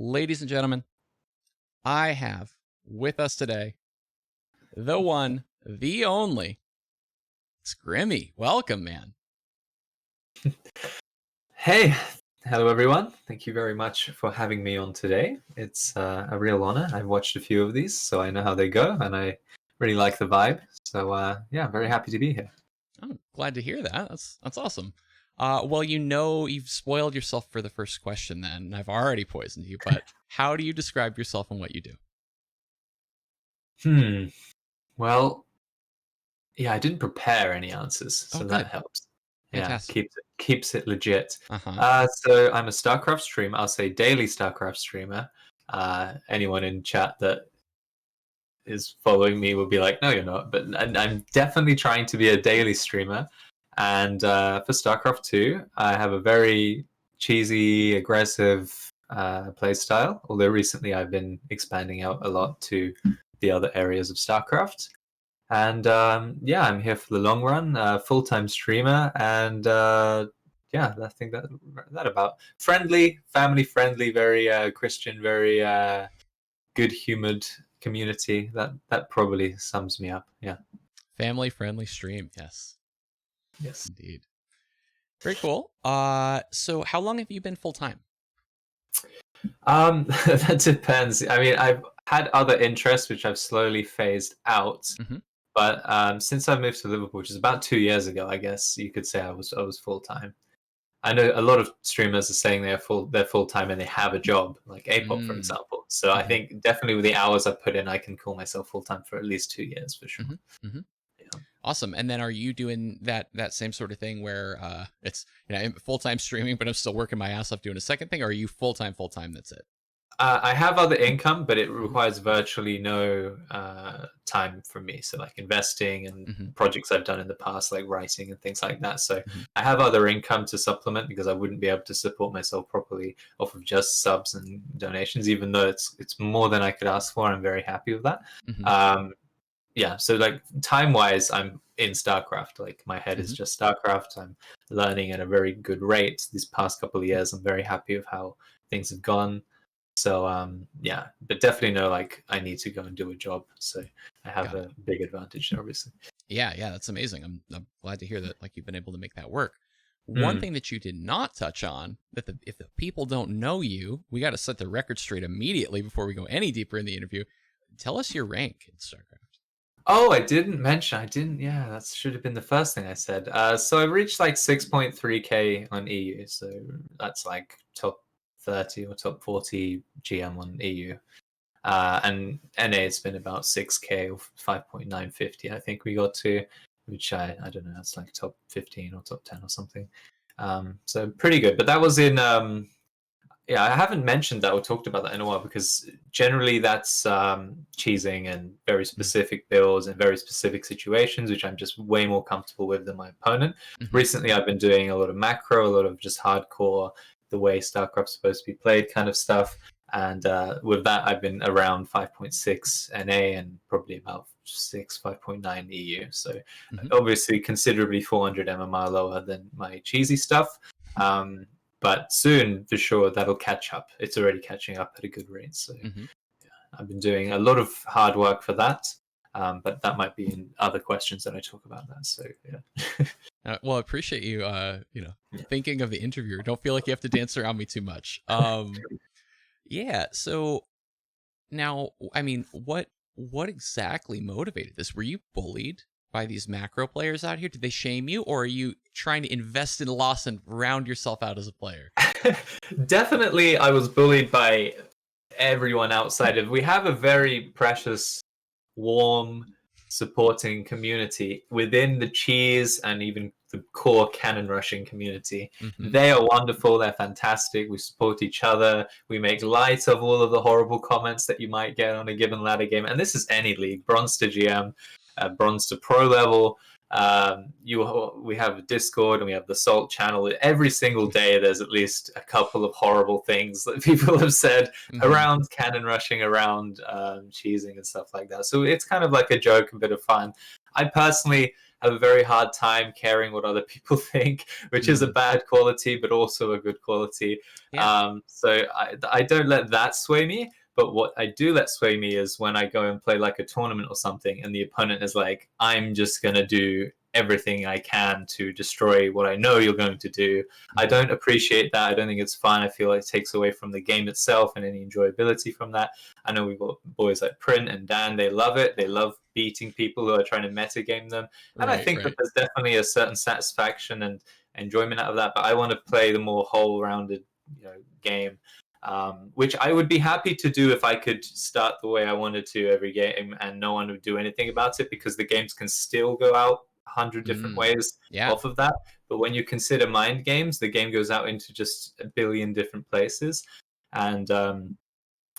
Ladies and gentlemen, I have with us today the one, the only, it's Grimmy. Welcome, man. Hey, hello everyone. Thank you very much for having me on today. It's a real honor. I've watched a few of these, so I know how they go, and I really like the vibe. So yeah, I'm very happy to be here. I'm glad to hear that. That's awesome. Well, you've spoiled yourself for the first question then, and I've already poisoned you, but how do you describe yourself and what you do? Well, yeah, I didn't prepare any answers, so good. that helps. Fantastic. Yeah, keeps it legit. Uh-huh. So I'm a Starcraft streamer. I'll say daily Starcraft streamer. Anyone in chat that is following me will be like, no, you're not. But I'm definitely trying to be a daily streamer. And for StarCraft 2, I have a very cheesy, aggressive play style. Although recently I've been expanding out a lot to the other areas of StarCraft. And yeah, I'm here for the long run, full-time streamer. And yeah, I think that about friendly, family-friendly, very Christian, very good-humored community. That probably sums me up. Yeah. Family friendly stream, yes. Yes. Indeed. Very cool. So how long have you been full time? That depends. I mean, I've had other interests which I've slowly phased out. Mm-hmm. But since I moved to Liverpool, which is about 2 years ago, I guess you could say I was full time. I know a lot of streamers are saying they're full time and they have a job, like Apop, for example. So I think definitely with the hours I put in, I can call myself full time for at least 2 years for sure. Yeah. Awesome. And then are you doing that same sort of thing where it's I'm full time streaming, but I'm still working my ass off doing a second thing, or are you full time? That's it? I have other income, but it requires virtually no time from me. So like investing and projects I've done in the past, like writing and things like that. So I have other income to supplement because I wouldn't be able to support myself properly off of just subs and donations, even though it's more than I could ask for. I'm very happy with that. Yeah, so like time-wise, I'm in StarCraft. Like my head is just StarCraft. I'm learning at a very good rate. These past couple of years, I'm very happy with how things have gone. So yeah, but definitely know like I need to go and do a job. So I have a big advantage there, obviously. Yeah, that's amazing. I'm glad to hear that like you've been able to make that work. One thing that you did not touch on, that if the people don't know you, we got to set the record straight immediately before we go any deeper in the interview. Tell us your rank in StarCraft. Oh, I didn't mention. I didn't. Yeah, that should have been the first thing I said. So I reached like 6.3k on EU. So that's like top 30 or top 40 GM on EU. And NA it's been about 6k or 5.950. I think we got to, which I don't know. That's like top 15 or top 10 or something. So pretty good. But that was in. Yeah, I haven't mentioned that or talked about that in a while because generally that's cheesing and very specific builds and very specific situations, which I'm just way more comfortable with than my opponent. Recently, I've been doing a lot of macro, a lot of just hardcore, the way StarCraft's supposed to be played kind of stuff. And with that, I've been around 5.6 NA and probably about 5.9 EU. So obviously considerably 400 MMR lower than my cheesy stuff. But soon, for sure, that'll catch up. It's already catching up at a good rate. So yeah, I've been doing a lot of hard work for that. But that might be in other questions that I talk about that. So yeah. Well, I appreciate you, thinking of the interviewer. Don't feel like you have to dance around me too much. Yeah. So now, I mean, what exactly motivated this? Were you bullied by these macro players out here? Did they shame you, or are you trying to invest in loss and round yourself out as a player? Definitely, I was bullied by everyone outside of. We have a very precious, warm, supporting community within the cheese and even the core cannon rushing community. They are wonderful. They're fantastic. We support each other. We make light of all of the horrible comments that you might get on a given ladder game. And this is any league, bronze to GM. Bronze to pro level. We have a Discord and we have the Salt channel. Every single day there's at least a couple of horrible things that people have said around cannon rushing, around cheesing and stuff like that. So it's kind of like a joke, a bit of fun. I personally have a very hard time caring what other people think, which is a Mm. bad quality, but also a good quality. Yeah. So I don't let that sway me. But what I do let sway me is when I go and play like a tournament or something, and the opponent is like, "I'm just gonna do everything I can to destroy what I know you're going to do." I Mhm. don't appreciate that. I don't think it's fun. I feel like it takes away from the game itself and any enjoyability from that. I know we've got boys like Print and Dan. They love it. They love beating people who are trying to metagame them. And I Right, think that right. there's definitely a certain satisfaction and enjoyment out of that. But I want to play the more whole-rounded, game. Which I would be happy to do if I could start the way I wanted to every game and no one would do anything about it, because the games can still go out 100 different Mm. ways Yeah. off of that. But when you consider mind games, the game goes out into just a billion different places, and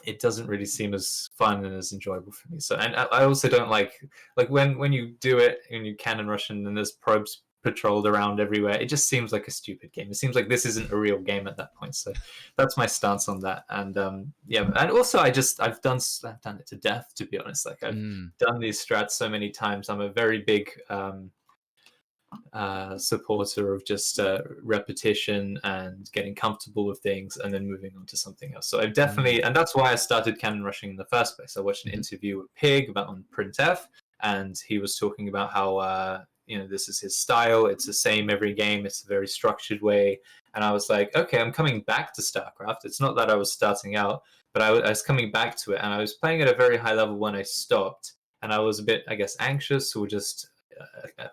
it doesn't really seem as fun and as enjoyable for me. So, and I also don't like when you do it and you cannon rush and then there's probes patrolled around everywhere. It just seems like a stupid game. It seems like this isn't a real game at that point. So that's my stance on that. And yeah, and also I've done it to death, to be honest. Like I've Mm. done these strats so many times. I'm a very big supporter of just repetition and getting comfortable with things and then moving on to something else. So I've Mm. definitely, and that's why I started cannon rushing in the first place. I watched an Mhm. interview with Pig about on printf, and he was talking about how this is his style. It's the same every game. It's a very structured way. And I was like, okay, I'm coming back to Starcraft. It's not that I was starting out, but I was coming back to it, and I was playing at a very high level when I stopped, and I was a bit, I guess, anxious or just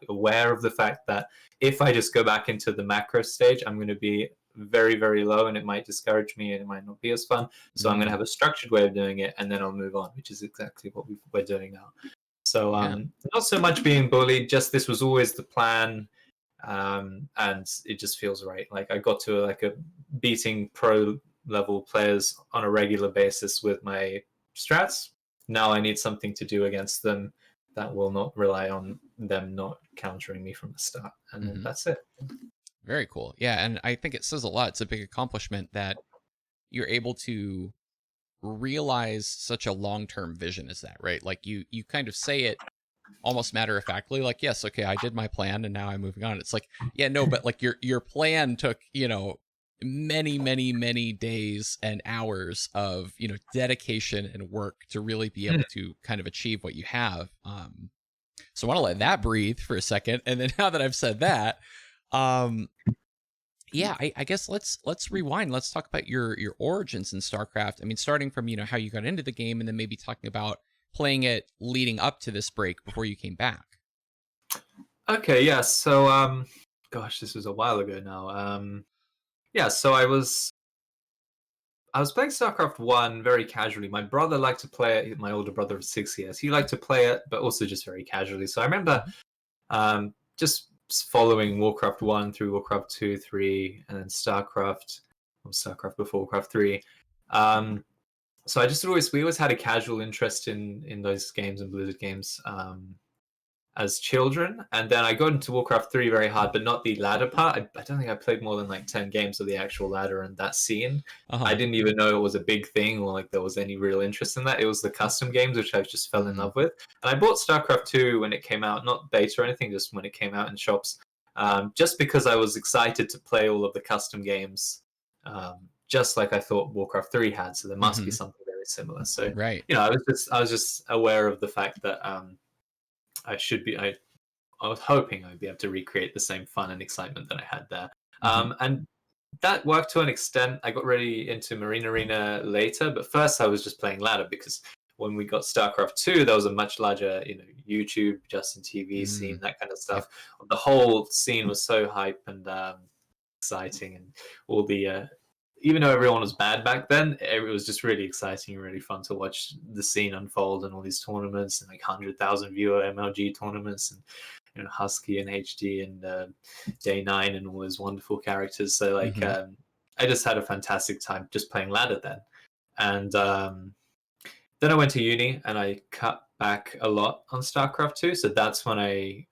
aware of the fact that if I just go back into the macro stage, I'm going to be very, very low and it might discourage me and it might not be as fun. So I'm going to Mm. have a structured way of doing it and then I'll move on, which is exactly what we're doing now. So Yeah. not so much being bullied, just this was always the plan. And it just feels right. Like I got to like a beating pro level players on a regular basis with my strats. Now I need something to do against them that will not rely on them not countering me from the start, and then Mhm. that's it. Very cool. Yeah, and I think it says a lot. It's a big accomplishment that you're able to realize such a long-term vision as that, right? Like you kind of say it almost matter of factly, like, yes, okay, I did my plan and now I'm moving on. It's like, yeah, no, but like your plan took, many, many, many days and hours of, dedication and work to really be Mm. able to kind of achieve what you have. So I want to let that breathe for a second. And then now that I've said that, um, yeah, I guess let's rewind. Let's talk about your origins in StarCraft. I mean, starting from how you got into the game, and then maybe talking about playing it leading up to this break before you came back. Okay, yeah. So gosh, this was a while ago now. Yeah, so I was playing StarCraft 1 very casually. My brother liked to play it, my older brother of 6 years. He liked to play it, but also just very casually. So I remember Mhm. just following Warcraft 1 through Warcraft 2, 3, and then StarCraft, or StarCraft before Warcraft 3. So we always had a casual interest in those games and Blizzard games. As children, and then I got into Warcraft 3 very hard, but not the ladder part. I don't think I played more than like 10 games of the actual ladder and that scene. I Uh-huh. didn't even know it was a big thing or like there was any real interest in that. It was the custom games which I just fell in Mm. love with. And I bought StarCraft 2 when it came out, not beta or anything, just when it came out in shops, just because I was excited to play all of the custom games, just like I thought Warcraft 3 had. So there must be Mhm. something very similar. So Right. I was just aware of the fact that I should be. I was hoping I'd be able to recreate the same fun and excitement that I had there. Mhm. And that worked to an extent. I got really into Marine Arena later, but first I was just playing ladder because when we got StarCraft 2, there was a much larger, YouTube, Justin TV scene, Mm. that kind of Yep. stuff. The whole scene was so hype and exciting, and all the even though everyone was bad back then, it was just really exciting and really fun to watch the scene unfold and all these tournaments and like 100,000 viewer MLG tournaments and Husky and HD and Day 9 and all those wonderful characters. So like Mhm. I just had a fantastic time just playing ladder then. And then I went to uni and I cut back a lot on StarCraft 2. So that's when I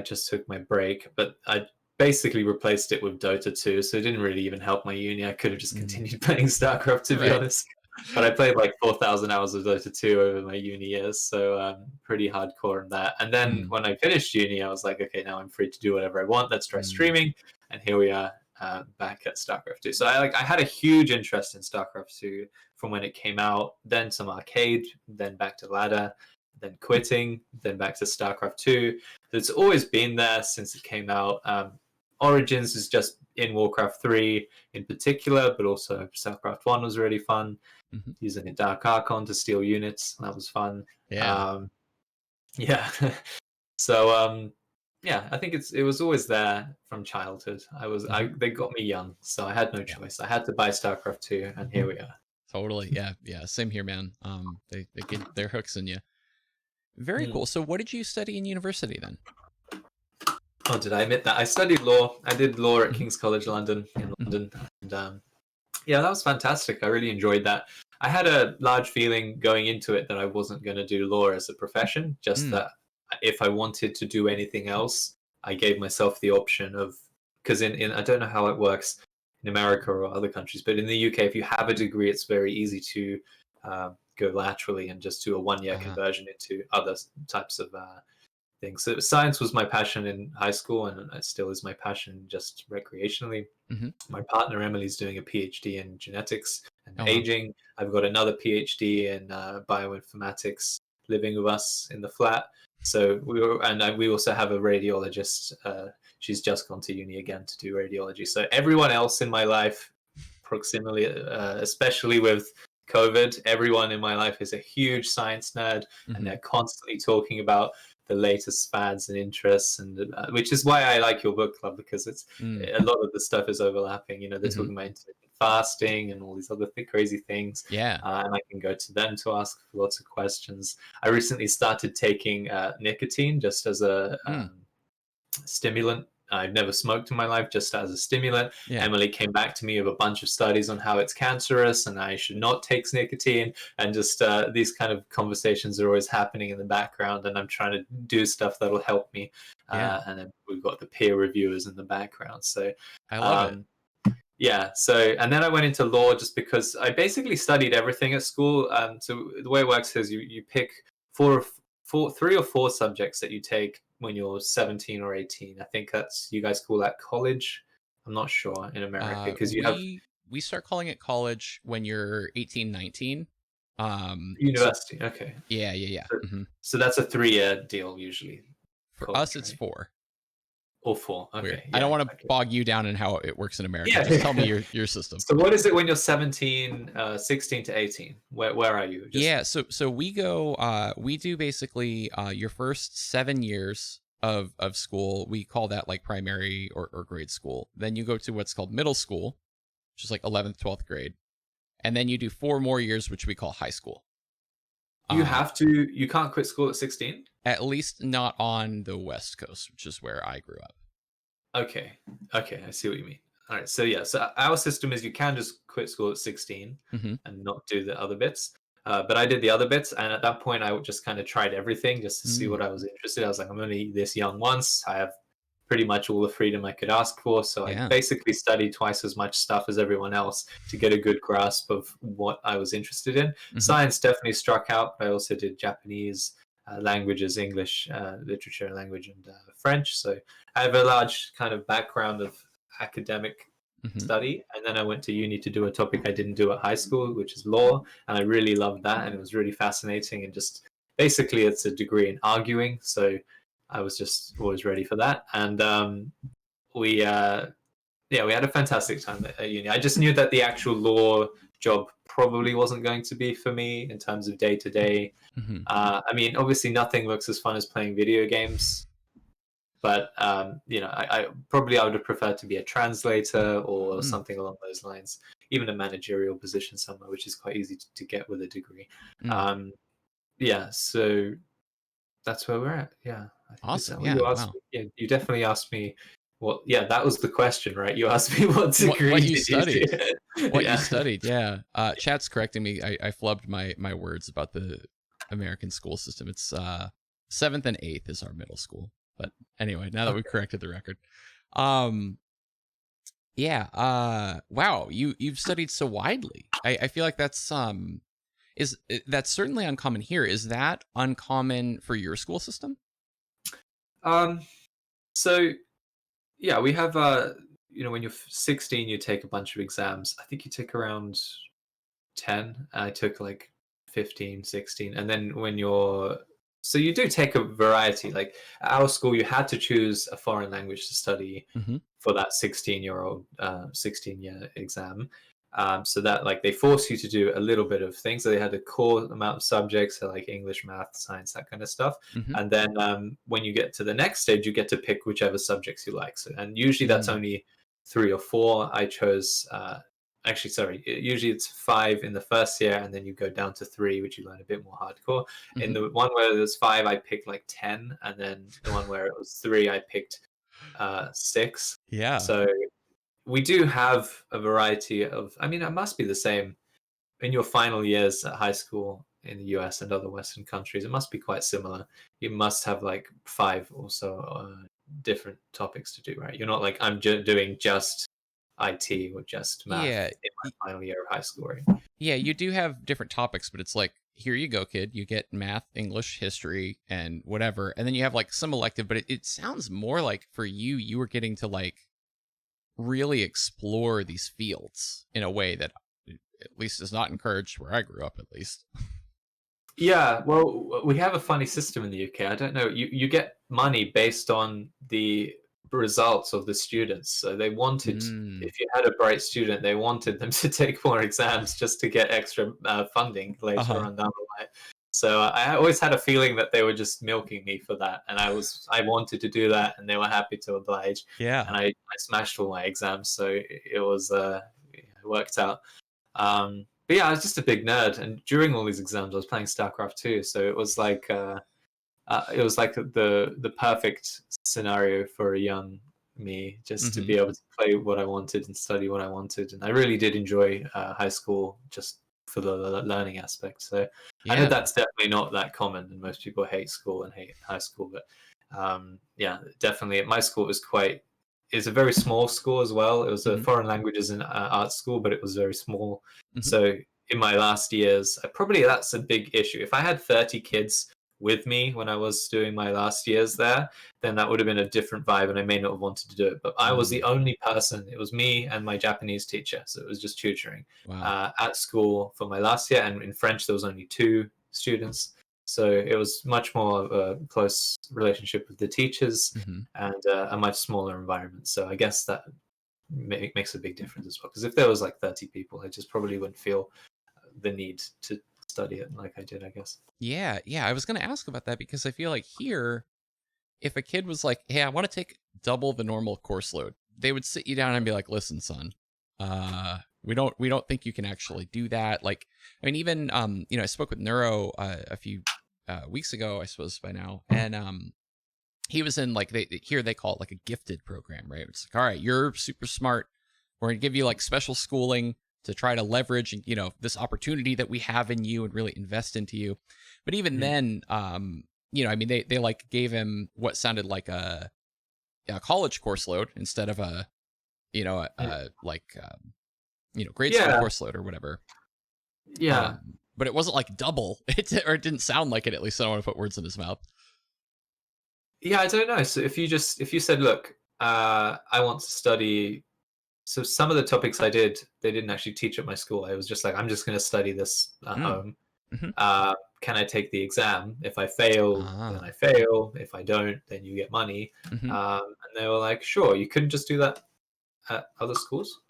just took my break. But I basically replaced it with Dota 2, so it didn't really even help my uni. I could have just Mm. continued playing StarCraft, to be Right. honest. But I played like 4,000 hours of Dota 2 over my uni years, so pretty hardcore in that. And then Mm, when I finished uni, I was like, okay, now I'm free to do whatever I want. Let's try mm, streaming, and here we are back at Starcraft 2. So I had a huge interest in Starcraft 2 from when it came out. Then some arcade, then back to ladder, then quitting, then back to Starcraft 2. So it's always been there since it came out. Origins is just in Warcraft 3 in particular, but also Starcraft 1 was really fun. mhm. Using a Dark Archon to steal units, that was fun. Yeah. Yeah. So yeah, I think it was always there from childhood. Mhm. They got me young, so I had no Yeah. choice. I had to buy StarCraft 2, and here we are. Totally. Yeah. Yeah. Same here, man. They get their hooks in you. Very Hmm. cool. So, what did you study in university then? Oh, did I admit that? I studied law. I did law at Mhm, King's College London in mhm. London, and yeah, that was fantastic. I really enjoyed that. I had a large feeling going into it that I wasn't going to do law as a profession, just Mm. that if I wanted to do anything else, I gave myself the option of, because in I don't know how it works in America or other countries, but in the UK, if you have a degree, it's very easy to go laterally and just do a 1 year Ah. conversion into other types of things. So science was my passion in high school, and it still is my passion just recreationally. Mhm. My partner Emily's doing a PhD in genetics and Oh wow. aging. I've got another PhD in bioinformatics living with us in the flat. So we also have a radiologist. She's just gone to uni again to do radiology. So everyone else in my life, proximally, especially with COVID, everyone in my life is a huge science nerd, and Mhm. they're constantly talking about the latest fads and interests, and which is why I like your book club, because it's Mm. a lot of the stuff is overlapping. You know, they're Mhm. talking about intermittent fasting and all these other crazy things, Yeah. and I can go to them to ask lots of questions. I recently started taking nicotine just as a Mm. stimulant. I've never smoked in my life, just as a stimulant. Yeah. Emily came back to me with a bunch of studies on how it's cancerous and I should not take nicotine. And just these kind of conversations are always happening in the background, and I'm trying to do stuff that'll help me. Yeah. And then we've got the peer reviewers in the background. So I love it. um, yeah, so and then I went into law just because I basically studied everything at school. So the way it works is you pick three or four subjects that you take when you're 17 or 18. I think that's, you guys call that college. I'm not sure in America because you have We start calling it college when you're 18, 19. So university. Okay, yeah, yeah, yeah. so, Hmm. so that's a 3 year deal usually, For us, college, it's right? 4. Or four. Weird. Okay, I don't yeah, want to okay. bog you down in how it works in America. Just tell me Yeah. your system. So what is it when you're 17, 16 to 18? Where are you? Just Yeah, so we go we do basically your first 7 years of school. We call that like primary or grade school. Then you go to what's called middle school, which is like 11th, 12th grade. And then you do 4 more years which we call high school. Uh you can't quit school at 16? at least not on the West Coast, which is where I grew up. Okay. Okay, I see what you mean. All right. So yeah, so our system is you can just quit school at 16 Mhm. and not do the other bits. But I did the other bits, and at that point, I just kind of tried everything just to see Mm. what I was interested in. I was like, I'm only this young once. I have pretty much all the freedom I could ask for. So I Yeah. basically studied twice as much stuff as everyone else to get a good grasp of what I was interested in. Mhm. Science definitely struck out, but I also did Japanese, languages, English, literature, language, and French. So I have a large kind of background of academic Mhm. study, and then I went to uni to do a topic I didn't do at high school, which is law, and I really loved that, and it was really fascinating, and just basically it's a degree in arguing, so I was just always ready for that, and we yeah, we had a fantastic time at uni. I just knew that the actual law job probably wasn't going to be for me in terms of day to day. Mhm. I mean, obviously nothing looks as fun as playing video games, but you know, I would have preferred to be a translator or Mm. something along those lines, even a managerial position somewhere, which is quite easy to get with a degree. Mm. Um, yeah, so that's where we're at. Yeah, I think, is Awesome. that what Yeah. you asked Wow. me? Yeah, you definitely asked me. What? Yeah, that was the question, right? You asked me what What degree you did you studied? do? What you Yeah. studied? Yeah. Chat's correcting me. I flubbed my words about the American school system. It's 7th and 8th is our middle school. But anyway, now that we've Okay. corrected the record, um, yeah. Wow. You've studied so widely. I feel like that's certainly uncommon here. Is that uncommon for your school system? Um, so yeah, we have when you're 16, you take a bunch of exams. I think you take around 10. I took like 15, 16. And then when you're so you do take a variety. Like at our school, you had to choose a foreign language to study Hmm. for that 16-year exam. So that like they force you to do a little bit of things. So they had a core amount of subjects, so like English, math, science, that kind of stuff. Hmm. And then when you get to the next stage, you get to pick whichever subjects you like. So and usually that's Mm. only three or four. I chose actually sorry, usually it's five in the first year, and then you go down to three, which you learn a bit more hardcore. In Hmm. the one where there's five, I picked like 10, and then the one where it was three, I picked six. Yeah. So we do have a variety of. I mean, it must be the same in your final years at high school in the US and other Western countries. It must be quite similar. You must have like five or so different topics to do, right? You're not like doing just IT or just Yeah. math in y- my final year of high school, right? Yeah, you do have different topics, but it's like, here you go, kid. You get math, English, history, and whatever. And then you have like some elective, but it sounds more like for you, you were getting to like really explore these fields in a way that at least is not encouraged where I grew up, at least. Yeah, well, we have a funny system in the UK. I don't know. You get money based on the results of the students. So they wanted, Mm. if you had a bright student, they wanted them to take more exams just to get extra funding Uh later huh. on down the line. So I always had a feeling that they were just milking me for that, and I wanted to do that, and they were happy to oblige, Yeah. and I smashed all my exams, so it was it worked out. But yeah, I was just a big nerd, and during all these exams, I was playing Starcraft too. So it was like the perfect scenario for a young me, just to Mm-hmm. be able to play what I wanted and study what I wanted. And I really did enjoy high school just for the learning aspect. So I know Yeah. that's definitely not that common, and most people hate school and hate high school. But yeah, definitely at my school it was quite. It's a very small school as well. It was a Mm-hmm. foreign languages and art school, but it was very small. Mm-hmm. So in my last years, probably that's a big issue. If I had 30 kids with me when I was doing my last years there, then that would have been a different vibe, and I may not have wanted to do it. But I was the Mm. only person. It was me and my Japanese teacher, so it was just tutoring Wow. at school for my last year. And in French, there was only two students, so it was much more of a close relationship with the teachers Mm-hmm. and a much smaller environment. So I guess that makes a big difference as well. Because if there was like 30 people, I just probably wouldn't feel the need to study it like I did, I guess. Yeah. Yeah. I was going to ask about that because I feel like here, if a kid was like, "Hey, I want to take double the normal course load," they would sit you down and be like, "Listen, son, we don't think you can actually do that." Like, I mean, even I spoke with Neuro a few weeks ago, I suppose by now, and he was in like they call it like a gifted program, right? It's like, all right, you're super smart. We're gonna give you like special schooling to try to leverage, this opportunity that we have in you and really invest into you. But even Mm. then, I mean, they like gave him what sounded like a college course load instead of a, Mm. grade school Yeah, course load or whatever. yeah, But it wasn't like double, or it didn't sound like it. At least I don't want to put words in his mouth. yeah. I don't know. So if you said, look, I want to study. So some of the topics I did, they didn't actually teach at my school. I was just like, I'm just going to study this at Mm. home. Hmm. Can I take the exam? If I fail, then Ah. I fail. If I don't, then you get money. Hmm. And they were like, sure, you couldn't just do that at other schools.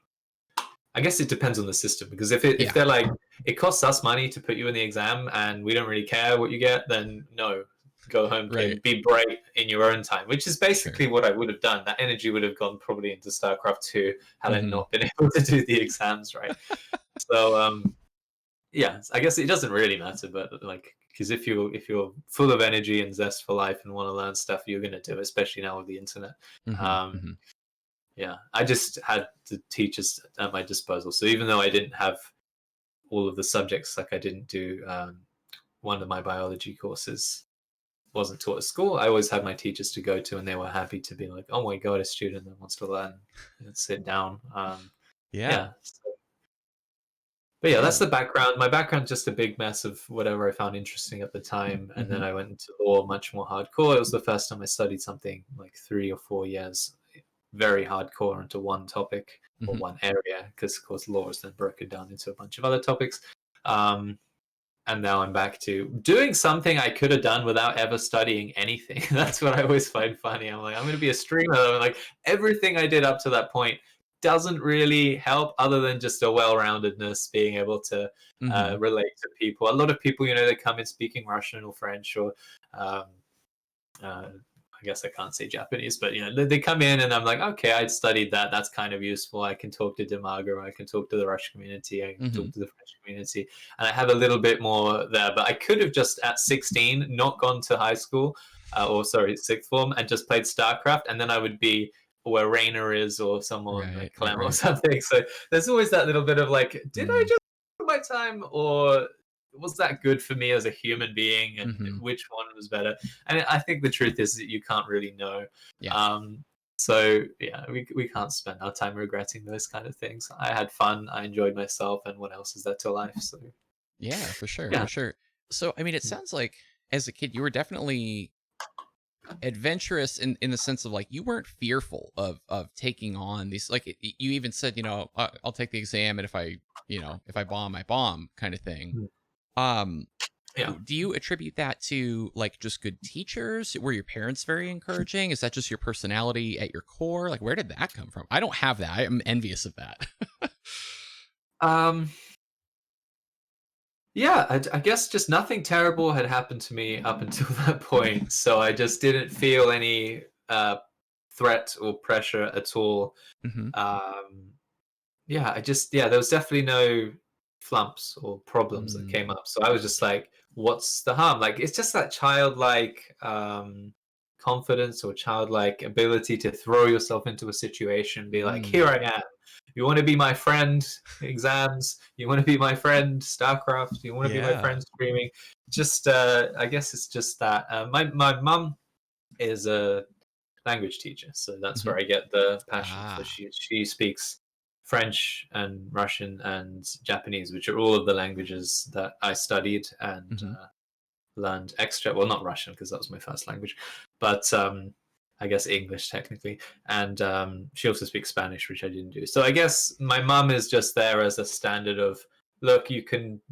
I guess it depends on the system, because if Yeah. they're like, it costs us money to put you in the exam and we don't really care what you get, then no, go home, Right. kid, be bright in your own time, which is Sure. basically what I would have done. That energy would have gone probably into StarCraft 2 had I Hmm. not been able to do the exams right. So yeah, I guess it doesn't really matter, but like, because if you're full of energy and zest for life and want to learn stuff, you're gonna do it, especially now with the internet. Hmm. Um, Hmm. yeah, I just had the teachers at my disposal. So even though I didn't have all of the subjects, like I didn't do one of my biology courses wasn't taught at school, I always had my teachers to go to, and they were happy to be like, "Oh my god, a student that wants to learn and sit down." Yeah. Yeah, so, But yeah, that's Yeah. the background. My background's just a big mess of whatever I found interesting at the time, and then Mhm. I went into law much more hardcore. It was the first time I studied something like 3 or 4 years, very hardcore into one topic or Mhm. one area, because of course law is then broken down into a bunch of other topics. Um, and now I'm back to doing something I could have done without ever studying anything. That's what I always find funny. I'm like, I'm going to be a streamer. I'm like, everything I did up to that point doesn't really help other than just a well-roundedness, being able to Mhm. relate to people. A lot of people, they come in speaking Russian or French or um, I guess I can't say Japanese, but they come in and I'm like, okay, I'd studied that. That's kind of useful. I can talk to Demago, I can talk to the Russian community, I can talk Mhm. to the French community, and I have a little bit more there. But I could have just at 16 not gone to high school, or sorry, sixth form, and just played Starcraft, and then I would be where Rainer is or someone Right, like right, Clem or right. something. So there's always that little bit of like, did I Mm. just my time or was that good for me as a human being, and Mhm. which one was better? And I think the truth is that you can't really know. Yeah. Um, so yeah, we can't spend our time regretting those kind of things. I had fun, I enjoyed myself, and what else is there to life? So Yeah, for sure, yeah. for sure. So, I mean, it sounds like as a kid you were definitely adventurous in the sense of like you weren't fearful of taking on these like you even said, I'll take the exam and if I bomb, I bomb kind of thing. Mm. Um Yeah. do you attribute that to like just good teachers? Were your parents very encouraging? Is that just your personality at your core? Like where did that come from? I don't have that. I am envious of that. Um, yeah, I guess just nothing terrible had happened to me up until that point, so I just didn't feel any threat or pressure at all. Mhm. Um, yeah, there was definitely no flumps or problems that Mm. came up. So I was just like, what's the harm? Like it's just that childlike confidence or childlike ability to throw yourself into a situation, be like, here Mm. I am. You want to be my friend, exams, you want to be my friend, Starcraft, you want to be my Yeah. friend, streaming. Just I guess it's just that. My mum is a language teacher, so that's Mhm. where I get the passion for. Ah. She speaks French and Russian and Japanese, which are all of the languages that I studied and Mhm. learned extra. Well, not Russian because that was my first language, but I guess English technically. And she also speaks Spanish, which I didn't do. So I guess my mum is just there as a standard of look, you can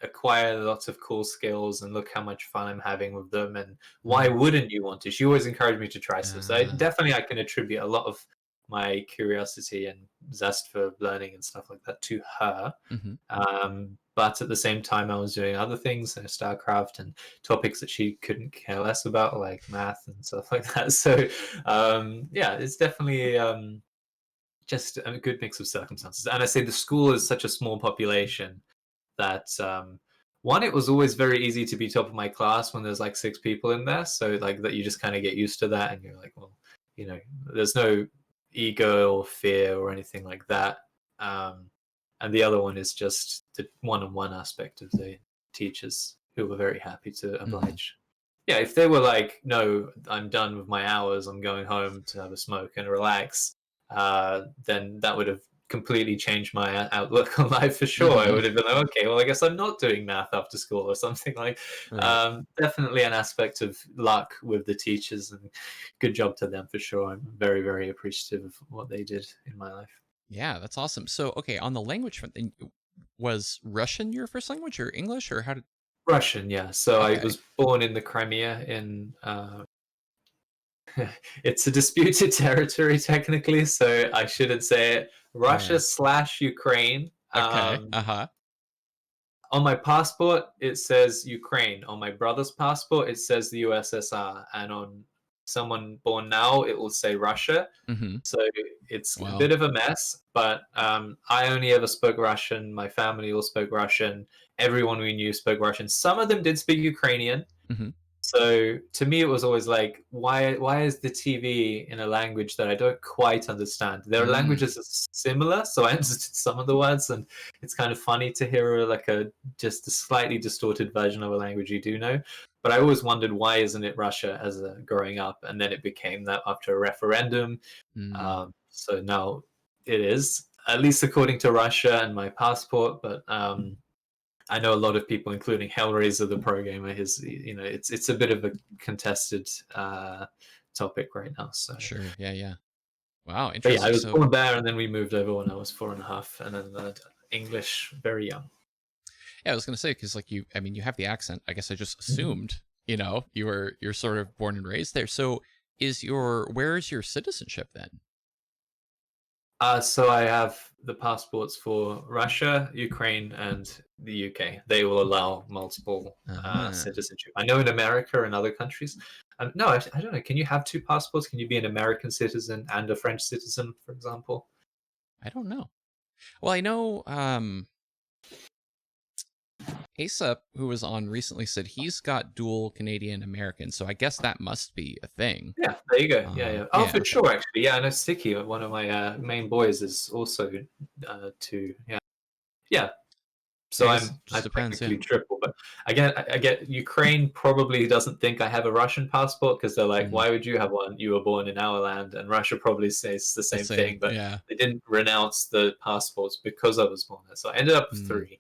acquire lots of cool skills and look how much fun I'm having with them and why Mm. wouldn't you want to? She always encouraged me to try stuff. So Ah. I can attribute a lot of my curiosity and zest for learning and stuff like that to her. Mhm. But at the same time, I was doing other things, StarCraft and topics that she couldn't care less about, like math and stuff like that. So, yeah, it's definitely just a good mix of circumstances. And I say the school is such a small population that one, it was always very easy to be top of my class when there's like 6 people in there, so like that you just kind of get used to that and you're like, well, there's no ego or fear or anything like that. And the other one is just the one-on-one aspect of the teachers who were very happy to Mhm. oblige. Yeah, if they were like, no, I'm done with my hours, I'm going home to have a smoke and relax, then that would have completely changed my outlook on life for sure. I Mhm. would have been like, okay, well, I guess I'm not doing math after school or something like. Right. Definitely an aspect of luck with the teachers, and good job to them for sure. I'm very, very appreciative of what they did in my life. Yeah, that's awesome. So, okay, on the language front, then, was Russian your first language or English or how did? Russian, yeah. So I Okay. was born in the Crimea in it's a disputed territory technically, so I shouldn't say it. Yeah. Russia/Ukraine. Okay. Uh-huh. On my passport, it says Ukraine. On my brother's passport, it says the USSR. And on someone born now, it will say Russia. Mhm. So it's a Well. bit of a mess, but I only ever spoke Russian. My family all spoke Russian. Everyone we knew spoke Russian. Some of them did speak Ukrainian. Mhm. So to me, it was always like, why is the TV in a language that I don't quite understand? Their Mm. languages are similar, so I understood some of the words, and it's kind of funny to hear like just a slightly distorted version of a language you do know. But I always wondered why isn't it Russia as a growing up, and then it became that after a referendum. Mm. So now it is. at least according to Russia and my passport. But I know a lot of people, including Hellraiser, the pro gamer. It's a bit of a contested topic right now. So, Sure. Yeah. Yeah. Wow. but yeah, I Interesting. was So born there, and then we moved over when I was 4.5, and then learned English very young. yeah, I was gonna say because like I mean, you have the accent. I guess I just Mhm. assumed you're sort of born and raised there. So where is your citizenship then? So I have the passports for Russia, Ukraine, and the UK. They will allow multiple Ah, citizenship. I know in America and other countries. No, I don't know. Can you have two passports? Can you be an American citizen and a French citizen, for example? I don't know. Well, I know Asa, who was on recently, said he's got dual Canadian American. So I guess that must be a thing. Yeah, there you go. Yeah, yeah. Oh, Yeah. for Okay. sure, actually. Yeah, I know Sticky, one of my main boys, is also two. Yeah, yeah. Yeah. So I guess it I'm just depends. Yeah. technically triple, but I get Ukraine probably doesn't think I have a Russian passport because they're like, Mm, why would you have one? You were born in our land, and Russia probably says the the same same. thing, but Yeah. they didn't renounce the passports because I was born there. So I ended up with Mm, three.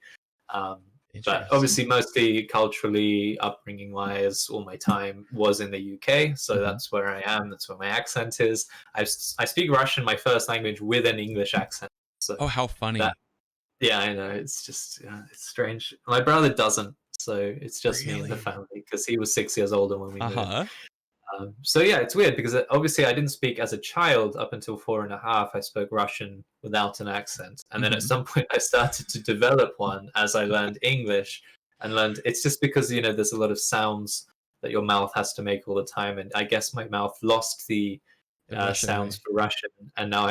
Um, but interesting. obviously, mostly culturally, upbringing wise, all my time was in the UK, so Hmm. that's where I am. That's where my accent is. I speak Russian, my first language, with an English accent. So Oh, how that funny! yeah, I know. It's just it's strange. My brother doesn't, so it's just me in the Really? family because he was 6 years older when we Uh moved. huh. So yeah, it's weird because obviously I didn't speak as a child up until 4.5. I spoke Russian without an accent, and then at Hmm. some point I started to develop one as I learned English and learned. It's just because there's a lot of sounds that your mouth has to make all the time, and I guess my mouth lost the The Russian sounds way. for Russian, and now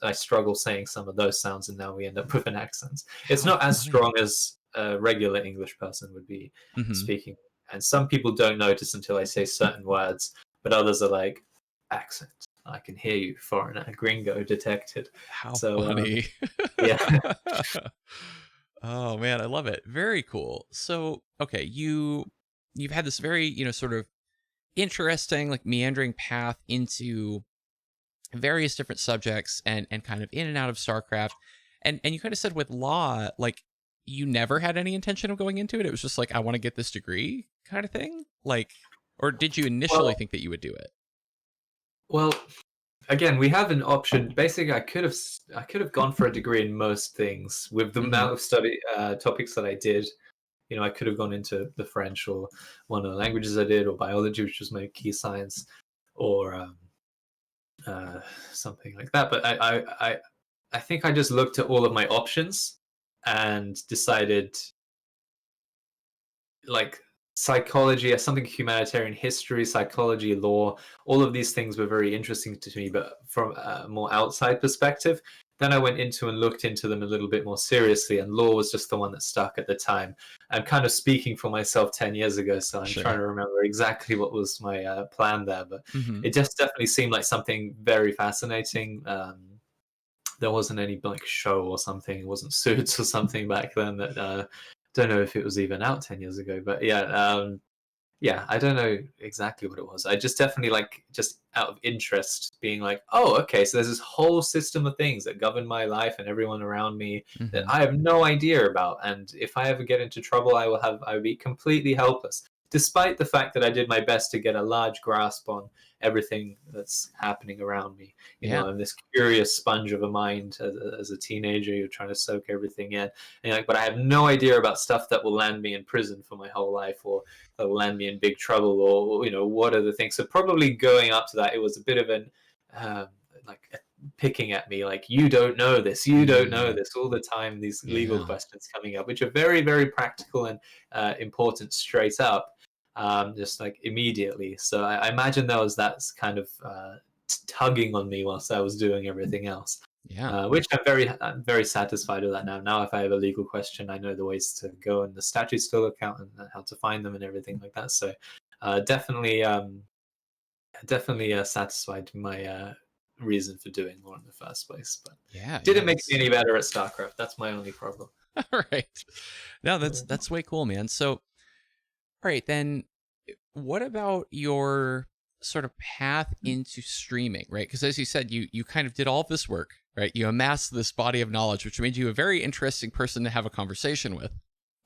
I struggle saying some of those sounds, and now we end up with an accent. It's How not as funny. strong as a regular English person would be Hmm. speaking, and some people don't notice until I say certain words, but others are like accent. I can hear you, foreigner, gringo detected. How So funny. yeah, Oh man, I love it. Very cool. So, okay, you've had this very, sort of interesting like meandering path into various different subjects and kind of in and out of StarCraft. And you kind of said with law like you never had any intention of going into it. It was just like I want to get this degree kind of thing. Like or did you initially well, think that you would do it? well, again, we have an option. Basically, I could have gone for a degree in most things with the Mhm. amount of study topics that I did. I could have gone into the French or one of the languages I did, or biology, which was my key science, or uh, something like that. But I think I just looked at all of my options and decided like psychology as something humanitarian, history, psychology, law, all of these things were very interesting to me, but from a more outside perspective. Then I went into and looked into them a little bit more seriously, and law was just the one that stuck at the time. I'm kind of speaking for myself 10 years ago, so I'm trying Sure. to remember exactly what was my plan there, but Mhm. it just definitely seemed like something very fascinating. There wasn't any like show or something. It wasn't Suits or something back then that don't know if it was even out 10 years ago. But yeah, I don't know exactly what it was. I just definitely like just out of interest being like, oh, okay, so there's this whole system of things that govern my life and everyone around me that Mhm. I have no idea about. And if I ever get into trouble, I will be completely helpless. Despite the fact that I did my best to get a large grasp on everything that's happening around me. Yeah. I'm this curious sponge of a mind as a teenager. You're trying to soak everything in. And you're like, but I have no idea about stuff that will land me in prison for my whole life, or that will land me in big trouble, or what are the things. So probably going up to that, it was a bit of an um, like picking at me, like you don't know this, you don't know Mm. this all the time. These legal Yeah. questions coming up, which are very, very practical and important straight up, just like immediately. So I imagine there was that kind of tugging on me whilst I was doing everything else. Yeah. Which I'm very satisfied with that now. Now, if I have a legal question, I know the ways to go and the statutes to look out and how to find them and everything like that. So, definitely satisfied my reason for doing law in the first place. But Yeah. Yeah. didn't make me That's any better at StarCraft. That's my only problem. all right. No, that's way cool, man. So, all right, then what about your sort of path into streaming, right? Because as you said, you kind of did all of this work right? You amassed this body of knowledge, which made you a very interesting person to have a conversation with.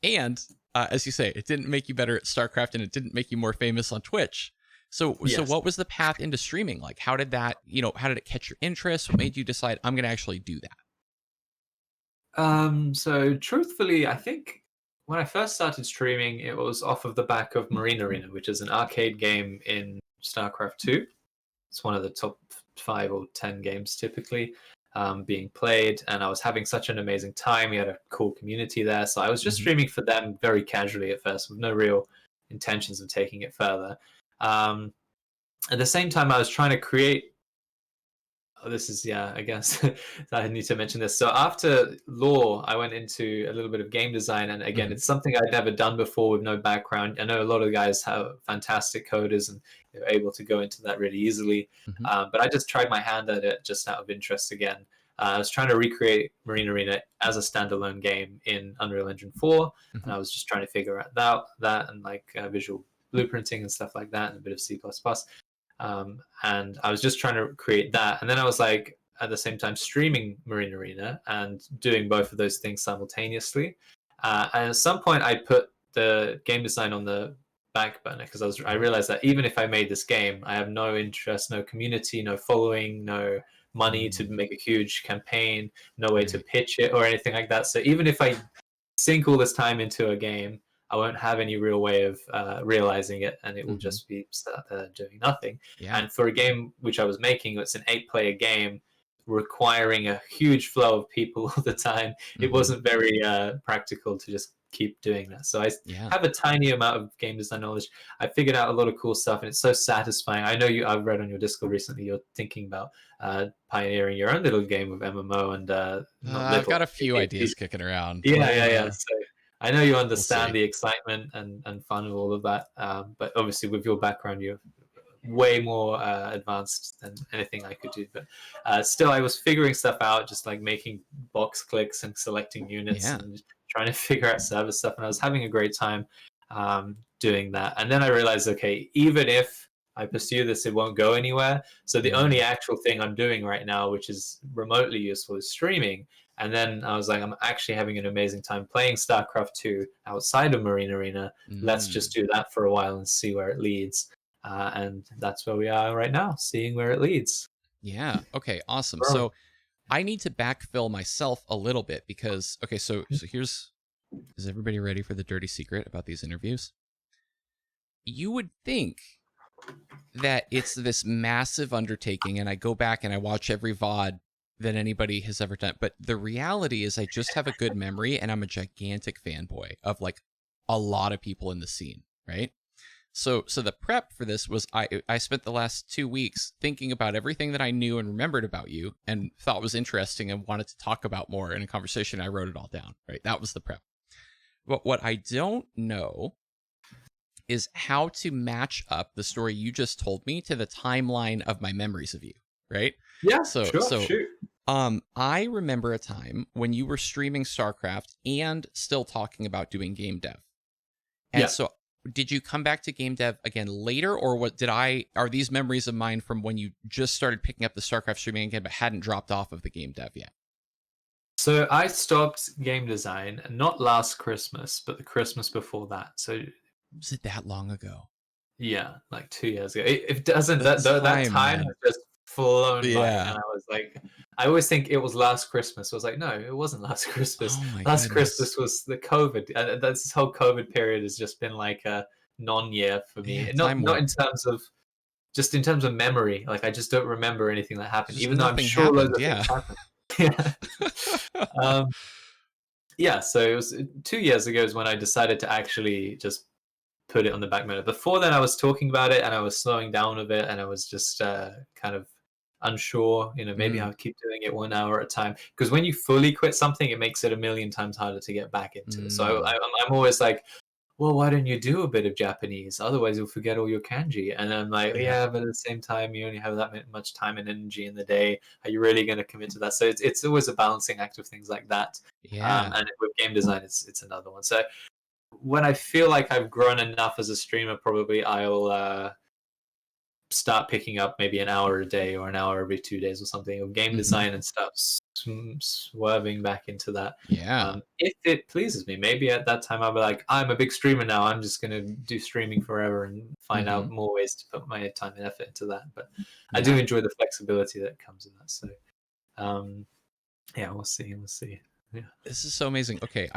And as you say, it didn't make you better at StarCraft, and it didn't make you more famous on Twitch. So Yes. what was the path into streaming like? How did that, how did it catch your interest? What made you decide I'm going to actually do that? So truthfully, I think when I first started streaming, it was off of the back of Marine Arena, which is an arcade game in StarCraft 2. It's one of the top 5 or 10 games typically being played, and I was having such an amazing time. We had a cool community there, so I was just Mm-hmm. streaming for them very casually at first, with no real intentions of taking it further. At the same time, I was trying to create. Oh, this is, yeah, I guess I need to mention this. So after law, I went into a little bit of game design, and again, Mm-hmm. it's something I'd never done before with no background. I know a lot of guys have fantastic coders and they're able to go into that really easily, Mm-hmm. but I just tried my hand at it just out of interest again. I was trying to recreate Marine Arena as a standalone game in Unreal Engine 4, Mm-hmm. and I was just trying to figure out that and like visual blueprinting and stuff like that, and a bit of C++. And I was just trying to create that, and then I was like, at the same time, streaming Marine Arena and doing both of those things simultaneously. And at some point, I put the game design on the back burner because I realized that even if I made this game, I have no interest, no community, no following, no money to Mm-hmm. make a huge campaign, no way to Right. pitch it or anything like that. So even if I sink all this time into a game, I won't have any real way of realizing it, and it will Mm-hmm. just be doing nothing. Yeah. And for a game which I was making, it's an 8-player game requiring a huge flow of people all the time. It Mm-hmm. wasn't very practical to just keep doing that. So I Yeah. have a tiny amount of game design knowledge. I figured out a lot of cool stuff, and it's so satisfying. I know I've read on your Discord recently you're thinking about pioneering your own little game of MMO, and not I've got little. a few ideas kicking around. Yeah. So I know you We'll understand see. the excitement and fun of all of that, but obviously with your background, you're way more advanced than anything I could do. But still, I was figuring stuff out, just like making box clicks and selecting units Yeah. and trying to figure out server stuff. And I was having a great time doing that. And then I realized, okay, even if I pursue this, it won't go anywhere. So the Mm-hmm. only actual thing I'm doing right now, which is remotely useful, is streaming. And then I was like, I'm actually having an amazing time playing StarCraft 2 outside of Marine Arena. Let's Mm. just do that for a while and see where it leads. And that's where we are right now, seeing where it leads. Yeah. Okay. Awesome. Growing. So I need to backfill myself a little bit because okay, so here's is everybody ready for the dirty secret about these interviews? You would think that it's this massive undertaking, and I go back and I watch every VOD that anybody has ever done. But the reality is I just have a good memory and I'm a gigantic fanboy of like a lot of people in the scene, right? So the prep for this was I spent the last 2 weeks thinking about everything that I knew and remembered about you and thought was interesting and wanted to talk about more in a conversation. I wrote it all down, right? That was the prep. But what I don't know is how to match up the story you just told me to the timeline of my memories of you, right? Yeah, So sure, so shoot. I remember a time when you were streaming StarCraft and still talking about doing game dev. And Yeah. so did you come back to game dev again later, or what are these memories of mine from when you just started picking up the StarCraft streaming again but hadn't dropped off of the game dev yet? So I stopped game design not last Christmas, but the Christmas before that. So Was it that long ago? yeah, like 2 years ago. It doesn't The that time, time man. has just flown by, and Yeah. I was like, I always think it was last Christmas. I was like, no, it wasn't last Christmas. Oh my Last goodness. Christmas was the COVID. This whole COVID period has just been like a non-year for Yeah, me. time Not warp. in terms of just in terms of memory. Like I just don't remember anything that happened, Just even though I'm nothing sure loads happened. of things Yeah. happened. Yeah. um, yeah. So it was 2 years ago is when I decided to actually just put it on the back burner. Before then, I was talking about it and I was slowing down a bit, and I was just kind of unsure. Maybe Mm, I'll keep doing it 1 hour at a time. Because when you fully quit something, it makes it a million times harder to get back into it. So mm. I'm always like, well, why don't you do a bit of Japanese? Otherwise, you'll forget all your kanji. And I'm like, Yeah. yeah, but at the same time, you only have that much time and energy in the day. Are you really going to commit to that? So it's always a balancing act of things like that. Yeah. And with game design, it's another one. So when I feel like I've grown enough as a streamer, probably I'll start picking up maybe an hour a day or an hour every 2 days or something, or game Mhm. design and stuff, swerving back into that. Yeah. If it pleases me, maybe at that time I'll be like, I'm a big streamer now. I'm just gonna do streaming forever and find out Mhm. more ways to put my time and effort into that. But I do Yeah. enjoy the flexibility that comes in that. So um, yeah, we'll see. We'll see. Yeah. This is so amazing. Okay,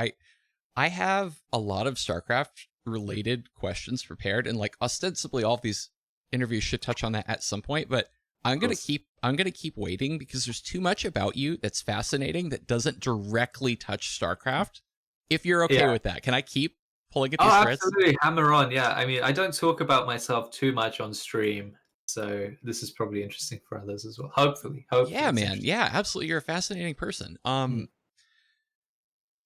I have a lot of StarCraft related questions prepared, and like ostensibly all of these interviews should touch on that at some point, but Of course. I'm gonna keep waiting because there's too much about you that's fascinating that doesn't directly touch StarCraft. If you're okay Yeah. with that, can I keep pulling at Oh, these threads? absolutely. Hammer on. Yeah. I mean, I don't talk about myself too much on stream, so this is probably interesting for others as well. Hopefully Yeah, it's man. interesting. Yeah, absolutely. You're a fascinating person. Mm.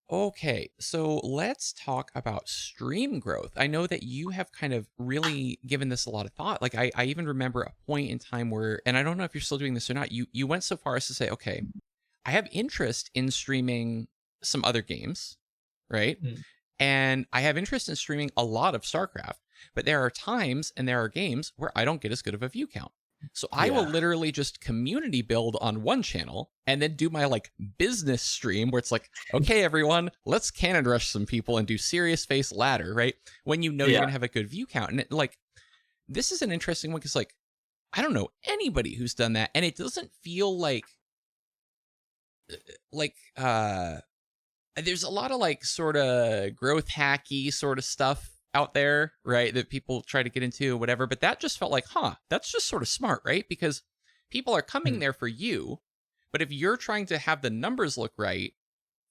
Okay, so let's talk about stream growth. I know that you have kind of really given this a lot of thought. Like I even remember a point in time where, and I don't know if you're still doing this or not, you went so far as to say, okay, I have interest in streaming some other games, right? Mm. And I have interest in streaming a lot of StarCraft, but there are times and there are games where I don't get as good of a view count. So I will Yeah. literally just community build on one channel and then do my like business stream where it's like, okay, everyone, let's cannon rush some people and do serious face ladder, right? When you know you're Yeah. gonna have a good view count. And like this is an interesting one because like I don't know anybody who's done that, and it doesn't feel like there's a lot of like sort of growth hacky sort of stuff out there, right? That people try to get into, whatever. But that just felt like, that's just sort of smart, right? Because people are coming Mm. there for you. But if you're trying to have the numbers look right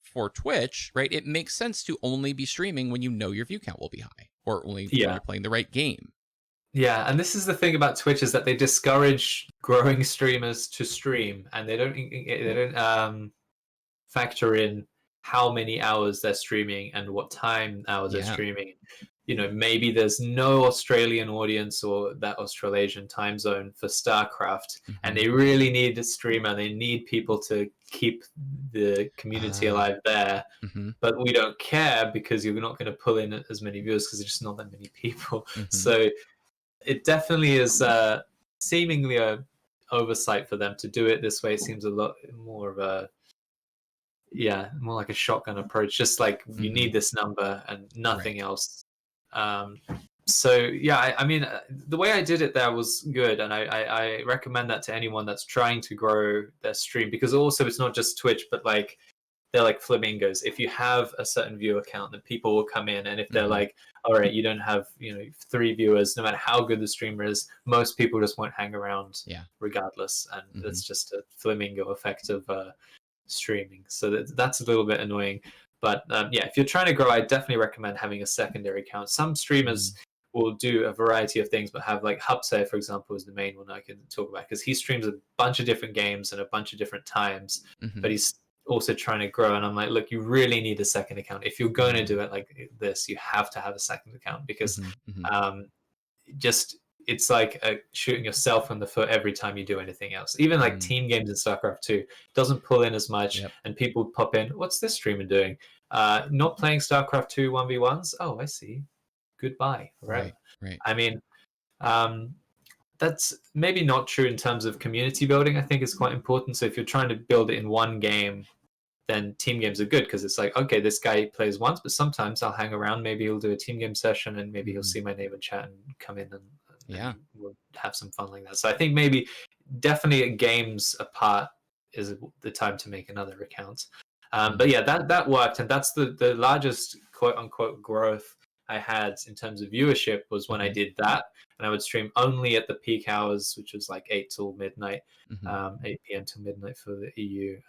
for Twitch, right, it makes sense to only be streaming when you know your view count will be high, or only when Yeah. you're playing the right game. Yeah, and this is the thing about Twitch is that they discourage growing streamers to stream, and they don't factor in how many hours they're streaming and what time hours they're Yeah. streaming. You know, maybe there's no Australian audience or that Australasian time zone for StarCraft, and Mm-hmm. they really need a streamer. They need people to keep the community Uh, alive there. mm-hmm. But we don't care because you're not going to pull in as many viewers because there's just not that many people. Mm-hmm. So it definitely is seemingly a oversight for them to do it this way. It seems a lot more of a more like a shotgun approach. Just like you Mm-hmm. need this number and Right. nothing else. Um, so yeah, I mean, the way I did it there was good, and I recommend that to anyone that's trying to grow their stream because also it's not just Twitch, but like they're like flamingos. If you have a certain viewer count, then people will come in. And if they're Mm-hmm. like, all right, you don't have, 3 viewers, no matter how good the streamer is, most people just won't hang around Yeah. regardless. And Mm-hmm. it's just a flamingo effect of streaming. So that's a little bit annoying. But yeah, if you're trying to grow, I definitely recommend having a secondary account. Some Mm-hmm. streamers will do a variety of things, but have like Hupse, for example, is the main one I can talk about because he streams a bunch of different games and a bunch of different times, Mm-hmm. but he's also trying to grow. And I'm like, look, you really need a second account. If you're going to Mm-hmm. do it like this, you have to have a second account because Mm-hmm. um, just it's like shooting yourself in the foot every time you do anything else. Even like Mm-hmm. team games in StarCraft 2 doesn't pull in as much, Yep. and people pop in. What's this streamer doing? Not playing StarCraft 2 1v1s. Oh, I see. Goodbye forever. Right. Right. I mean, um, that's maybe not true in terms of community building. I think it's quite important. So if you're trying to build it in one game, then team games are good because it's like, okay, this guy plays once, but sometimes I'll hang around. Maybe he'll do a team game session and maybe he'll Mm-hmm. see my name and chat and come in and Yeah. we'll have some fun like that. So I think maybe definitely games apart is the time to make another account. But yeah, that worked. And that's the largest quote unquote growth I had in terms of viewership was when I Mm-hmm. did that. And I would stream only at the peak hours, which was like 8 till midnight, Mm-hmm. 8 p.m. till midnight for the EU.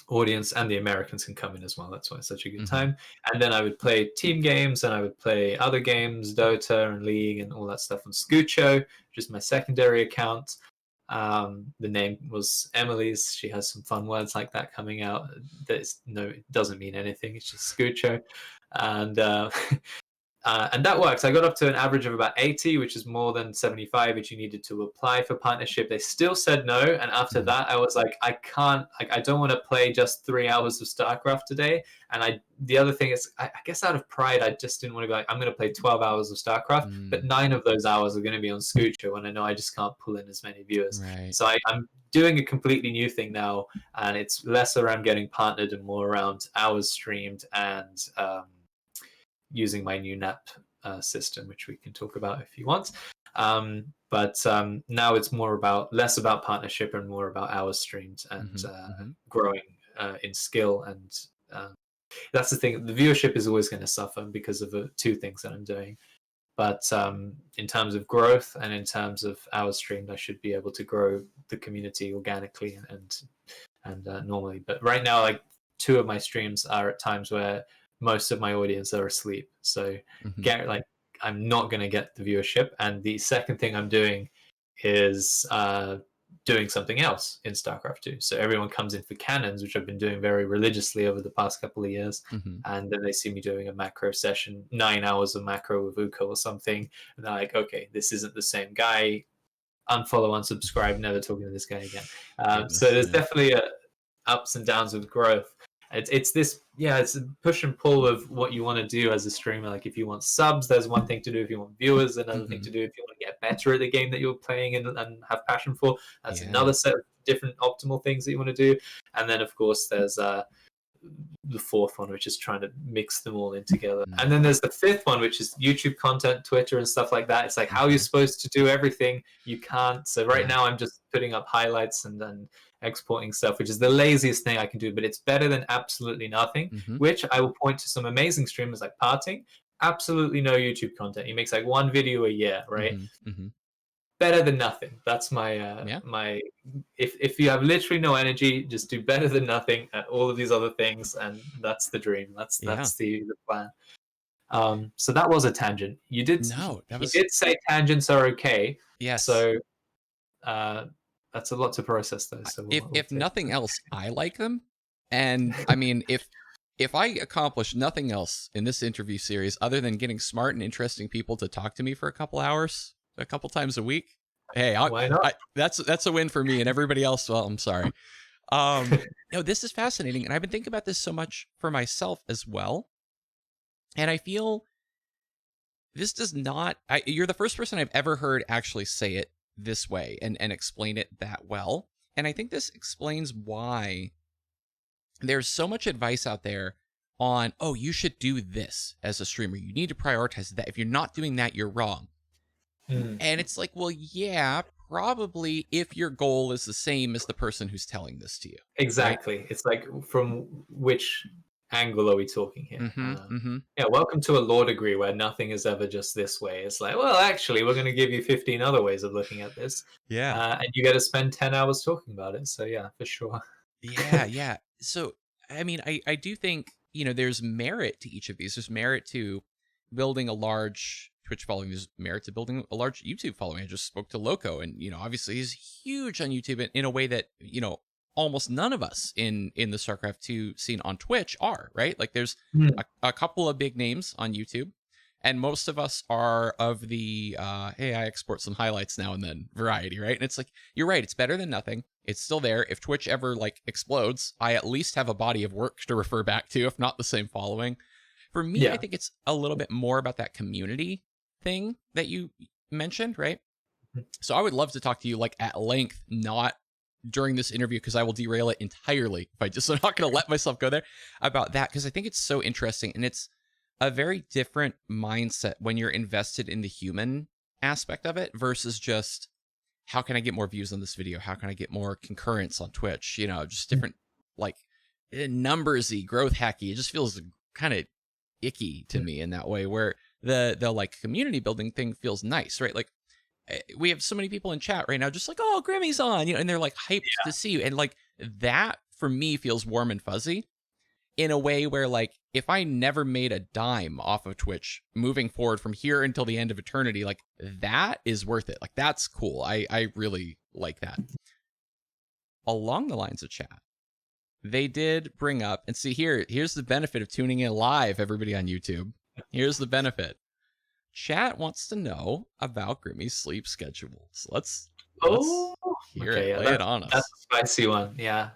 Audience and the Americans can come in as well. That's why it's such a good Mm-hmm. time. And then I would play team games and I would play other games, Dota and League and all that stuff on Scucho, which is my secondary account. The name was Emily's. She has some fun words like that coming out. It doesn't mean anything. It's just Scucho. And And that works. I got up to an average of about 80, which is more than 75, which you needed to apply for partnership. They still said no. And after Mhm. that, I was like, I can't, like, I don't want to play just 3 hours of StarCraft today. And the other thing is, I guess out of pride, I just didn't want to be like, I'm going to play 12 hours of StarCraft, but Mm. 9 of those hours are going to be on Scooter when I know I just can't pull in as many viewers. Right. So I'm doing a completely new thing now. And it's less around getting partnered and more around hours streamed and, using my new NAP system, which we can talk about if you want. But now it's less about partnership and more about hours streamed and Mhm. Mhm. growing in skill. And that's the thing. The viewership is always going to suffer because of the two things that I'm doing. But in terms of growth and in terms of hours streamed, I should be able to grow the community organically and normally. But right now, like, two of my streams are at times where most of my audience are asleep. So Mhm. get like I'm not going to get the viewership. And the second thing I'm doing is doing something else in StarCraft 2. So everyone comes in for cannons, which I've been doing very religiously over the past couple of years. Mhm. And then they see me doing a macro session, 9 hours of macro with Uko or something. And they're like, okay, this isn't the same guy. Unfollow, unsubscribe, never talking to this guy again. So Goodness. there's Yeah. definitely ups and downs with growth. It's this, yeah, it's a push and pull of what you want to do as a streamer. Like, if you want subs, there's one thing to do. If you want viewers, another thing to Mhm. do. If you want to get better at the game that you're playing and have passion for, that's Yeah. another set of different optimal things that you want to do. And then, of course, there's the fourth one, which is trying to mix them all in together. And Mm. then there's the fifth one, which is YouTube content, Twitter, and stuff like that. It's like, how are you Mhm. supposed to do everything? You can't. So right Yeah. now, I'm just putting up highlights and then exporting stuff, which is the laziest thing I can do, but it's better than absolutely nothing. Mhm. Which I will point to some amazing streamers like Parting. Absolutely no YouTube content. He makes like one video a year, right? Mhm. Mhm. Better than nothing. That's my Yeah. my. If you have literally no energy, just do better than nothing at all of these other things, and that's the dream. That's Yeah. the plan. So that was a tangent. No, that He was did say tangents are okay. yes. So uh, that's a lot to process, though. So we'll If take nothing else, I like them. And I mean, if I accomplish nothing else in this interview series other than getting smart and interesting people to talk to me for a couple hours, a couple times a week, hey, why not? that's a win for me. And everybody else, well, I'm sorry. No, this is fascinating, and I've been thinking about this so much for myself as well. And I feel this does not. You're the first person I've ever heard actually say it this way and explain it that well. And I think this explains why there's so much advice out there on, oh, you should do this as a streamer. You need to prioritize that. If you're not doing that, you're wrong. Mm, And it's like, well, yeah, probably if your goal is the same as the person who's telling this to you, right? exactly. It's like, from which angle are we talking here? Mm-hmm. Mm-hmm. Yeah, welcome to a law degree where nothing is ever just this way. It's like, well, actually, we're going to give you 15 other ways of looking at this, Yeah. and you get to spend 10 hours talking about it. So yeah, for sure. Yeah, yeah. So, I mean, I do think, there's merit to each of these. There's merit to building a large Twitch following. There's merit to building a large YouTube following. I just spoke to Loco, and, obviously he's huge on YouTube in a way that, almost none of us in the StarCraft 2 scene on Twitch are, right? Like, there's Mm, a couple of big names on YouTube, and most of us are of the hey, I export some highlights now and then variety, right? And it's like, you're right, it's better than nothing. It's still there. If Twitch ever like explodes, I at least have a body of work to refer back to, if not the same following. For me, I yeah. think it's a little bit more about that community thing that you mentioned, right? So I would love to talk to you like at length, not during this interview, because I will derail it entirely if I just I'm not going to let myself go there about that, because I think it's so interesting, and it's a very different mindset when you're invested in the human aspect of it versus just how can I get more views on this video? How can I get more concurrence on Twitch? Just different, like, numbersy, growth hacky. It just feels kind of icky to me in that way, where the like community building thing feels nice, right? Like, we have so many people in chat right now just like, oh, Grimmy's on, and they're like hyped to see you, and like that for me feels warm and fuzzy in a way where, like, if I never made a dime off of Twitch moving forward from here until the end of eternity, like, that is worth it. Like, that's cool. I really like that. Along the lines of chat, they did bring up, and see, here's the benefit of tuning in live, everybody on YouTube. Here's the benefit. Chat wants to know about Grimmy's sleep schedules. Let's Oh, hear okay, it. yeah, Lay it on that's us. a spicy one. Yeah,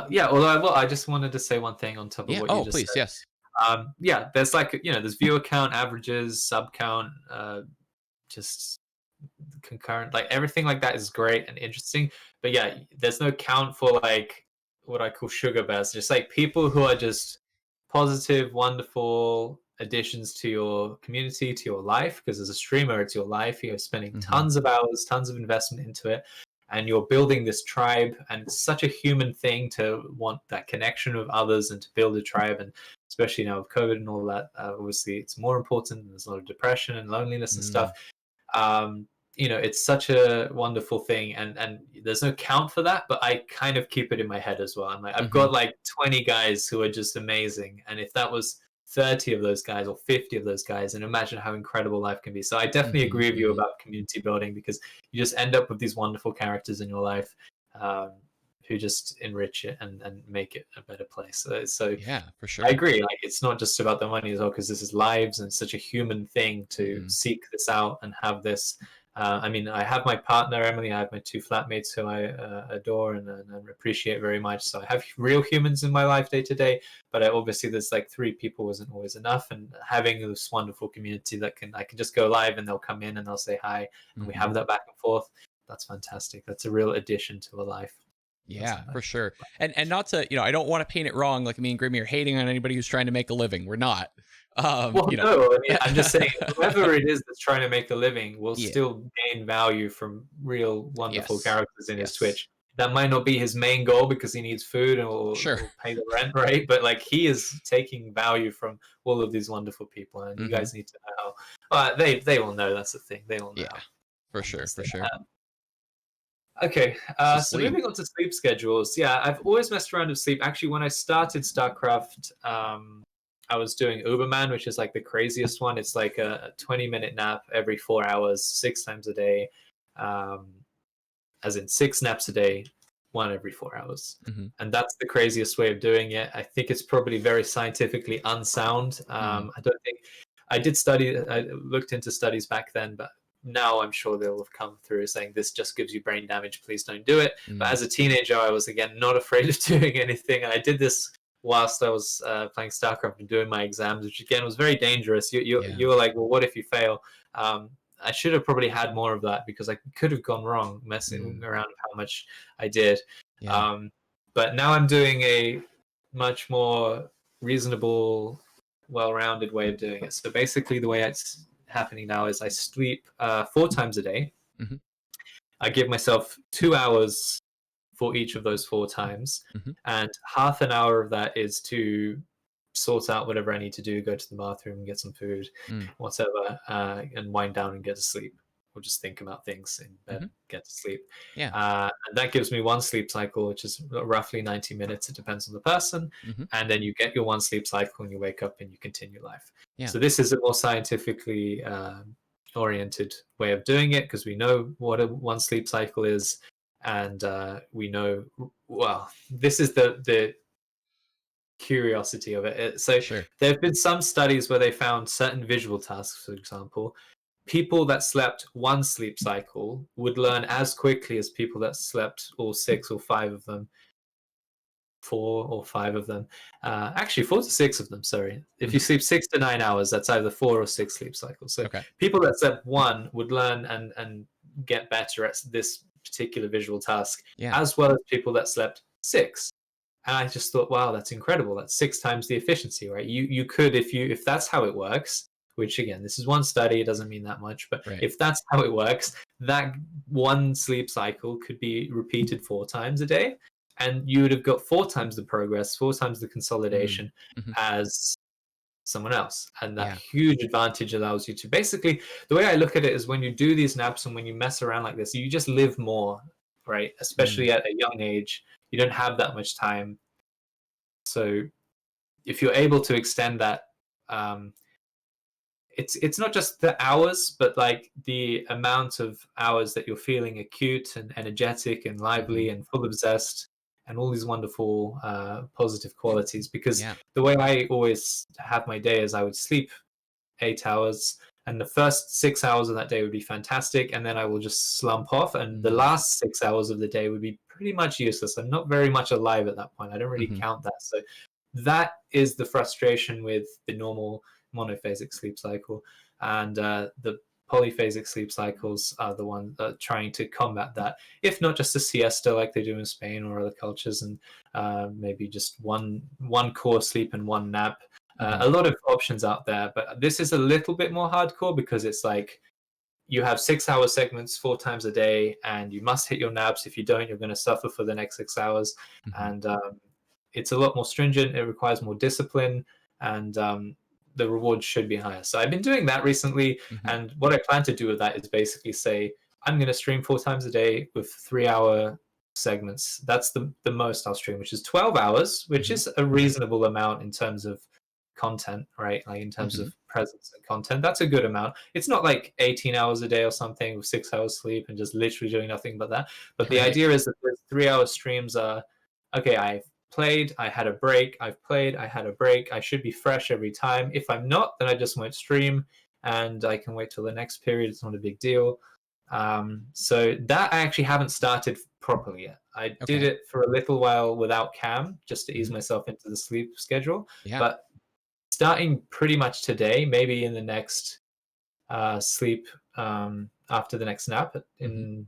yeah. Although I just wanted to say one thing on top of Yeah. what you Oh, just please. said. Yes. Yeah, there's like there's viewer count, averages, sub count, just concurrent, like everything like that is great and interesting. But yeah, there's no count for like what I call sugar bears, just like people who are just positive, wonderful additions to your community, to your life. Because as a streamer, it's your life. You're spending Mm-hmm. tons of hours, tons of investment into it, and you're building this tribe. And it's such a human thing to want that connection with others and to build a tribe. And especially now with COVID and all that, obviously it's more important. There's a lot of depression and loneliness and stuff. Mm, um, it's such a wonderful thing, and there's no count for that, but I kind of keep it in my head as well. I'm like, I've mm-hmm. got like 20 guys who are just amazing, and if that was 30 of those guys or 50 of those guys, and imagine how incredible life can be. So I definitely Mm-hmm. agree with you Mm-hmm. about community building, because you just end up with these wonderful characters in your life, um, who just enrich it and make it a better place. So Yeah, for I sure. agree. Like, it's not just about the money as well, because this is lives and such a human thing to Mm-hmm. seek this out and have this. I mean, I have my partner Emily. I have my two flatmates who I adore and appreciate very much. So I have real humans in my life day to day. But obviously, there's like three people wasn't always enough. And having this wonderful community that I can just go live and they'll come in and they'll say hi, and we Mm-hmm. have that back and forth. That's fantastic. That's a real addition to a life. That's Yeah, for nice. sure. And not to, I don't want to paint it wrong. Like me and Grimmy are hating on anybody who's trying to make a living. We're not. Well, You know. no, I mean, I'm just saying, whoever it is that's trying to make a living will Yeah. still gain value from real wonderful Yes. characters in his Yes. Twitch. That might not be his main goal because he needs food Sure. or pay the rent, right? But like, he is taking value from all of these wonderful people, and you Mm-hmm. guys need to know how. They will know, that's the thing. They will know Yeah. how For sure. For fantastic. sure. Okay, So so sleep. moving on to sleep schedules. Yeah, I've always messed around with sleep. Actually, when I started StarCraft, I was doing Uberman, which is like the craziest one. It's like a 20-minute nap every 4 hours, 6 times a day, um, as in 6 naps a day, one every 4 hours. Mm-hmm. And that's the craziest way of doing it. I think it's probably very scientifically unsound. Mm-hmm. I don't think I did study. I looked into studies back then, but now I'm sure they'll have come through saying this just gives you brain damage. Please don't do it. But Mm-hmm. as a teenager, I was again not afraid of doing anything, and I did this whilst I was playing StarCraft and doing my exams, which again was very dangerous. Yeah. You were like, well, what if you fail? I should have probably had more of that, because I could have gone wrong messing Mm. around with how much I did. Yeah. Um, but now I'm doing a much more reasonable, well-rounded way of doing it. So basically, the way it's happening now is I sleep 4 times a day. Mm-hmm. I give myself 2 hours for each of those 4 times, Mm-hmm. and half an hour of that is to sort out whatever I need to do, go to the bathroom, get some food, Mm. whatever, and wind down and get to sleep, or just think about things in bed, Mm-hmm. get to sleep. Yeah. And that gives me one sleep cycle, which is roughly 90 minutes. It depends on the person. Mm-hmm. And then you get your one sleep cycle and you wake up and you continue life. Yeah. So this is a more scientifically oriented way of doing it, because we know what a one sleep cycle is, and we know, well, this is the curiosity of it. So Sure. there have been some studies where they found certain visual tasks, for example, people that slept one sleep cycle would learn as quickly as people that slept all six or five of them, 4 or 5 of them. Actually, 4 to 6 of them, sorry. If you Mm-hmm. sleep 6 to 9 hours, that's either 4 or 6 sleep cycles. So Okay. people that slept one would learn and get better at this particular visual task, Yeah. as well as people that slept 6. And I just thought, wow, that's incredible. That's 6 times the efficiency, right? You could, if that's how it works, which again, this is one study, it doesn't mean that much, but Right. if that's how it works, that one sleep cycle could be repeated 4 times a day, and you would have got 4 times the progress, 4 times the consolidation Mm-hmm. as someone else. And that Yeah. huge advantage allows you to basically, the way I look at it is, when you do these naps and when you mess around like this, you just live more, right? Mm. Especially at a young age, you don't have that much time. So if you're able to extend that, it's not just the hours, but like the amount of hours that you're feeling acute and energetic and Mm-hmm. lively and full of zest and all these wonderful positive qualities. Because Yeah. the way I always have my day is I would sleep 8 hours, and the first 6 hours of that day would be fantastic, and then I will just slump off, and the last 6 hours of the day would be pretty much useless. I'm not very much alive at that point. I don't really count that. So that is the frustration with the normal monophasic sleep cycle, and the polyphasic sleep cycles are the one trying to combat that, if not just a siesta like they do in Spain or other cultures, and maybe just one core sleep and one nap. A lot of options out there, but this is a little bit more hardcore because it's like you have 6 hour segments 4 times a day, and you must hit your naps. If you don't, you're going to suffer for the next 6 hours. And it's a lot more stringent. It requires more discipline, and the rewards should be higher. So I've been doing that recently, and what I plan to do with that is basically say I'm going to stream 4 times a day with 3 hour segments. That's the most I'll stream, which is 12 hours, which is a reasonable amount in terms of content, right? Like in terms of presence and content, that's a good amount. It's not like 18 hours a day or something with 6 hours sleep and just literally doing nothing but that. But the idea is that the 3 hour streams are, okay, I've played, I had a break, I've played, I had a break, I should be fresh every time. If I'm not, then I just won't stream, and I can wait till the next period. It's not a big deal. So that I actually haven't started properly yet. I did it for a little while without cam just to ease myself into the sleep schedule. But starting pretty much today, maybe in the next sleep after the next nap in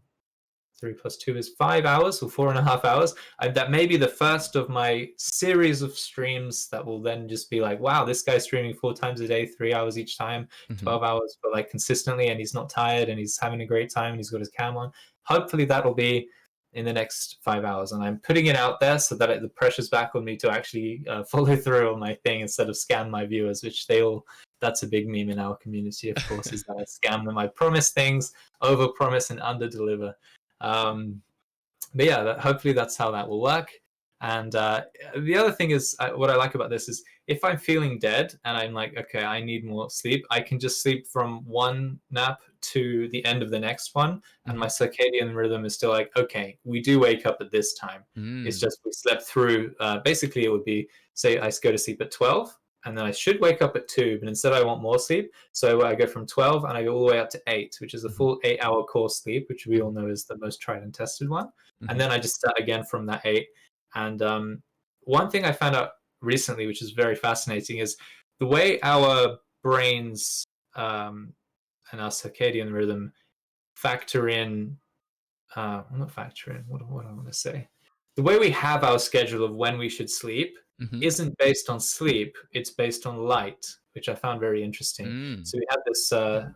3 plus 2 is 5 hours, or 4.5 hours. That may be the first of my series of streams that will then just be like, wow, this guy's streaming 4 times a day, 3 hours each time, 12 hours, but like consistently, and he's not tired, and he's having a great time, and he's got his cam on. Hopefully that'll be in the next 5 hours, and I'm putting it out there so that the pressure's back on me to actually follow through on my thing instead of scam my viewers, which that's a big meme in our community, of course, is that I scam them. I promise things, over promise and under deliver. But yeah, hopefully that's how that will work. And the other thing is, what I like about this is, if I'm feeling dead and I'm like, okay, I need more sleep, I can just sleep from one nap to the end of the next one, and my circadian rhythm is still like, okay, we do wake up at this time. It's just we slept through. Basically, it would be, say I go to sleep at 12, and then I should wake up at 2, but instead I want more sleep. So I go from 12 and I go all the way up to 8, which is a full 8-hour core sleep, which we all know is the most tried and tested one. And then I just start again from that 8. And one thing I found out recently, which is very fascinating, is the way our brains and our circadian rhythm factor in, not factor in, what do I want to say? The way we have our schedule of when we should sleep isn't based on sleep, it's based on light, which I found very interesting. So we have this, I'm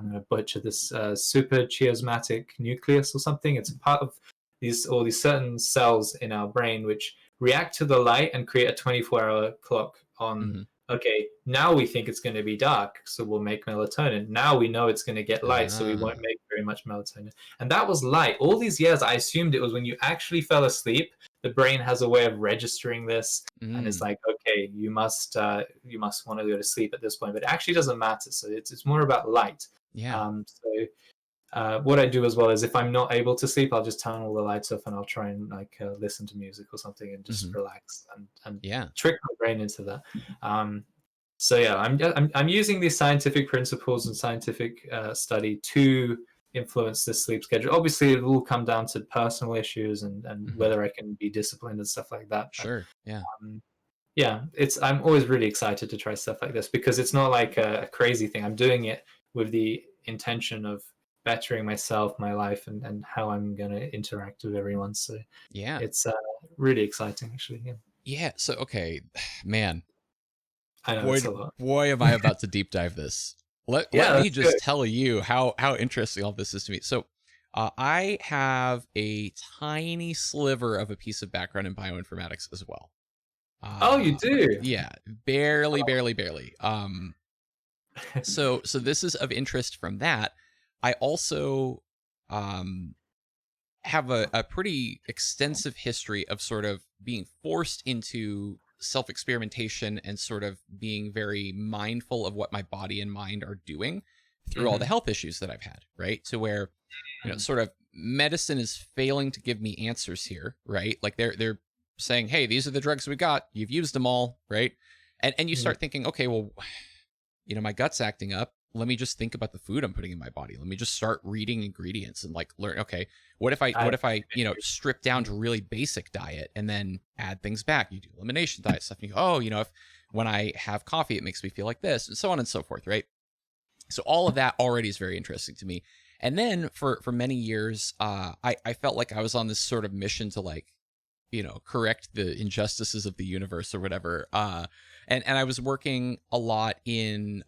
going to butcher this, super chiasmatic nucleus or something. It's a part of these certain cells in our brain which react to the light and create a 24-hour clock on, okay, now we think it's going to be dark, so we'll make melatonin. Now we know it's going to get light, so we won't make very much melatonin. And that was light. All these years, I assumed it was when you actually fell asleep, the brain has a way of registering this, and it's like, okay, you must want to go to sleep at this point, but it actually doesn't matter. So it's more about light. What I do as well is, if I'm not able to sleep, I'll just turn all the lights off and I'll try and listen to music or something and just relax and trick my brain into that. So yeah, I'm using these scientific principles and scientific study to influence this sleep schedule. Obviously, it will come down to personal issues and whether I can be disciplined and stuff like that. Sure. Yeah. Yeah, I'm always really excited to try stuff like this because it's not like a crazy thing. I'm doing it with the intention of bettering myself, my life, and how I'm going to interact with everyone. So yeah, it's really exciting, actually. Yeah. So, okay, man, I know, it's a lot. Boy, am I about to deep dive this. Let me just tell you how interesting all this is to me. So I have a tiny sliver of a piece of background in bioinformatics as well. Oh, you do? Yeah, barely. So this is of interest from that. I also have a pretty extensive history of sort of being forced into self-experimentation and sort of being very mindful of what my body and mind are doing through all the health issues that I've had, right? To where, sort of medicine is failing to give me answers here, right? Like they're saying, hey, these are the drugs we got. You've used them all, right? And you start thinking, okay, well, my gut's acting up. let me just think about the food I'm putting in my body. Let me just start reading ingredients and like learn, okay, I what if I, strip down to really basic diet and then add things back? You do elimination diet stuff and you go, oh, if when I have coffee, it makes me feel like this, and so on and so forth, right? So all of that already is very interesting to me. And then for many years, I felt like I was on this sort of mission to like, correct the injustices of the universe or whatever. And I was working a lot in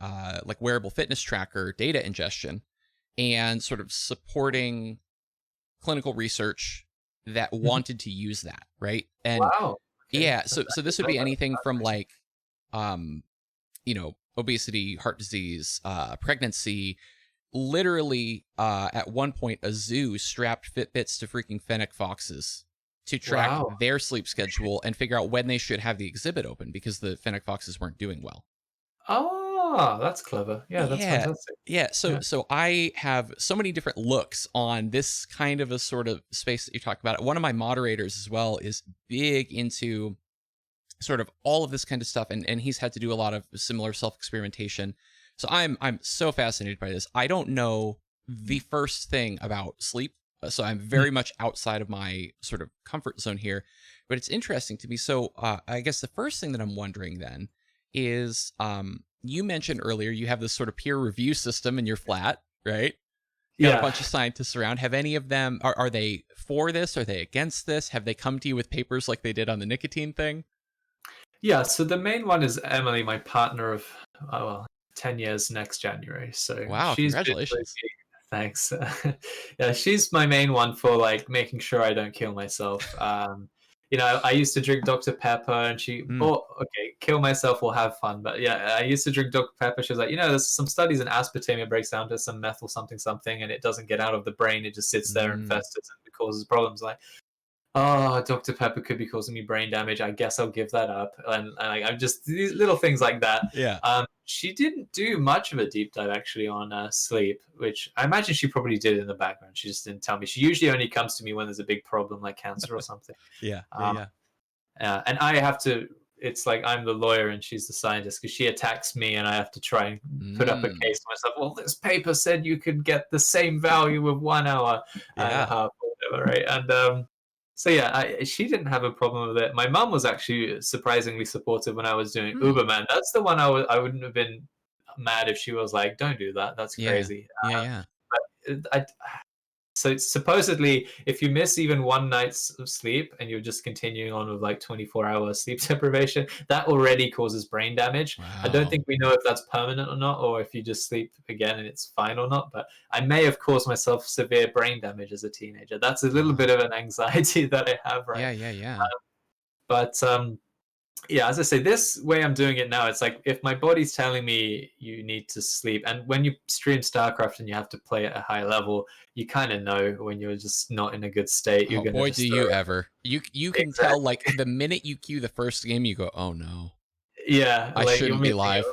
like wearable fitness tracker data ingestion and sort of supporting clinical research that Mhm. wanted to use that, right? And Wow. Okay. yeah, so I this didn't would know be that. anything That's from amazing. like um, obesity, heart disease, pregnancy. Literally, at one point, a zoo strapped Fitbits to freaking fennec foxes to track Wow. their sleep schedule and figure out when they should have the exhibit open because the fennec foxes weren't doing well. Oh, that's clever. Yeah, that's Yeah. fantastic. Yeah, so Yeah. I have so many different looks on this kind of a sort of space that you talk about. One of my moderators as well is big into sort of all of this kind of stuff, and he's had to do a lot of similar self-experimentation. So I'm so fascinated by this. I don't know the first thing about sleep, so I'm Mm. very much outside of my sort of comfort zone here, but it's interesting to me. So I guess the first thing that I'm wondering then is you mentioned earlier you have this sort of peer review system in your flat, right? Got a Yeah. bunch of scientists around. Have any of them, are they for this? Are they against this? Have they come to you with papers like they did on the nicotine thing? Yeah, so the main one is Emily, my partner of, well, 10 years next January. So Wow, she's been really congratulations. big. Thanks. Yeah, she's my main one for like making sure I don't kill myself. I used to drink Dr. Pepper and Mm. okay, kill myself or have fun. But yeah, I used to drink Dr. Pepper. She was like, there's some studies in aspartame, it breaks down to some methyl something something and it doesn't get out of the brain. It just sits there and Mm. festers and causes problems. Like, oh, Dr. Pepper could be causing me brain damage. I guess I'll give that up. And I'm just these little things like that. Yeah. She didn't do much of a deep dive actually on sleep, which I imagine she probably did in the background. She just didn't tell me. She usually only comes to me when there's a big problem like cancer or something. Yeah. Yeah. Um, Yeah. and I have to. It's like I'm the lawyer and she's the scientist because she attacks me and I have to try and put up a Mm. case to myself. Well, this paper said you could get the same value with 1 hour and a Yeah. half or whatever, right? And so yeah, she didn't have a problem with it. My mum was actually surprisingly supportive when I was doing Hmm. Uberman. That's the one I wouldn't have been mad if she was like, "Don't do that. That's Yeah. crazy." Yeah. Yeah. I so supposedly, if you miss even one night's of sleep and you're just continuing on with like 24-hour sleep deprivation, that already causes brain damage. I don't Wow. think we know if that's permanent or not, or if you just sleep again and it's fine or not. But I may have caused myself severe brain damage as a teenager. That's a little bit Wow. of an anxiety that I have, right? Yeah. Yeah. Yeah. But yeah, as I say, this way I'm doing it now, it's like if my body's telling me you need to sleep, and when you stream StarCraft and you have to play at a high level, you kind of know when you're just not in a good state, you're Oh gonna boy, do just throw you it. ever. You can tell Exactly. like the minute you cue the first game, you go, oh no, Yeah, I like you're shouldn't be missing live.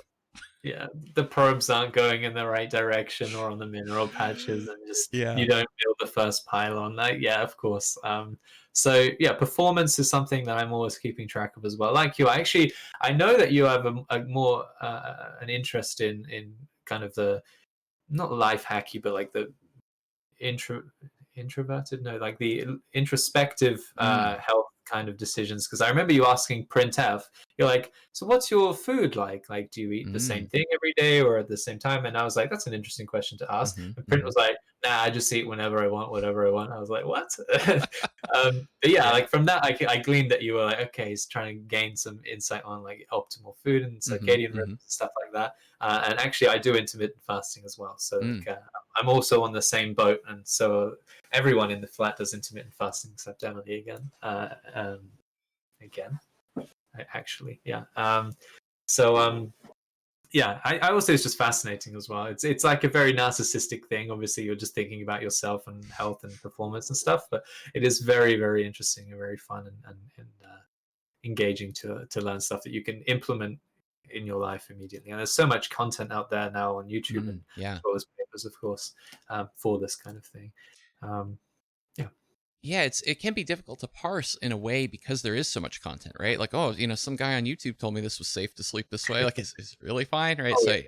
yeah, the probes aren't going in the right direction or on the mineral patches, and just Yeah. you don't build the first pylon. Like, yeah, of course. So yeah, performance is something that I'm always keeping track of as well. Like you, I know that you have a more an interest in kind of the not life hacky, but like the intro introverted no like the introspective Mm. health kind of decisions because I remember you asking printf, you're like, so what's your food like do you eat the same Mm. thing every day or at the same time? And I was like, that's an interesting question to ask. Mm-hmm. And print Mm-hmm. was like, nah, I just eat whenever I want, whatever I want. I was like, what? But yeah, Yeah. like from that I gleaned that you were like, okay, he's trying to gain some insight on like optimal food and Mm-hmm. circadian rhythms Mm-hmm. and stuff like that. And actually I do intermittent fasting as well, so Mm. like I'm also on the same boat, and so everyone in the flat does intermittent fasting except Emily again. Again, actually, yeah. So yeah, I also it's just fascinating as well. It's like a very narcissistic thing. Obviously, you're just thinking about yourself and health and performance and stuff, but it is very very interesting and very fun and engaging to learn stuff that you can implement in your life immediately. And there's so much content out there now on YouTube and Mm. Yeah. as well as papers, of course, for this kind of thing. Um, yeah. Yeah, it can be difficult to parse in a way because there is so much content, right? Like, oh, some guy on YouTube told me this was safe to sleep this way. Like, is really fine, right? Oh So yeah.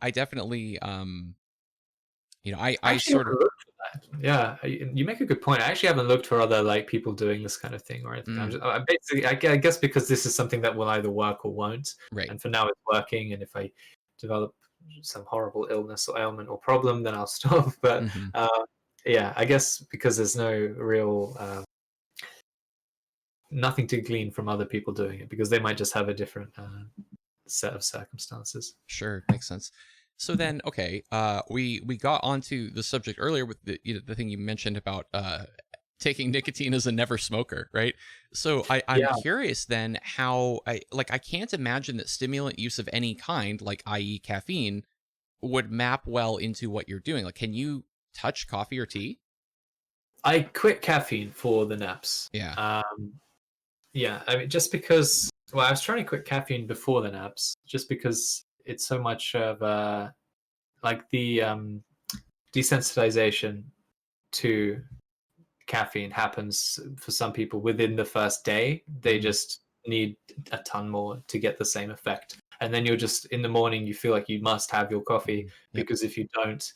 I definitely, I I actually sort of haven't looked for that. Yeah, you make a good point. I actually haven't looked for other like people doing this kind of thing or anything. mm, I basically, I guess because this is something that will either work or won't, right. and for now it's working. And if I develop some horrible illness or ailment or problem, then I'll stop. But Hmm. yeah, I guess because there's no real nothing to glean from other people doing it because they might just have a different set of circumstances. Sure, makes sense. So then, okay, we got onto the subject earlier with the thing you mentioned about taking nicotine as a never smoker, right? So I'm Yeah, curious then how I can't imagine that stimulant use of any kind, like i.e. caffeine, would map well into what you're doing. Like, can you touch coffee or tea? I quit caffeine for the naps. Yeah. Yeah, I mean, just because, well, I was trying to quit caffeine before the naps, just because it's so much of like the desensitization to caffeine happens for some people within the first day. They Mm, just need a ton more to get the same effect. And then you're just in the morning, you feel like you must have your coffee yep. because if you don't,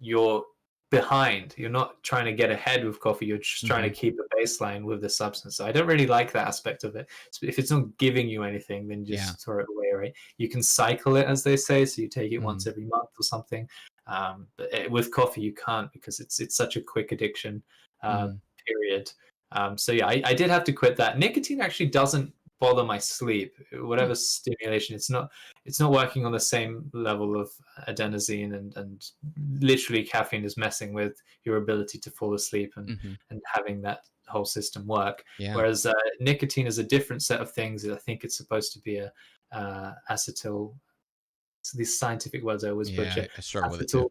you're behind. You're not trying to get ahead with coffee. You're just trying to Hmm. keep a baseline with the substance. So I don't really like that aspect of it. So if it's not giving you anything, then Yeah. just throw it away, right? You can cycle it, as they say. So you take it once Mm, every month or something. But with coffee, you can't because it's such a quick addiction. Uh, mm, Period. So yeah, I did have to quit that. Nicotine actually doesn't bother my sleep. hmm, Whatever stimulation, it's not working on the same level of adenosine and literally caffeine is messing with your ability to fall asleep hmm. and having that whole system work. Yeah. Whereas nicotine is a different set of things. I think it's supposed to be a acetyl. So these scientific words I always Yeah. butcher. I struggle with it too.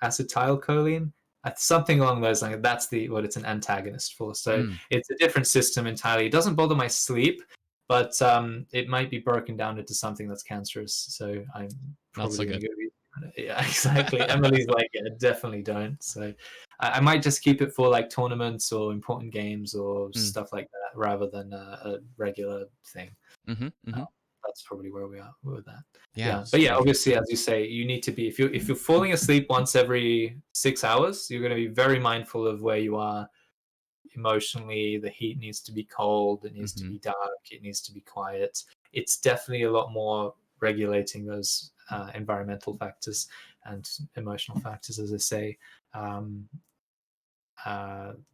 Acetylcholine, something along those lines. That's the what it's an antagonist for. So Mm, it's a different system entirely. It doesn't bother my sleep, but it might be broken down into something that's cancerous. So I'm not so probably going good. to go. Yeah, exactly. Emily's like, yeah, definitely don't. So I might just keep it for like tournaments or important games or Mm, stuff like that, rather than a regular thing. hmm, Uh, hmm. that's probably where we are with that. Yeah. Yeah, but Super yeah, obviously, interesting. as you say, you need to be if you're falling asleep once every 6 hours, you're going to be very mindful of where you are emotionally. The heat needs to be cold. It needs to Hmm. be dark. It needs to be quiet. It's definitely a lot more regulating those environmental factors and emotional factors, as I say. Um,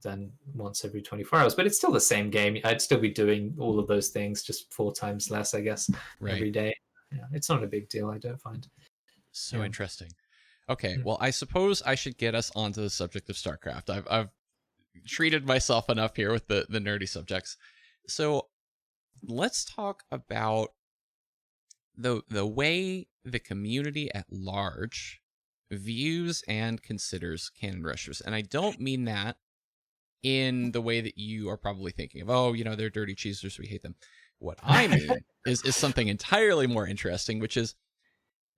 than once every 24 hours. But it's still the same game. I'd still be doing all of those things, just 4 times less, I guess, Right. every day. Yeah, it's not a big deal, I don't find. So Yeah. interesting. Okay, Mm. well, I suppose I should get us onto the subject of StarCraft. I've treated myself enough here with the nerdy subjects. So let's talk about the way the community at large views and considers cannon rushers. And I don't mean that in the way that you are probably thinking of, oh, they're dirty cheesers, we hate them. What I mean is something entirely more interesting, which is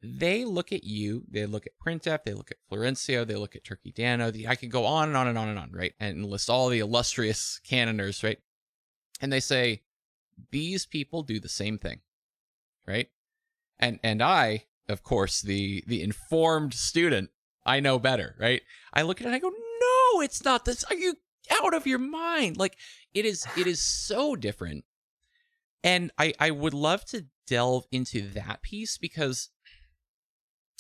they look at you, they look at Printf, they look at Florencio, they look at Turkey Dano. I could go on and on and on and on, right? And list all the illustrious canoners, right? And they say, these people do the same thing, right? And I, of course, the informed student, I know better, right? I look at it and I go, no, it's not this. Are you out of your mind? Like it is so different. And I would love to delve into that piece because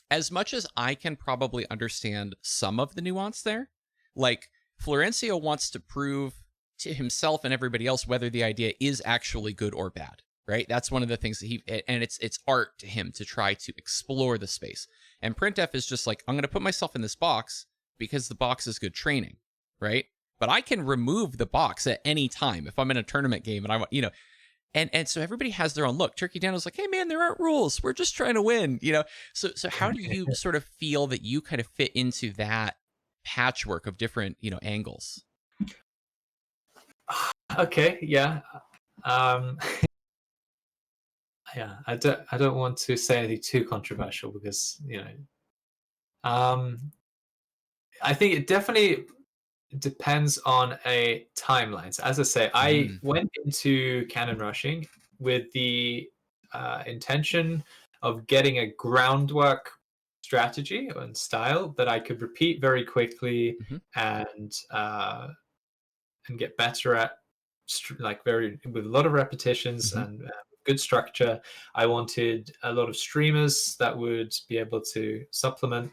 as much as I can probably understand some of the nuance there, like Florencio wants to prove to himself and everybody else whether the idea is actually good or bad, right? That's one of the things that and it's art to him to try to explore the space. And Printf is just like, I'm going to put myself in this box because the box is good training, right? But I can remove the box at any time if I'm in a tournament game and I want, and so everybody has their own look. Turkey Dano's like, hey man, there aren't rules. We're just trying to win. So how do you sort of feel that you kind of fit into that patchwork of different, angles? Okay, yeah. Um, yeah, I don't want to say anything too controversial because, um, I think it definitely depends on a timeline. So as I say, I Mm, went into cannon rushing with the intention of getting a groundwork strategy and style that I could repeat very quickly Mhm. and get better at, like very with a lot of repetitions Mhm. and good structure. I wanted a lot of streamers that would be able to supplement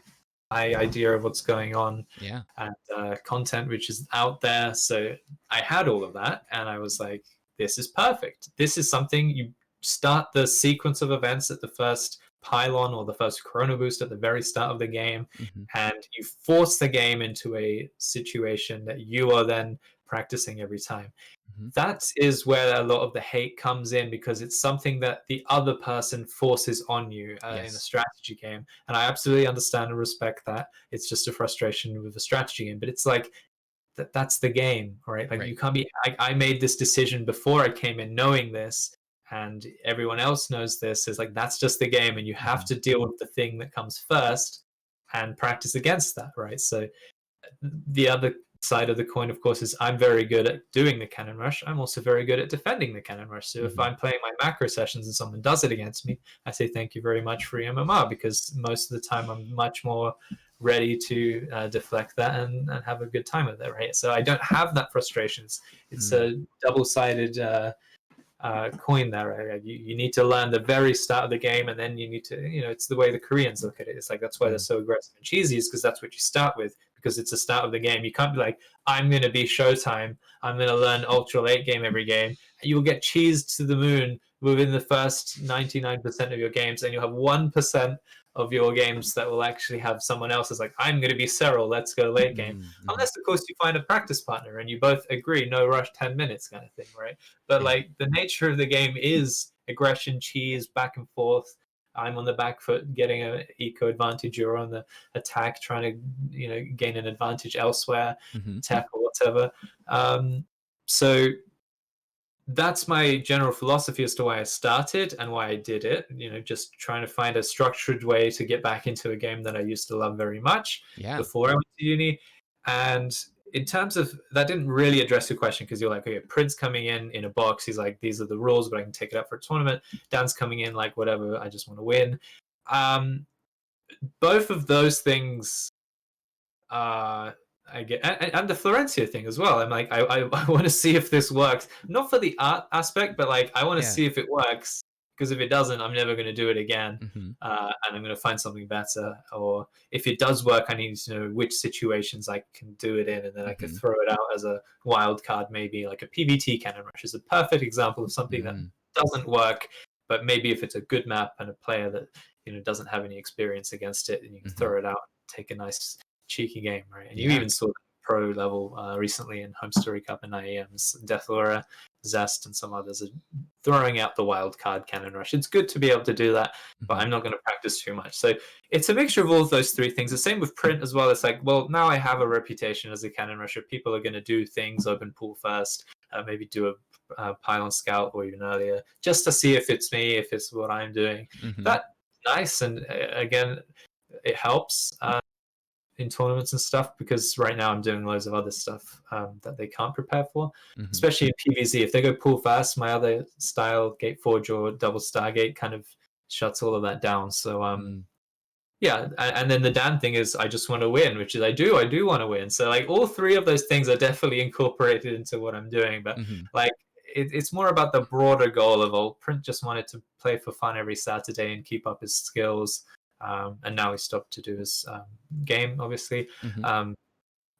my idea of what's going on Yeah. and content which is out there. So I had all of that, and I was like, this is perfect. This is something you start the sequence of events at the first pylon or the first chrono boost at the very start of the game, Mhm. and you force the game into a situation that you are then practicing every time. Mhm. That is where a lot of the hate comes in, because it's something that the other person forces on you in a Yes. strategy game. And I absolutely understand and respect that. It's just a frustration with a strategy game, but it's like that's the game, right? Like Right. you can't be. I made this decision before I came in knowing this, and everyone else knows this. Is like that's just the game, and you have Mhm. to deal with the thing that comes first and practice against that, right? So the other side of the coin, of course, is I'm very good at doing the cannon rush. I'm also very good at defending the cannon rush. So if Mhm. I'm playing my macro sessions and someone does it against me, I say thank you very much, free MMR, because most of the time I'm much more ready to deflect that and have a good time with it, right? So I don't have that frustrations. It's Mm. a double-sided coin there. Right? You need to learn the very start of the game, and then you need to, it's the way the Koreans look at it. It's like that's why they're Mm. so aggressive and cheesy, is because that's what you start with, because it's the start of the game. You can't be like, I'm going to be Showtime. I'm going to learn ultra late game every game. You will get cheesed to the moon within the first 99% of your games, and you'll have 1% of your games that will actually have someone else is like, I'm going to be Cyril, let's go late game. Mm. Mhm. Unless, of course, you find a practice partner and you both agree, no rush 10 minutes kind of thing, right? But Yeah. like the nature of the game is aggression, cheese, back and forth. I'm on the back foot getting an eco advantage. You're on the attack, trying to gain an advantage elsewhere, Mhm. tech or whatever. So that's my general philosophy as to why I started and why I did it. Just trying to find a structured way to get back into a game that I used to love very much Yeah. before I went to uni. And in terms of that, didn't really address your question, because you're like, okay, Prince coming in a box. He's like, these are the rules, but I can take it up for a tournament. Dan's coming in like, whatever, I just want to win. Um, both of those things I get, and the Florencia thing as well. I'm like, I want to see if this works, not for the art aspect, but like I want to Yeah. see if it works, because if it doesn't, I'm never going to do it again, Mhm. and I'm going to find something better. Or if it does work, I need to know which situations I can do it in, and then I could Mhm. throw it out as a wild card, maybe like a PVT cannon rush is a perfect example of something that Mm. doesn't work, but maybe if it's a good map and a player that doesn't have any experience against it, and you can Mhm. throw it out, take a nice cheeky game, right? And you Yeah. even saw the pro level recently in Home Story Cup and IEMs. Death Aura, Zest, and some others are throwing out the wild card cannon rush. It's good to be able to do that, but Mhm. I'm not going to practice too much. So it's a mixture of all of those three things. The same with print as well. It's like, well, now I have a reputation as a cannon rusher. People are going to do things open pool first, maybe do a pylon scout or even earlier, just to see if it's me, if it's what I'm doing. Mhm. That's nice, and again, it helps in tournaments and stuff, because right now I'm doing loads of other stuff that they can't prepare for, Mhm. especially in PvZ. If they go pool fast, my other style, Gateforge or Double Stargate, kind of shuts all of that down. So Mm. yeah, and then the Dan thing is I just want to win, which is I do want to win. So like all three of those things are definitely incorporated into what I'm doing, but Mhm. like it's more about the broader goal of all. Print just wanted to play for fun every Saturday and keep up his skills, and now he stopped to do his game, obviously. Mhm. Um,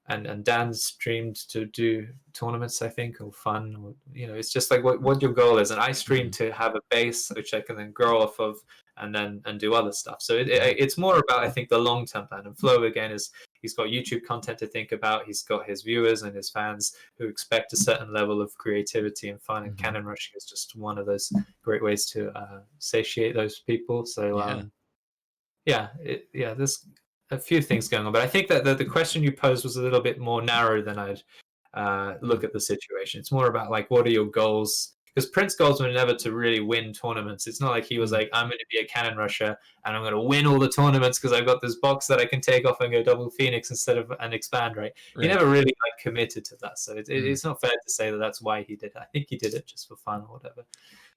and Dan streamed to do tournaments, I think, or fun, or it's just like what your goal is. And I stream Mhm. to have a base which I can then grow off of, and then do other stuff. So Yeah. it's more about, I think, the long term plan. And Flo again is he's got YouTube content to think about. He's got his viewers and his fans who expect a certain level of creativity and fun. And Mhm. cannon rushing is just one of those great ways to satiate those people. So Yeah. yeah, there's a few things going on, but I think that the question you posed was a little bit more narrow than I'd look Mm. at the situation. It's more about like, what are your goals? because Prince's goals were never to really win tournaments. It's not like he was like, I'm going to be a cannon rusher and I'm going to win all the tournaments because I've got this box that I can take off and go double Phoenix instead of an expand, right? He Right. never really like committed to that. So Mm. it's not fair to say that that's why he did it. I think he did it just for fun or whatever.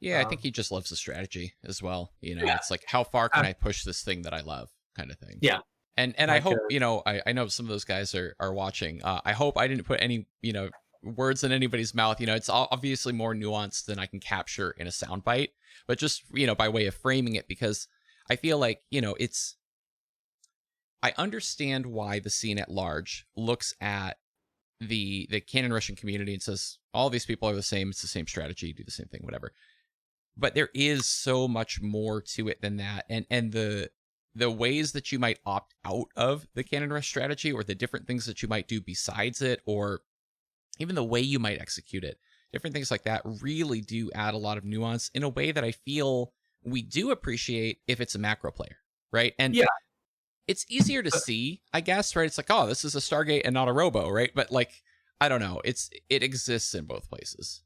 Yeah, I think he just loves the strategy as well. You know, Yeah. it's like, how far can I push this thing that I love, kind of thing. Yeah. And I Like, hope, you know, I know some of those guys are watching. I hope I didn't put any, you know, words in anybody's mouth. You know, it's obviously more nuanced than I can capture in a soundbite, but just, you know, by way of framing it, because I feel like, you know, I understand why the scene at large looks at the cannon rushing community and says all these people are the same, it's the same strategy, do the same thing, whatever. But there is so much more to it than that, and the ways that you might opt out of the cannon rush strategy, or the different things that you might do besides it, or even the way you might execute it, different things like that really do add a lot of nuance in a way that I feel we do appreciate if it's a macro player, right? And yeah. it's easier to see, I guess, right? It's like, oh, this is a Stargate and not a Robo, right? But like, I don't know. It exists in both places.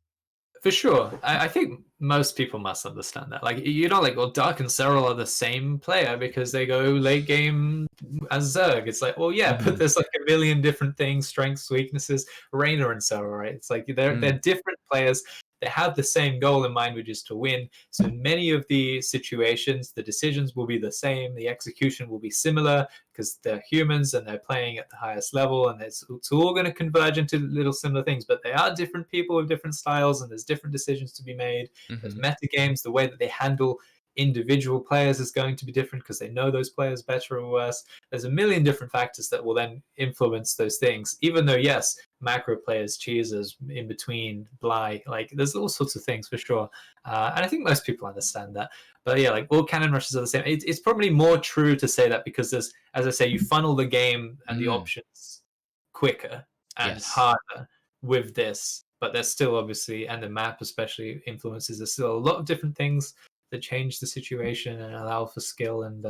For sure. I think most people must understand that. Like, you're not like, well, Dark and Cyril are the same player because they go late game as Zerg. It's like, well, yeah, Mhm. but there's like a million different things, strengths, weaknesses, Raynor and Cyril, right? It's like they're different players. They have the same goal in mind, which is to win. So in many of the situations, the decisions will be the same. The execution will be similar because they're humans and they're playing at the highest level, and it's all going to converge into little similar things. But they are different people with different styles, and there's different decisions to be made. There's meta games. The way that they handle individual players is going to be different because they know those players better or worse. There's a million different factors that will then influence those things. Even though, yes, macro players, cheesers, in between, Bly, like there's all sorts of things for sure. And I think most people understand that. But yeah, like all cannon rushes are the same. It's probably more true to say that because there's, as I say, you funnel the game and the options quicker and Yes. harder with this. But there's still obviously, and the map especially influences. There's still a lot of different things that change the situation and allow for skill and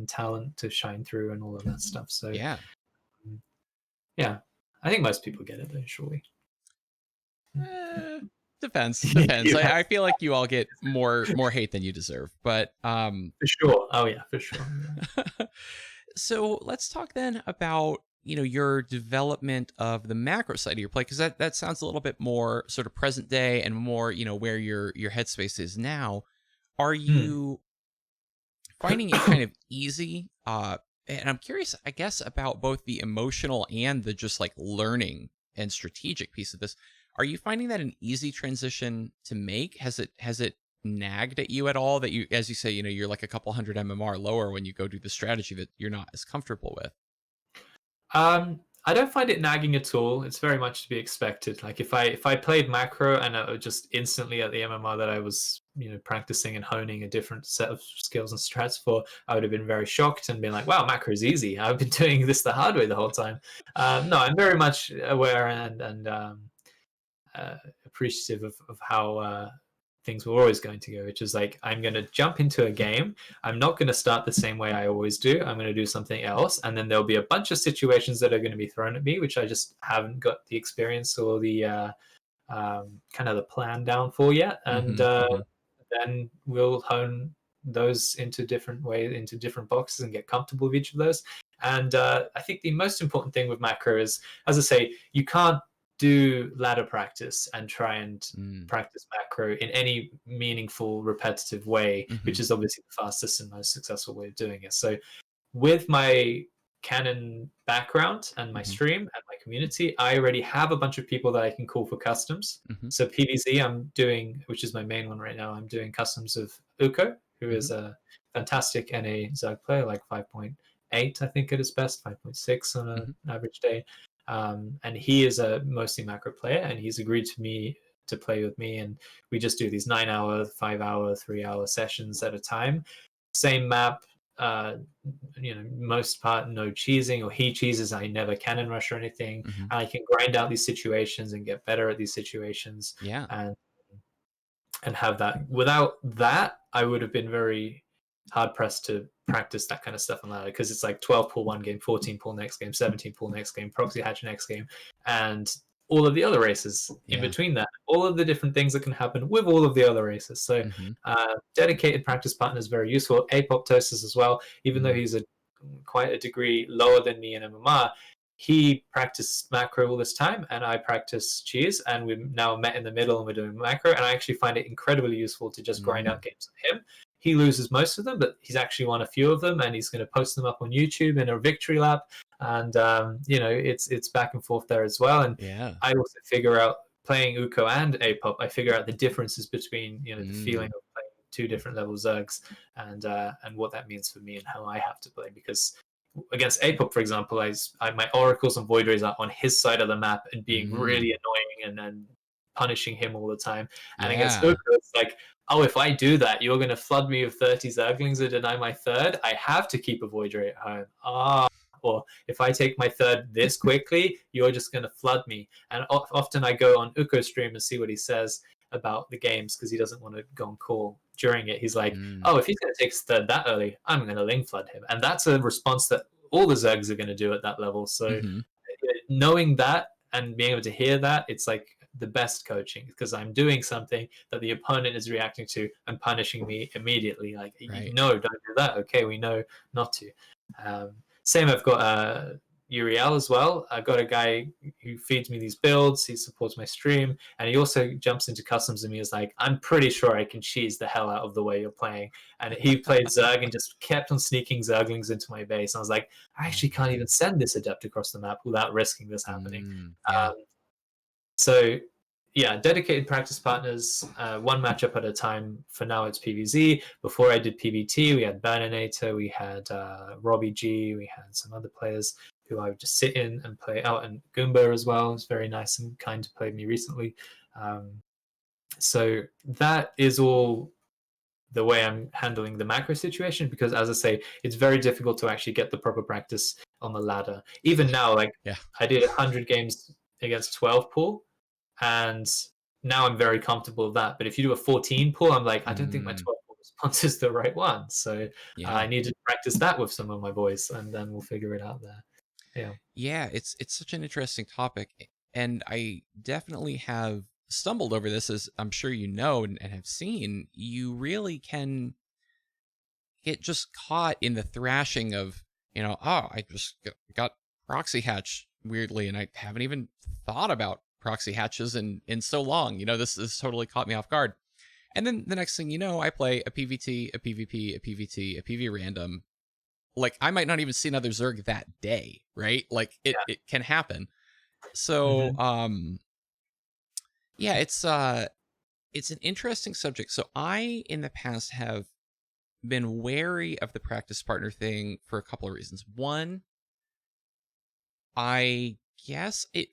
talent to shine through and all of that stuff. So Yeah. yeah, I think most people get it though, surely. Depends. Yeah, I feel like you all get more hate than you deserve. But for sure. Oh yeah, for sure. Yeah. So let's talk then about, you know, your development of the macro side of your play, because that sounds a little bit more sort of present day and more, you know, where your headspace is now. Are you finding it kind of easy? And I'm curious, I guess, about both the emotional and the just like learning and strategic piece of this. Are you finding that an easy transition to make? Has it nagged at you at all that you, as you say, you know, you're like a couple hundred MMR lower when you go do the strategy that you're not as comfortable with? I don't find it nagging at all. It's very much to be expected. Like if I played macro and I just instantly at the MMR that I was, you know, practicing and honing a different set of skills and strats for, I would have been very shocked and been like, wow, macro is easy. I've been doing this the hard way the whole time. No, I'm very much aware and appreciative of how things were always going to go, which is like, I'm going to jump into a game. I'm not going to start the same way I always do. I'm going to do something else. And then there'll be a bunch of situations that are going to be thrown at me, which I just haven't got the experience or the kind of the plan down for yet. And then we'll hone those into different ways, into different boxes, and get comfortable with each of those. And I think the most important thing with macro is, as I say, you can't do ladder practice and try and practice macro in any meaningful, repetitive way, which is obviously the fastest and most successful way of doing it. So with my canon background and my stream and my community, I already have a bunch of people that I can call for customs. So PVZ, I'm doing, which is my main one right now, I'm doing customs of Uko, who is a fantastic NA Zerg player, like 5.8, I think at his best, 5.6 on an average day. And he is a mostly macro player, and he's agreed to play with me, and we just do these 9-hour, 5-hour, 3-hour sessions at a time. Same map, you know, most part no cheesing, or he cheeses, I never cannon rush or anything. And I can grind out these situations and get better at these situations. Yeah. And have that. Without that, I would have been very hard pressed to practice that kind of stuff on ladder, because it's like 12 pull one game, 14 pull next game, 17 pull next game, proxy hatch next game, and all of the other races in Yeah. between that, all of the different things that can happen with all of the other races. So Mm-hmm. dedicated practice partner is very useful. Apoptosis as well, even though Mm. he's quite a degree lower than me in MMR. He practiced macro all this time, and I practice cheese, and we've now met in the middle, and we're doing macro. And I actually find it incredibly useful to just grind Mm. out games with him. He loses most of them, but he's actually won a few of them, and he's going to post them up on YouTube in a victory lap. And it's back and forth there as well. And Yeah. I also figure out playing Uko and Apop. I figure out the differences between the feeling Mm. of playing two different level Zergs and what that means for me and how I have to play. Because against Apop, for example, my oracles and void rays are on his side of the map and being Mm. really annoying and then punishing him all the time. And against Yeah. Uko, it's like, oh, if I do that, you're going to flood me with 30 Zerglings and deny my third. I have to keep a void ray at home. Or if I take my third this quickly, you're just going to flood me. And often I go on Uko stream and see what he says about the games because he doesn't want to go on call during it. He's like, Mm. oh, if he's going to take his third that early, I'm going to Ling flood him. And that's a response that all the Zergs are going to do at that level. So Mm-hmm. knowing that and being able to hear that, it's like the best coaching because I'm doing something that the opponent is reacting to and punishing me immediately. Like, Right. no, don't do that. Okay, we know not to. Same, I've got Uriel as well. I've got a guy who feeds me these builds. He supports my stream, and he also jumps into customs and he is like, I'm pretty sure I can cheese the hell out of the way you're playing. And he played Zerg and just kept on sneaking Zerglings into my base. And I was like, I Oh actually can't man. even send this adept across the map without risking this happening. Yeah. Um, so yeah, dedicated practice partners, one matchup at a time. For now, it's PvZ. Before I did PvT, we had Burninator, we had Robbie G, we had some other players who I would just sit in and play out, and Goomba as well. It's very nice and kind to play me recently. So that is all the way I'm handling the macro situation because, as I say, it's very difficult to actually get the proper practice on the ladder. Even now, like Yeah. I did 100 games against 12 pool, and now I'm very comfortable with that. But if you do a 14 pool, I'm like, I don't think my Mm. 12 pool response is the right one. So Yeah. I need to practice that with some of my boys, and then we'll figure it out there. Yeah. Yeah. It's such an interesting topic, and I definitely have stumbled over this, as I'm sure you know and have seen. You really can get just caught in the thrashing of, oh, I just got proxy hatch weirdly, and I haven't even thought about proxy hatches in so long. This totally caught me off guard. And then the next thing you know, I play a PvT, a PvP, a PvT, a PV random. Like, I might not even see another Zerg that day, right? Like, it can happen. So, Hmm. yeah, it's an interesting subject. So I, in the past, have been wary of the practice partner thing for a couple of reasons. One, I guess it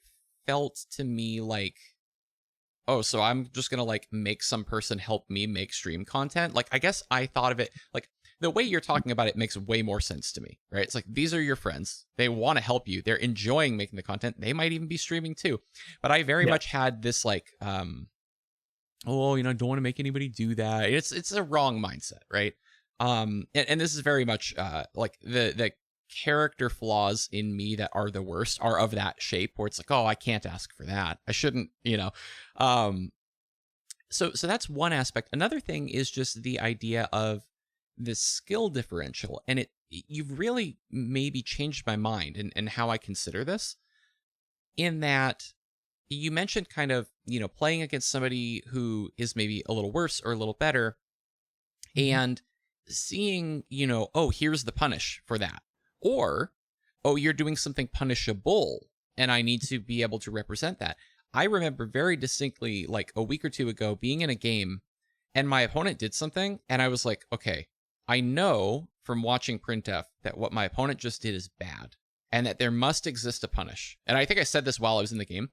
felt to me like, oh, so I'm just gonna like make some person help me make stream content. Like, I guess I thought of it like the way you're talking about it makes way more sense to me, right? It's like, these are your friends. They want to help you. They're enjoying making the content. They might even be streaming too. But I very Yeah. much had this like, oh, don't want to make anybody do that. It's a wrong mindset, right? And this is very much like the character flaws in me that are the worst are of that shape, where it's like, oh, I can't ask for that. I shouldn't, um so that's one aspect. Another thing is just the idea of the skill differential, and you've really maybe changed my mind and how I consider this, in that you mentioned kind of, playing against somebody who is maybe a little worse or a little better, Hmm. and seeing, oh, here's the punish for that. Or, oh, you're doing something punishable, and I need to be able to represent that. I remember very distinctly, like a week or two ago, being in a game, and my opponent did something, and I was like, okay, I know from watching Printf that what my opponent just did is bad, and that there must exist a punish. And I think I said this while I was in the game.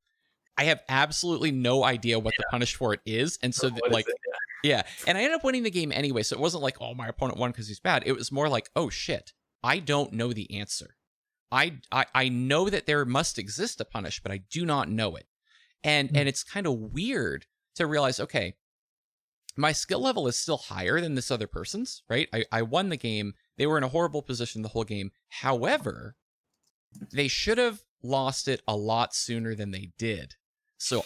I have absolutely no idea what the punish for it is, and so What is like, it? yeah, and I ended up winning the game anyway. So it wasn't like, oh, my opponent won because he's bad. It was more like, oh shit, I don't know the answer. I know that there must exist a punish, but I do not know it. And it's kind of weird to realize, okay, my skill level is still higher than this other person's, right? I won the game. They were in a horrible position the whole game. However, they should have lost it a lot sooner than they did. So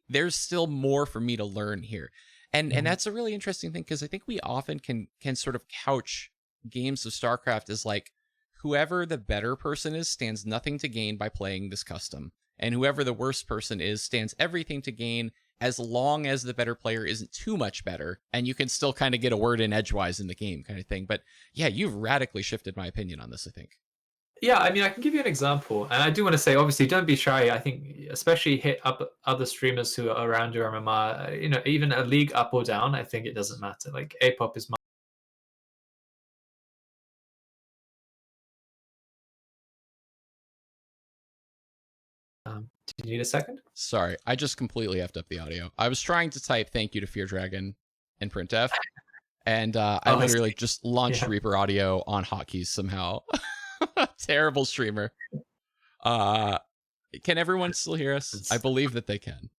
there's still more for me to learn here. And that's a really interesting thing, because I think we often can sort of couch games of StarCraft as like, whoever the better person is stands nothing to gain by playing this custom, and whoever the worst person is stands everything to gain, as long as the better player isn't too much better, and you can still kind of get a word in edgewise in the game, kind of thing. But yeah, you've radically shifted my opinion on this, I think. Yeah, I mean, I can give you an example, and I do want to say, obviously, don't be shy. I think, especially hit up other streamers who are around your MMR. Even a league up or down, I think it doesn't matter. Like Apop is my. Do you need a second? Sorry, I just completely effed up the audio. I was trying to type "thank you" to Fear Dragon in printf, and I Oh, I literally see. just launched Yeah. Reaper Audio on hotkeys somehow. Terrible streamer. Uh, can everyone still hear us? I believe that they can.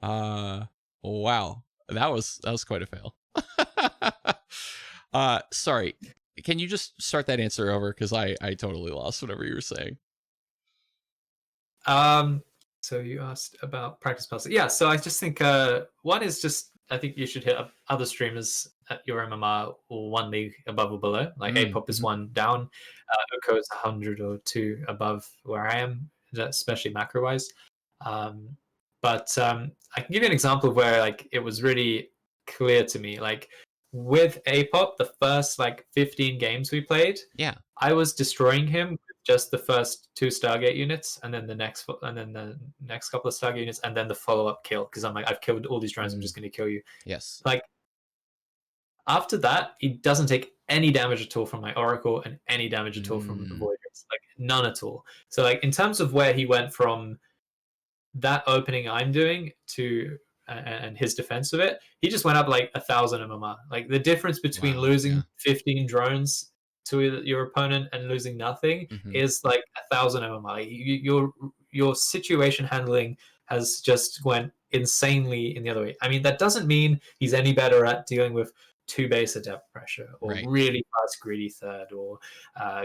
Wow, that was quite a fail. Sorry. Can you just start that answer over? Because I totally lost whatever you were saying. So you asked about practice passes. Yeah, so I just think one is just, I think you should hit up other streamers at your MMR or one league above or below. Like Apop is one down, Uko is 100 or 2 above where I am, especially macro wise. But I can give you an example of where like it was really clear to me. Like with Apop, the first like 15 games we played, Yeah. I was destroying him with just the first 2 Stargate units, and then the next couple of Stargate units, and then the follow-up kill, because I'm like, I've killed all these drones, I'm just going to kill you. Yes. Like after that, he doesn't take any damage at all from my Oracle and any damage at all from Voiders, like none at all. So like in terms of where he went from that opening I'm doing to and his defense of it, he just went up like 1,000 MMR. Like the difference between losing 15 drones to your opponent and losing nothing is like 1,000 MMR. Your situation handling has just went insanely in the other way. I mean, that doesn't mean he's any better at dealing with 2 base adept pressure or really fast greedy third or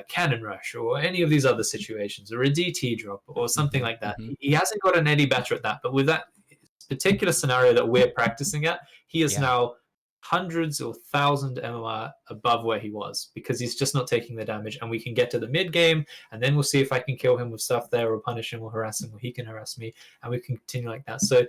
cannon rush or any of these other situations or a DT drop or something like that. He hasn't gotten any better at that, but with that particular scenario that we're practicing at, he is now hundreds or thousand MMR above where he was, because he's just not taking the damage, and we can get to the mid game, and then we'll see if I can kill him with stuff there or punish him or harass him, or he can harass me, and we can continue like that. So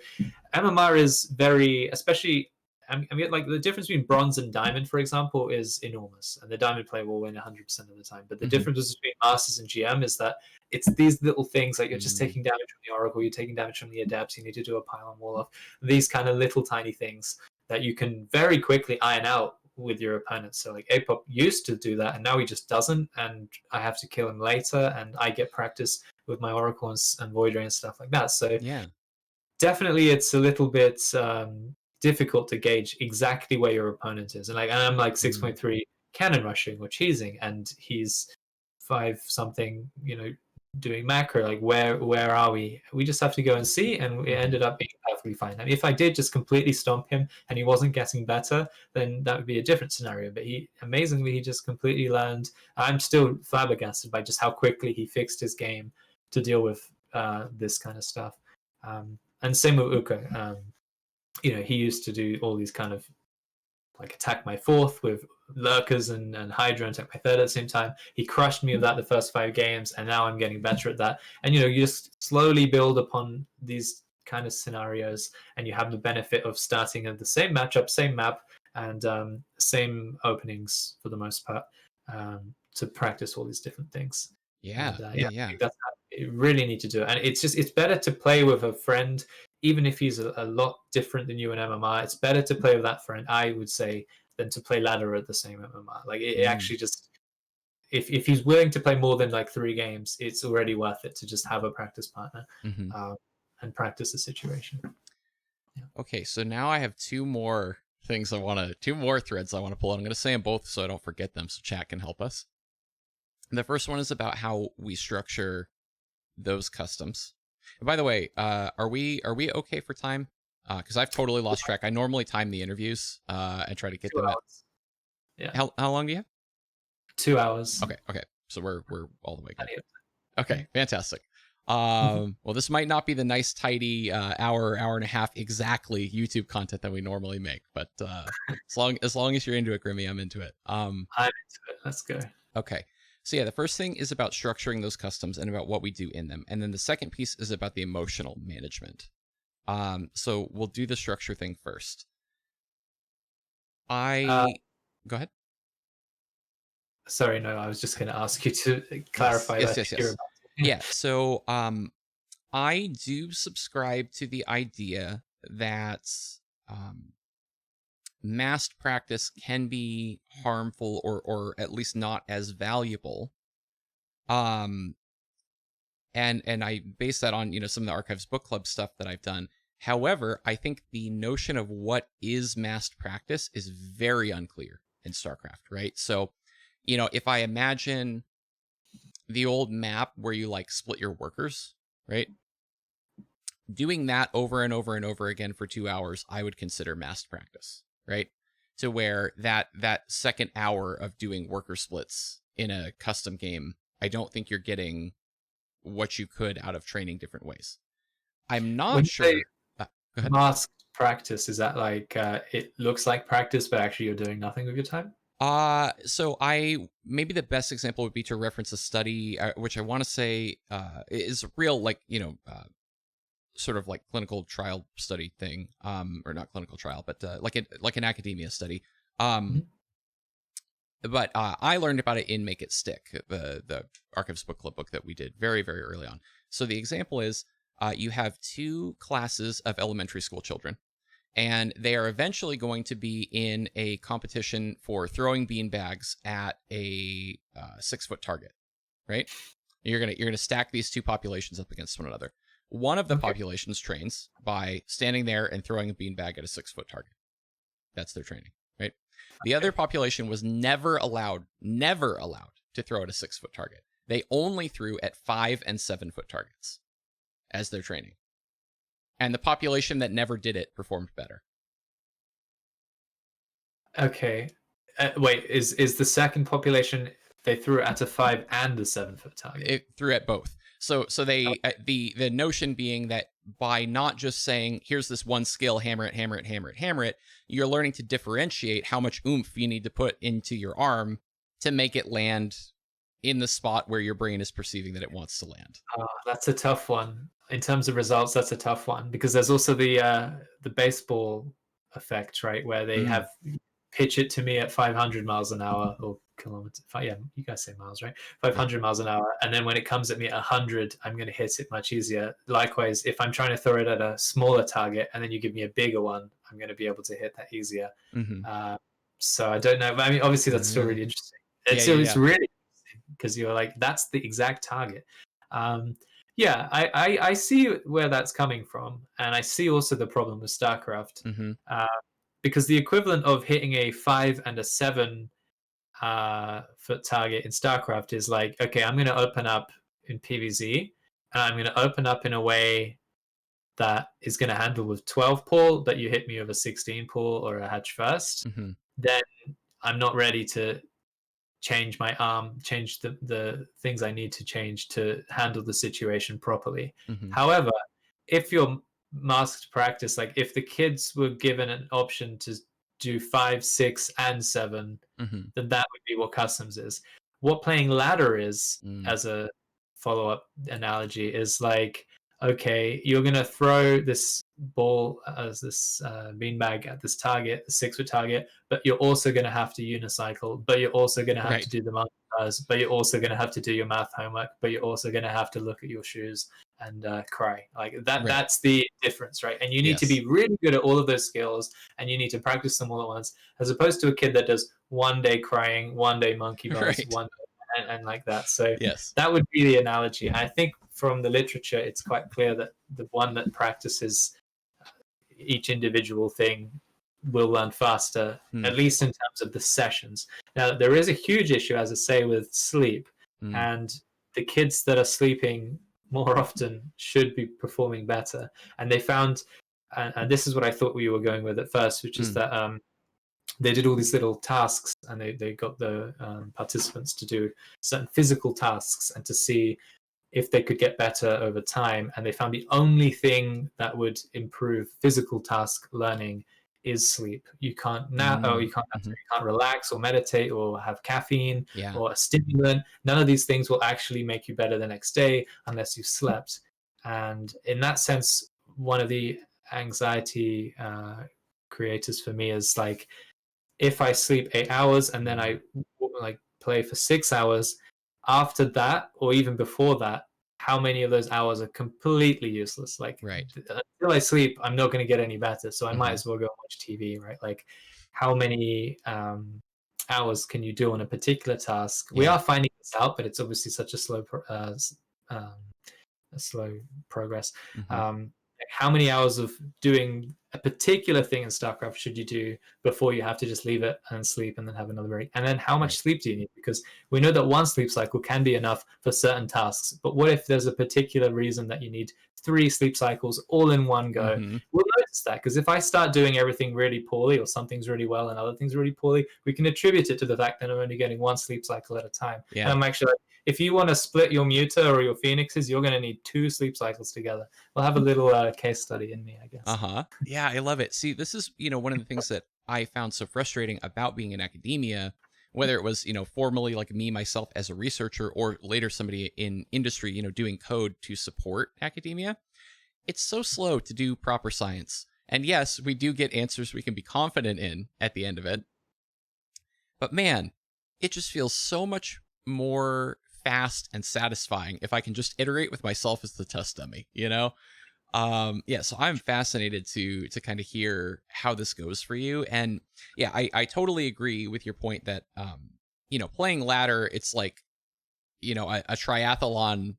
MMR is very, especially, I mean, like the difference between bronze and diamond, for example, is enormous, and the diamond player will win 100% of the time. But the difference between masters and GM is that it's these little things, like you're just taking damage from the Oracle, you're taking damage from the Adepts, you need to do a pylon wall off. These kind of little tiny things that you can very quickly iron out with your opponent. So like Apop used to do that, and now he just doesn't, and I have to kill him later, and I get practice with my Oracle and Voidray and stuff like that. So definitely it's a little bit difficult to gauge exactly where your opponent is. And I'm like 6.3 cannon rushing or cheesing, and he's 5 something, doing macro. Like where are we? We just have to go and see, and we ended up being perfectly fine. I mean, if I did just completely stomp him and he wasn't getting better, then that would be a different scenario. But he just completely learned. I'm still flabbergasted by just how quickly he fixed his game to deal with this kind of stuff. And same with Uka. He used to do all these kind of like attack my fourth with lurkers and Hydra, and attack my third at the same time. He crushed me with that the first 5 games, and now I'm getting better at that. And you just slowly build upon these kind of scenarios, and you have the benefit of starting at the same matchup, same map, and same openings for the most part, to practice all these different things. I think that's how you really need to do it. And it's better to play with a friend, even if he's a lot different than you in MMR. It's better to play with that friend, I would say, than to play ladder at the same MMR. Like it actually just, if he's willing to play more than like 3 games, it's already worth it to just have a practice partner and practice the situation. Okay, so now I have 2 more things 2 more threads I want to pull out. I'm going to say them both so I don't forget them, so chat can help us. And the first one is about how we structure those customs. And by the way, are we okay for time? Because I've totally lost track. I normally time the interviews and try to get 2 them hours. Yeah. How long do you have? 2 hours. Okay. So we're all the way good. Okay, fantastic. Well, this might not be the nice, tidy hour and a half exactly YouTube content that we normally make, but as long as you're into it, Grimmy, I'm into it. I'm into it. Let's go. Okay. So yeah, the first thing is about structuring those customs and about what we do in them, and then the second piece is about the emotional management. So we'll do the structure thing first. Uh, Go ahead. Sorry, no, I was just going to ask you to Yes, clarify yes, that yes, you're yes. about to. Yeah. So I do subscribe to the idea that um, massed practice can be harmful or at least not as valuable. Um, and I base that on some of the Archives Book Club stuff that I've done. However, I think the notion of what is massed practice is very unclear in StarCraft, right? So, if I imagine the old map where you like split your workers, right? Doing that over and over and over again for 2 hours, I would consider massed practice, right? To where that second hour of doing worker splits in a custom game, I don't think you're getting what you could out of training different ways. I'm When not you say sure. Go ahead. masked practice, is that like it looks like practice, but actually you're doing nothing with your time? So I maybe the best example would be to reference a study, which I want to say is real, like sort of like clinical trial study thing, or not clinical trial, but like an academia study. Um, Mhm. but I learned about it in Make It Stick, the Archives Book Club book that we did very very early on. So the example is you have two classes of elementary school children, and they are eventually going to be in a competition for throwing bean bags at a 6 foot target, right? You're gonna stack these two populations up against one another. One of the Okay. populations trains by standing there and throwing a beanbag at a 6 foot target. That's their training, right? The other Okay. population was never allowed to throw at a 6 foot target. They only threw at 5 and 7 foot targets as their training. And the population that never did it performed better. Okay. Wait, is the second population they threw it at a 5 and a 7 foot target? It threw at both. So they the notion being that by not just saying here's this one skill, hammer it, hammer it, hammer it, hammer it, you're learning to differentiate how much oomph you need to put into your arm to make it land in the spot where your brain is perceiving that it wants to land. That's a tough one. In terms of results, that's a tough one because there's also the baseball effect, right? Where they Mm, have pitch it to me at 500 miles an hour or kilometers. Yeah, you guys say miles, right? yeah. 500 miles an hour, and then when it comes at me at 100, I'm going to hit it much easier. Likewise, if I'm trying to throw it at a smaller target and then you give me a bigger one, I'm going to be able to hit that easier. Mm-hmm. Uh, so I don't know, but I mean, obviously that's still really interesting. Yeah, It's yeah, it's yeah. really interesting because you're like that's the exact target. Um, yeah, I see where that's coming from, and I see also the problem with StarCraft, Mm-hmm. uh, because the equivalent of hitting a 5 and a 7 foot target in StarCraft is like, okay, I'm going to open up in PvZ, and I'm going to open up in a way that is going to handle with 12 pull, but you hit me with a 16 pull or a hatch first, Mm-hmm. then I'm not ready to change my arm, change the things I need to change to handle the situation properly. Mm-hmm. However, if you're masked practice, like if the kids were given an option to do 5, 6, and 7, Mm-hmm. then that would be what customs is. What playing ladder is, Mm. as a follow-up analogy, is like, okay, you're gonna throw this ball as this beanbag at this target, the 6 foot target, but you're also gonna have to unicycle, but you're also gonna have to Right. do the monkey bars, but you're also gonna have to do your math homework, but you're also gonna have to look at your shoes and cry like that. Right. That's the difference, right? And you need to Yes. be really good at all of those skills, and you need to practice them all at once, as opposed to a kid that does one day crying, one day monkey bars, Right. one day, and like that. So Yes. that would be the analogy. I think from the literature, it's quite clear that the one that practices each individual thing will learn faster, Mm. at least in terms of the sessions. Now, there is a huge issue, as I say, with sleep, Mm. and the kids that are sleeping more often should be performing better. And they found, and this is what I thought we were going with at first, which is Mm. that they did all these little tasks, and they got the participants to do certain physical tasks and to see if they could get better over time. And they found the only thing that would improve physical task learning is sleep. You can't now, oh, you can't, Mm-hmm. you can't relax or meditate or have caffeine Yeah. or a stimulant. None of these things will actually make you better the next day unless you slept. And in that sense, one of the anxiety creators for me is like, if I sleep 8 hours and then I like play for 6 hours, after that or even before that, how many of those hours are completely useless? Like Right. until I sleep, I'm not going to get any better, so I might Mm-hmm. as well go and watch TV, right? Like how many hours can you do on a particular task? We Yeah. are finding this out, but it's obviously such um, a slow progress. Mm-hmm. Um, how many hours of doing a particular thing in StarCraft should you do before you have to just leave it and sleep and then have another break? And then how much Right. sleep do you need? Because we know that one sleep cycle can be enough for certain tasks. But what if there's a particular reason that you need 3 sleep cycles all in one go? Mm-hmm. We'll notice that because if I start doing everything really poorly or something's really well and other things really poorly, we can attribute it to the fact that I'm only getting 1 sleep cycle at a time. Yeah. And I'm actually like, if you want to split your muta or your phoenixes, you're going to need 2 sleep cycles together. We'll have a little case study in me, I guess. Uh-huh. Yeah, I love it. See, this is, one of the things that I found so frustrating about being in academia, whether it was, formerly like me, myself as a researcher, or later somebody in industry, doing code to support academia. It's so slow to do proper science. And yes, we do get answers we can be confident in at the end of it. But man, it just feels so much more fast and satisfying if I can just iterate with myself as the test dummy, Yeah, so I'm fascinated to kind of hear how this goes for you. And yeah, I totally agree with your point that playing ladder, it's like a triathlon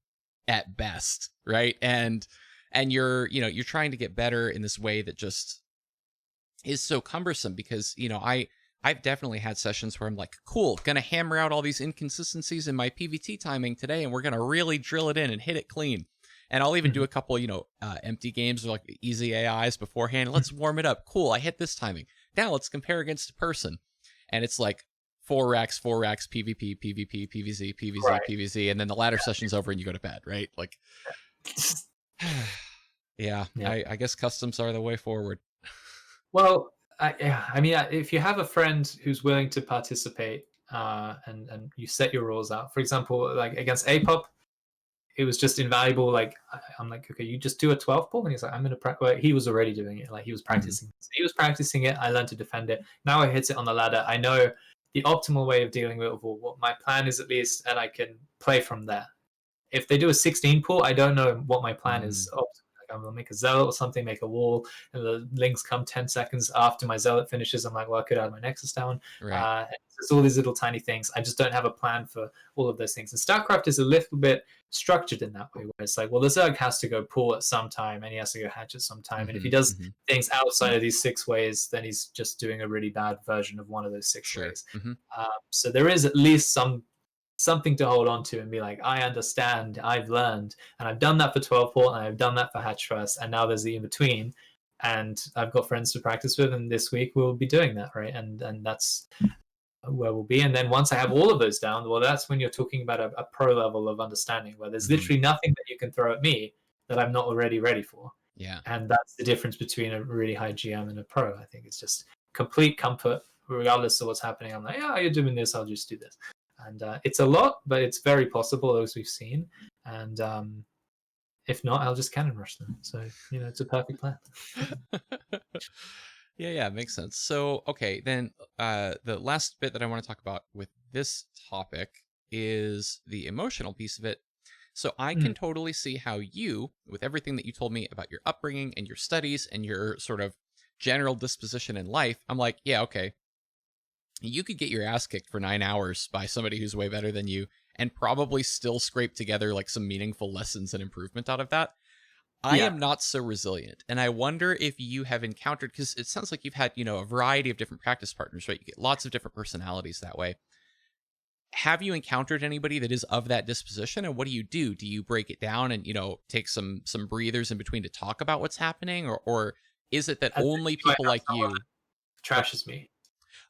at best, right? And you're trying to get better in this way that just is so cumbersome because I've definitely had sessions where I'm like, cool, gonna hammer out all these inconsistencies in my PVT timing today, and we're gonna really drill it in and hit it clean. And I'll even do a couple, empty games or like easy AIs beforehand. Let's warm it up. Cool, I hit this timing. Now let's compare against a person. And it's like 4x, PvP, PvP, PvZ, PvZ, Right. PvZ, and then the ladder session's over and you go to bed, right? Like, yeah. I guess customs are the way forward. Well, I mean, if you have a friend who's willing to participate and you set your rules out, for example, like against APOP, it was just invaluable. Like I'm like, okay, you just do a 12 pull, and he's like, I'm gonna practice. Well, he was already doing it. Like he was practicing. So he was practicing it. I learned to defend it. Now I hit it on the ladder. I know the optimal way of dealing with what my plan is at least, and I can play from there. If they do a 16 pull, I don't know what my plan is. Like I'm gonna make a zealot or something, make a wall, and the links come 10 seconds after my zealot finishes. I'm like, well, I could add my nexus down. Right. It's all these little tiny things. I just don't have a plan for all of those things. And StarCraft is a little bit structured in that way, where it's like, well, the Zerg has to go pull at some time, and he has to go hatch at some time. And if he does things outside of these 6 ways, then he's just doing a really bad version of one of those 6 ways. So there is at least something to hold on to and be like, I understand, I've learned, and I've done that for 12 port, and I've done that for hatch first, and now there's the in between, and I've got friends to practice with, and this week we'll be doing that, right? And that's where we'll be. And then once I have all of those down, well, that's when you're talking about a pro level of understanding, where there's literally nothing that you can throw at me that I'm not already ready for. Yeah. And that's the difference between a really high GM and a pro. I think it's just complete comfort, regardless of what's happening. I'm like, yeah, you're doing this, I'll just do this. And it's a lot, but it's very possible, as we've seen. And if not, I'll just cannon rush them. So, it's a perfect plan. Yeah, makes sense. So, okay, then the last bit that I want to talk about with this topic is the emotional piece of it. So I can totally see how you, with everything that you told me about your upbringing and your studies and your sort of general disposition in life, I'm like, yeah, okay, you could get your ass kicked for 9 hours by somebody who's way better than you and probably still scrape together like some meaningful lessons and improvement out of that. I am not so resilient. And I wonder if you have encountered, because it sounds like you've had, a variety of different practice partners, right? You get lots of different personalities that way. Have you encountered anybody that is of that disposition? And what do you do? Do you break it down and, take some breathers in between to talk about what's happening? Or is it that only people like you trashes me?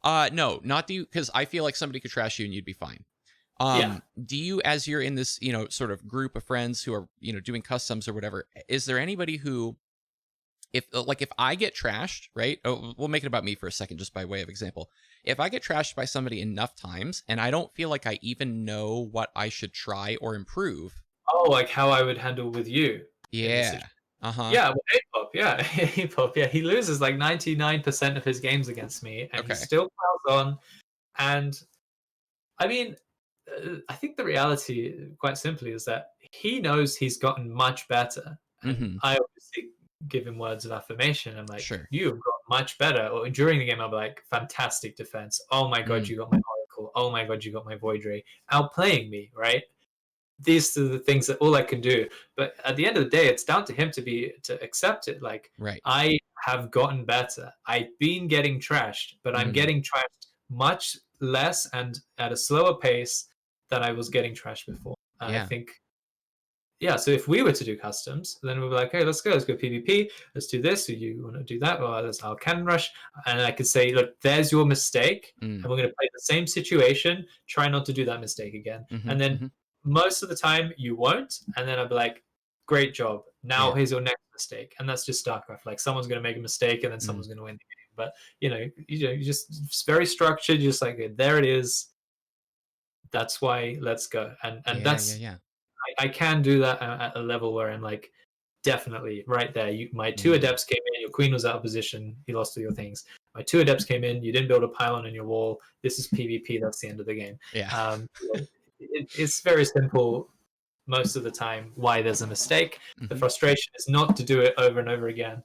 No, not you, because I feel like somebody could trash you and you'd be fine. Yeah. Do you, as you're in this, sort of group of friends who are, doing customs or whatever, is there anybody who, if I get trashed, right? Oh, we'll make it about me for a second, just by way of example. If I get trashed by somebody enough times and I don't feel like I even know what I should try or improve. Oh, like how I would handle with you in this Yeah. situation. Uh-huh. Yeah, well, A-pop, yeah, A-pop, yeah. He loses like 99% of his games against me, and he Okay. still plows on. And I mean, I think the reality, quite simply, is that he knows he's gotten much better, and Mm-hmm. I obviously give him words of affirmation. I'm like, Sure. "You have got much better." Or during the game, I'll be like, "Fantastic defense! Oh my god, Mm. you got my Oracle! Oh my god, you got my Void Ray!" Outplaying me, right? These are the things that all I can do. But at the end of the day, it's down to him to accept it. Like, Right. I have gotten better. I've been getting trashed, but I'm Mm. getting trashed much less and at a slower pace than I was getting trashed before. And I Yeah. think, yeah, so if we were to do customs, then we'd be like, hey, let's go PvP, let's do this. Do you want to do that? Well, let's our cannon rush. And I could say, look, there's your mistake. Mm. And we're going to play the same situation. Try not to do that mistake again. Mm-hmm. And then Mm-hmm. most of the time you won't. And then I'd be like, great job. Now Yeah. here's your next mistake. And that's just StarCraft. Like someone's going to make a mistake and then Mm. someone's going to win the game. But you just it's very structured. Just like there it is. That's why let's go. And Yeah. Yeah. that's Yeah. I can do that at a level where I'm like, definitely right there. My two Mm. adepts came in, your queen was out of position, you lost all your things. My two adepts came in, you didn't build a pylon in your wall. This is PvP, that's the end of the game. Yeah. It's very simple most of the time why there's a mistake. The Mm-hmm. frustration is not to do it over and over again.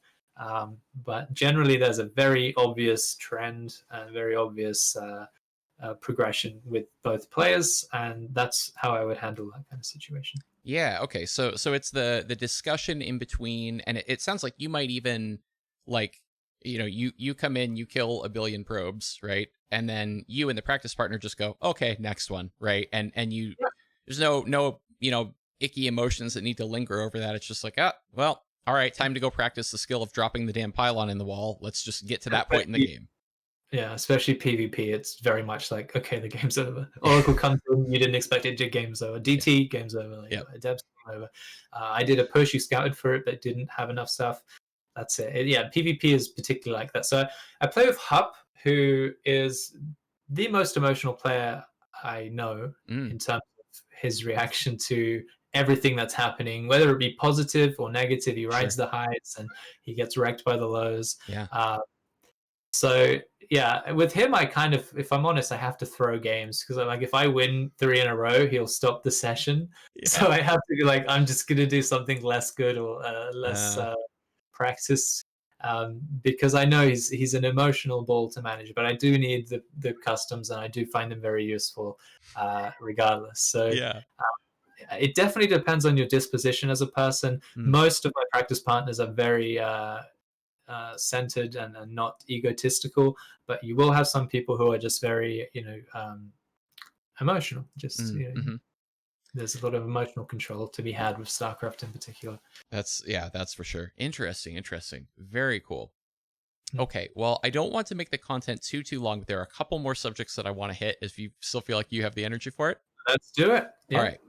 But generally, there's a very obvious trend and very obvious progression with both players, and that's how I would handle that kind of situation. Yeah. Okay. So it's the discussion in between, and it sounds like you might even, like, you come in, you kill a billion probes, right? And then you and the practice partner just go, okay, next one, right? And you, Yeah, there's no icky emotions that need to linger over that. It's just like, ah, well, all right, time to go practice the skill of dropping the damn pylon in the wall. Let's just get to that point in the especially, game. yeah, especially PvP. It's very much like, okay, the game's over. Oracle comes in, you didn't expect it, game's over. Yeah. DT, game's over. Like, Yep. Deb's game over. I did a push, you scouted for it, but didn't have enough stuff. That's it. Yeah, PvP is particularly like that. So I play with Hup, who is the most emotional player I know Mm. in terms of his reaction to everything that's happening, whether it be positive or negative. He rides Sure. the highs and he gets wrecked by the lows. Yeah. So yeah, with him, I kind of, if I'm honest, I have to throw games because like if I win three in a row, he'll stop the session. Yeah. So I have to be like, I'm just gonna do something less good or less Uh, practiced because I know he's an emotional ball to manage. But I do need the customs, and I do find them very useful, regardless. So yeah. it definitely depends on your disposition as a person. Mm. Most of my practice partners are very centered and not egotistical, but you will have some people who are just very, emotional. Just Mm. Mm-hmm. there's a lot of emotional control to be had with StarCraft in particular. That's for sure. Interesting. Interesting. Very cool. Mm. Okay, well, I don't want to make the content too long, but there are a couple more subjects that I want to hit if you still feel like you have the energy for it. Let's do it. All Yeah. right.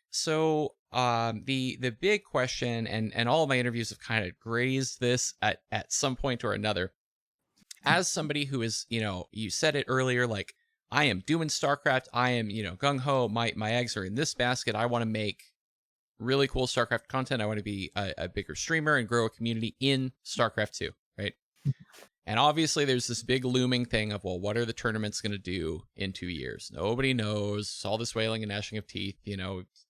So, the big question, and all of my interviews have kind of grazed this at some point or another. As somebody who is, you said it earlier, like, I am doing StarCraft, I am, gung ho, my eggs are in this basket. I want to make really cool StarCraft content. I want to be a bigger streamer and grow a community in StarCraft 2, right? And obviously, there's this big looming thing of, well, what are the tournaments going to do in 2 years? Nobody knows. All this wailing and gnashing of teeth.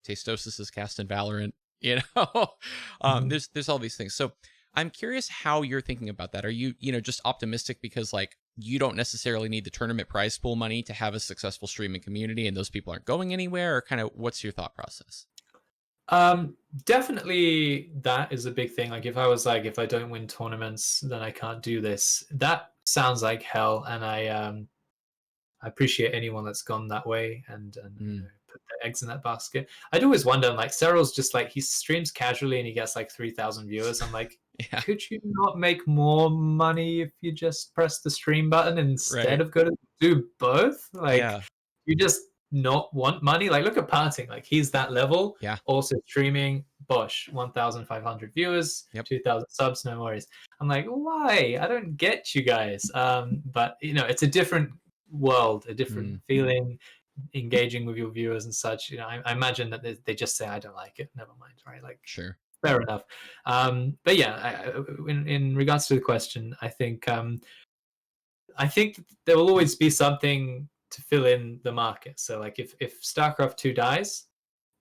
Tastosis is cast in Valorant. There's all these things. So I'm curious how you're thinking about that. Are you, just optimistic because, like, you don't necessarily need the tournament prize pool money to have a successful streaming community, and those people aren't going anywhere? Or kind of, what's your thought process? Definitely that is a big thing. Like if I was like, if I don't win tournaments, then I can't do this. That sounds like hell, and I appreciate anyone that's gone that way and Mm. put their eggs in that basket. I'd always wonder, like Cyril's just like he streams casually and he gets like 3,000 viewers. I'm like, Yeah. could you not make more money if you just press the stream button instead Right. of go to do both? Like Yeah. you just not want money. Like, look at Parting. Like, he's that level. Yeah. Also streaming. Bosh, 1,500 viewers, Yep. 2,000 subs. No worries. I'm like, why? I don't get you guys. But you know, it's a different world, a different feeling, engaging with your viewers and such. You know, I imagine that they just say, I don't like it. Never mind, right? Like, Sure. fair enough. But yeah, in regards to the question, I think there will always be something to fill in the market. So like if StarCraft 2 dies,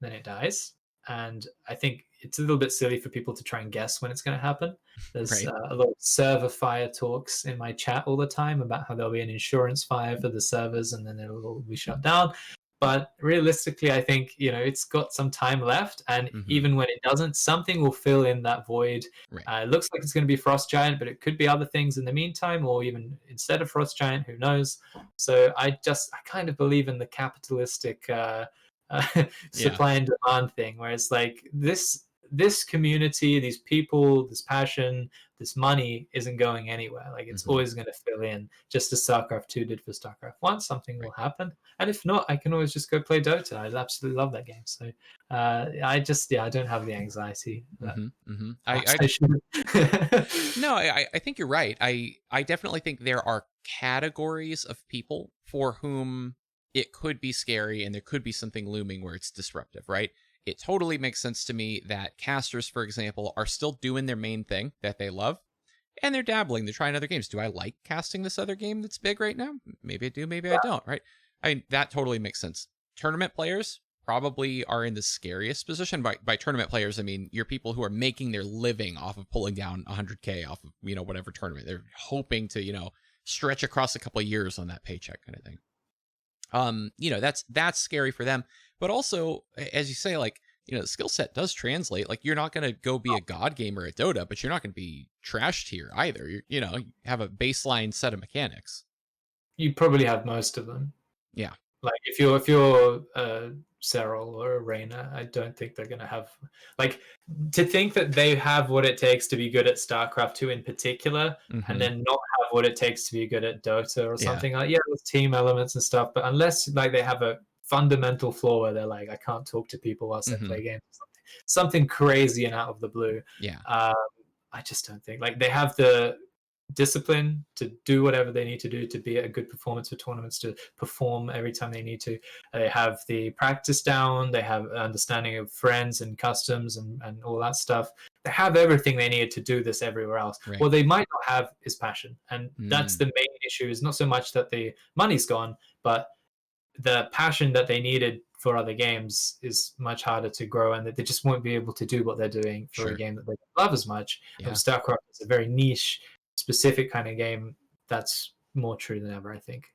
then it dies. And I think it's a little bit silly for people to try and guess when it's going to happen. There's Right. a lot of server fire talks in my chat all the time about how there'll be an insurance fire for the servers and then it'll all be shut down. But realistically, I think, you know, it's got some time left. And even when it doesn't, something will fill in that void. Right. It looks like it's going to be Frost Giant, but it could be other things in the meantime, or even instead of Frost Giant, who knows? So I kind of believe in the capitalistic supply and demand thing, where it's like this community, these people, this passion, this money isn't going anywhere. Like it's always going to fill in, just as StarCraft 2 did for StarCraft 1. Something will happen, and if not, I can always just go play Dota. I absolutely love that game. So I don't have the anxiety. I should. No, I think you're right. I definitely think there are categories of people for whom it could be scary and there could be something looming where it's disruptive, right? It totally makes sense to me that casters, for example, are still doing their main thing that they love and they're dabbling, they're trying other games. Do I like casting this other game that's big right now? Maybe I do, maybe I don't, right? I mean, that totally makes sense. Tournament players probably are in the scariest position. By tournament players, I mean you're people who are making their living off of pulling down 100K off of, you know, whatever tournament. They're hoping to, you know, stretch across a couple of years on that paycheck kind of thing. You know, that's scary for them. But also, as you say, like, you know, the skill set does translate. Like, you're not going to go be a god gamer at Dota, but you're not going to be trashed here either. You know, you have a baseline set of mechanics. You probably have most of them. Yeah. Like if you're Serral or a Reyna, I don't think they're gonna have, like, to think that they have what it takes to be good at StarCraft 2 in particular, and then not have what it takes to be good at Dota or something. Like, yeah, with team elements and stuff, but unless like they have a fundamental flaw where they're like, I can't talk to people whilst I play games, something crazy and out of the blue. Yeah. I just don't think, like, they have the discipline to do whatever they need to do to be at a good performance for tournaments, to perform every time they need to. They have the practice down, they have understanding of friends and customs and all that stuff. They have everything they need to do this everywhere else. Right. What they might not have is passion, and that's the main issue. Is not so much that the money's gone, but the passion that they needed for other games is much harder to grow, and that they just won't be able to do what they're doing for a game that they don't love as much. And StarCraft is a very niche, specific kind of game. That's more true than ever, I think.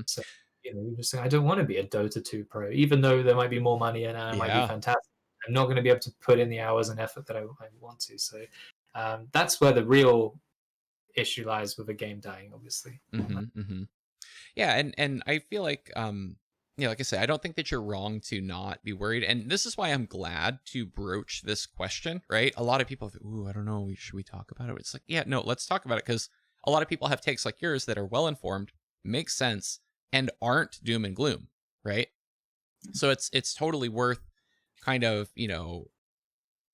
So, you know, you're just saying, I don't want to be a Dota 2 pro, even though there might be more money and it might be fantastic. I'm not going to be able to put in the hours and effort that I want to. So that's where the real issue lies with a game dying, obviously. Yeah, and I feel like you know, like I said, I don't think that you're wrong to not be worried. And this is why I'm glad to broach this question, right? A lot of people think, ooh, I don't know, should we talk about it? It's like, yeah, no, let's talk about it, because a lot of people have takes like yours that are well informed, make sense, and aren't doom and gloom, right? So it's totally worth kind of, you know,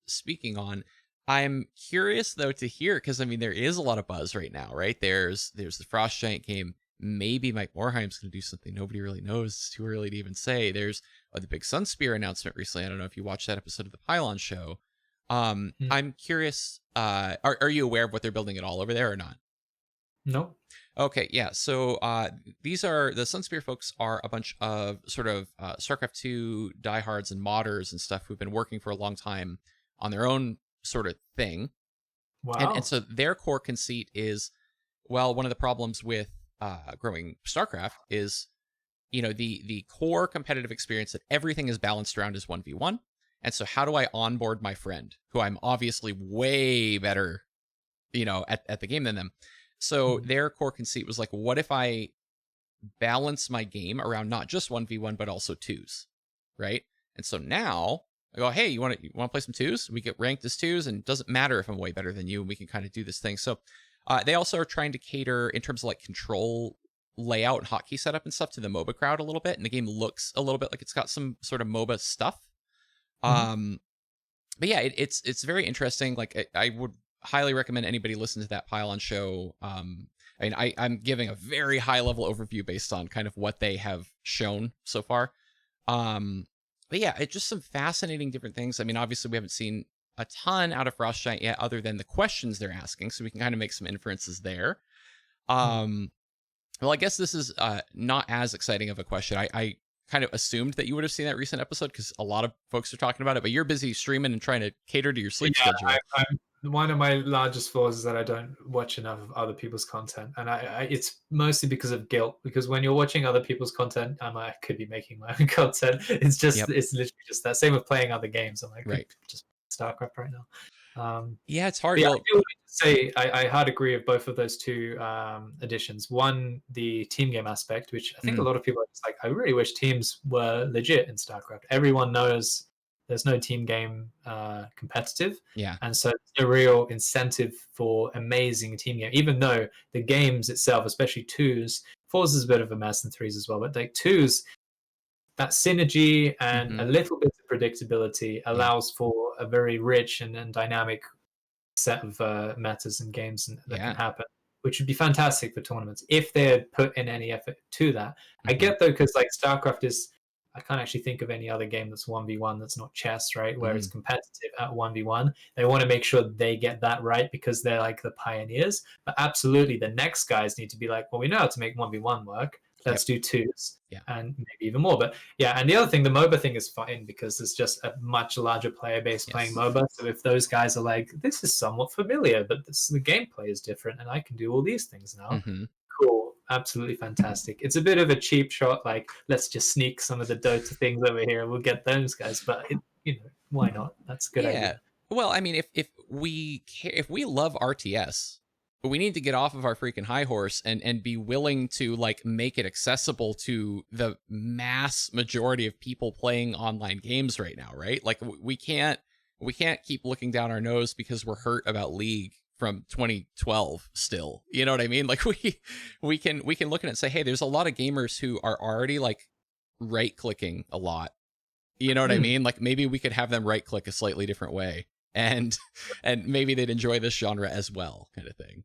speaking on. I'm curious though to hear, because I mean there is a lot of buzz right now, right? There's the Frost Giant game. Maybe Mike Morheim's going to do something nobody really knows. It's too early to even say. There's the big Sunspear announcement recently. I don't know if you watched that episode of the Pylon Show. I'm curious. Are you aware of what they're building at all over there or not? No. Okay, yeah. So these are the Sunspear folks are a bunch of sort of StarCraft 2 diehards and modders and stuff who've been working for a long time on their own sort of thing. Wow. And so their core conceit is, well, one of the problems with growing StarCraft is, you know, the core competitive experience that everything is balanced around is 1v1. And so how do I onboard my friend, who I'm obviously way better, you know, at the game than them? So their core conceit was like, what if I balance my game around not just 1v1, but also twos, right? And so now I go, hey, you want to play some twos? We get ranked as twos, and it doesn't matter if I'm way better than you, and we can kind of do this thing. So they also are trying to cater in terms of like control layout and hotkey setup and stuff to the MOBA crowd a little bit, and the game looks a little bit like it's got some sort of MOBA stuff. Mhm. But yeah, it's very interesting. Like I would highly recommend anybody listen to that Pylon show. I mean, I'm giving a very high level overview based on kind of what they have shown so far. But yeah, it's just some fascinating different things. I mean, obviously we haven't seen a ton out of Frost Giant yet, other than the questions they're asking, so we can kind of make some inferences there. Mhm. Well, I guess this is not as exciting of a question. I kind of assumed that you would have seen that recent episode because a lot of folks are talking about it, but you're busy streaming and trying to cater to your sleep Yeah, schedule. one of my largest flaws is that I don't watch enough of other people's content, and it's mostly because of guilt. Because when you're watching other people's content, I could be making my own content. Yep. It's literally just that. Same with playing other games. I could Right. just Starcraft right now. Yeah, it's hard. But yeah, I Well, do want to say I hard agree with both of those two additions. One, the team game aspect, which I think a mm, lot of people are just like, I really wish teams were legit in StarCraft. Everyone knows there's no team game competitive, yeah. and so there's no real incentive for amazing team game. Even though the games itself, especially twos, fours is a bit of a mess and threes as well, but like twos, that synergy and hmm a little bit of predictability Yeah. allows for a very rich and dynamic set of metas and games that can Yeah. happen, which would be fantastic for tournaments if they had put in any effort to that. I hmm get though, because like StarCraft is, I can't actually think of any other game that's 1v1 that's not chess, right? Where it's mm, competitive at 1v1. They want to make sure they get that right because they're like the pioneers. But absolutely, the next guys need to be like, well, we know how to make 1v1 work. Yep. Let's do twos Yeah. and maybe even more. But yeah, and the other thing, the MOBA thing is fine because there's just a much larger player base playing Yes. MOBA. So if those guys are like, this is somewhat familiar, but the gameplay is different and I can do all these things now. hmm Cool. Absolutely fantastic. It's a bit of a cheap shot, like, let's just sneak some of the Dota things over here. We'll get those guys. But, why not? That's a good Yeah. idea. Well, I mean, if we love RTS, but we need to get off of our freaking high horse and be willing to like make it accessible to the mass majority of people playing online games right now, right? Like we can't keep looking down our nose because we're hurt about League from 2012 still. You know what I mean? Like we can look at it and say, "Hey, there's a lot of gamers who are already like right clicking a lot, you know what I Hmm. mean? Like maybe we could have them right click a slightly different way and and maybe they'd enjoy this genre as well, kind of thing."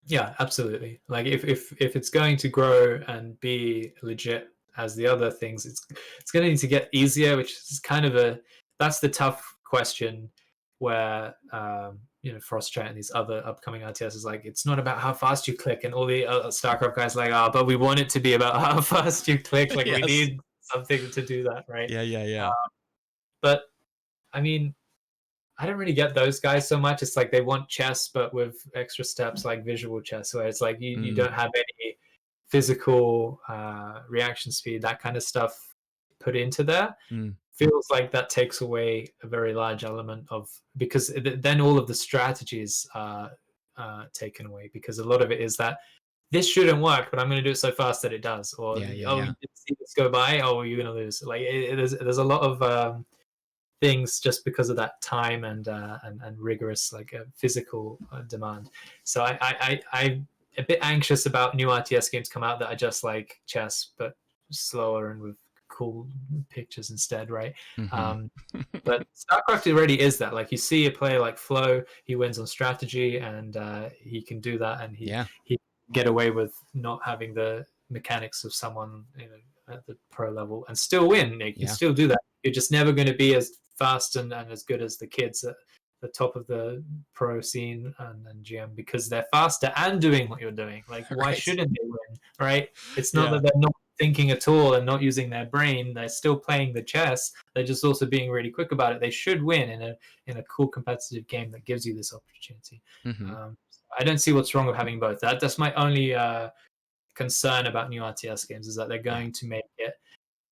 Yeah, absolutely. Like if it's going to grow and be legit as the other things, it's going to need to get easier, which is kind of that's the tough question where Frost Giant and these other upcoming RTS is like, it's not about how fast you click, and all the StarCraft guys are like, oh, but we want it to be about how fast you click. Like we Yes. need something to do that, right? Yeah, yeah, yeah. But I mean, I don't really get those guys so much. It's like they want chess, but with extra steps like visual chess, where it's like you Mm, don't have any physical reaction speed, that kind of stuff put into there. mm. Feels like that takes away a very large element of, because then all of the strategies are taken away, because a lot of it is that this shouldn't work, but I'm going to do it so fast that it does, or Yeah, yeah, oh, yeah. you didn't see this go by, oh, you're going to lose. Like there's a lot of things just because of that time and rigorous like physical demand. So I'm a bit anxious about new RTS games come out that are just like chess but slower and with cool pictures instead, right? Mhm. Um, but StarCraft already is that. Like you see a player like Flo, he wins on strategy and he can do that, and Yeah. he get away with not having the mechanics of someone at the pro level and still win. You can Yeah. still do that. You're just never going to be as fast and as good as the kids at the top of the pro scene and GM, because they're faster and doing what you're doing. Like, why Right. shouldn't they win? Right? It's not Yeah. that they're not thinking at all and not using their brain. They're still playing the chess. They're just also being really quick about it. They should win in a cool competitive game that gives you this opportunity. Mhm. Um, I don't see what's wrong with having both. That's my only concern about new RTS games, is that they're Yeah. going to make it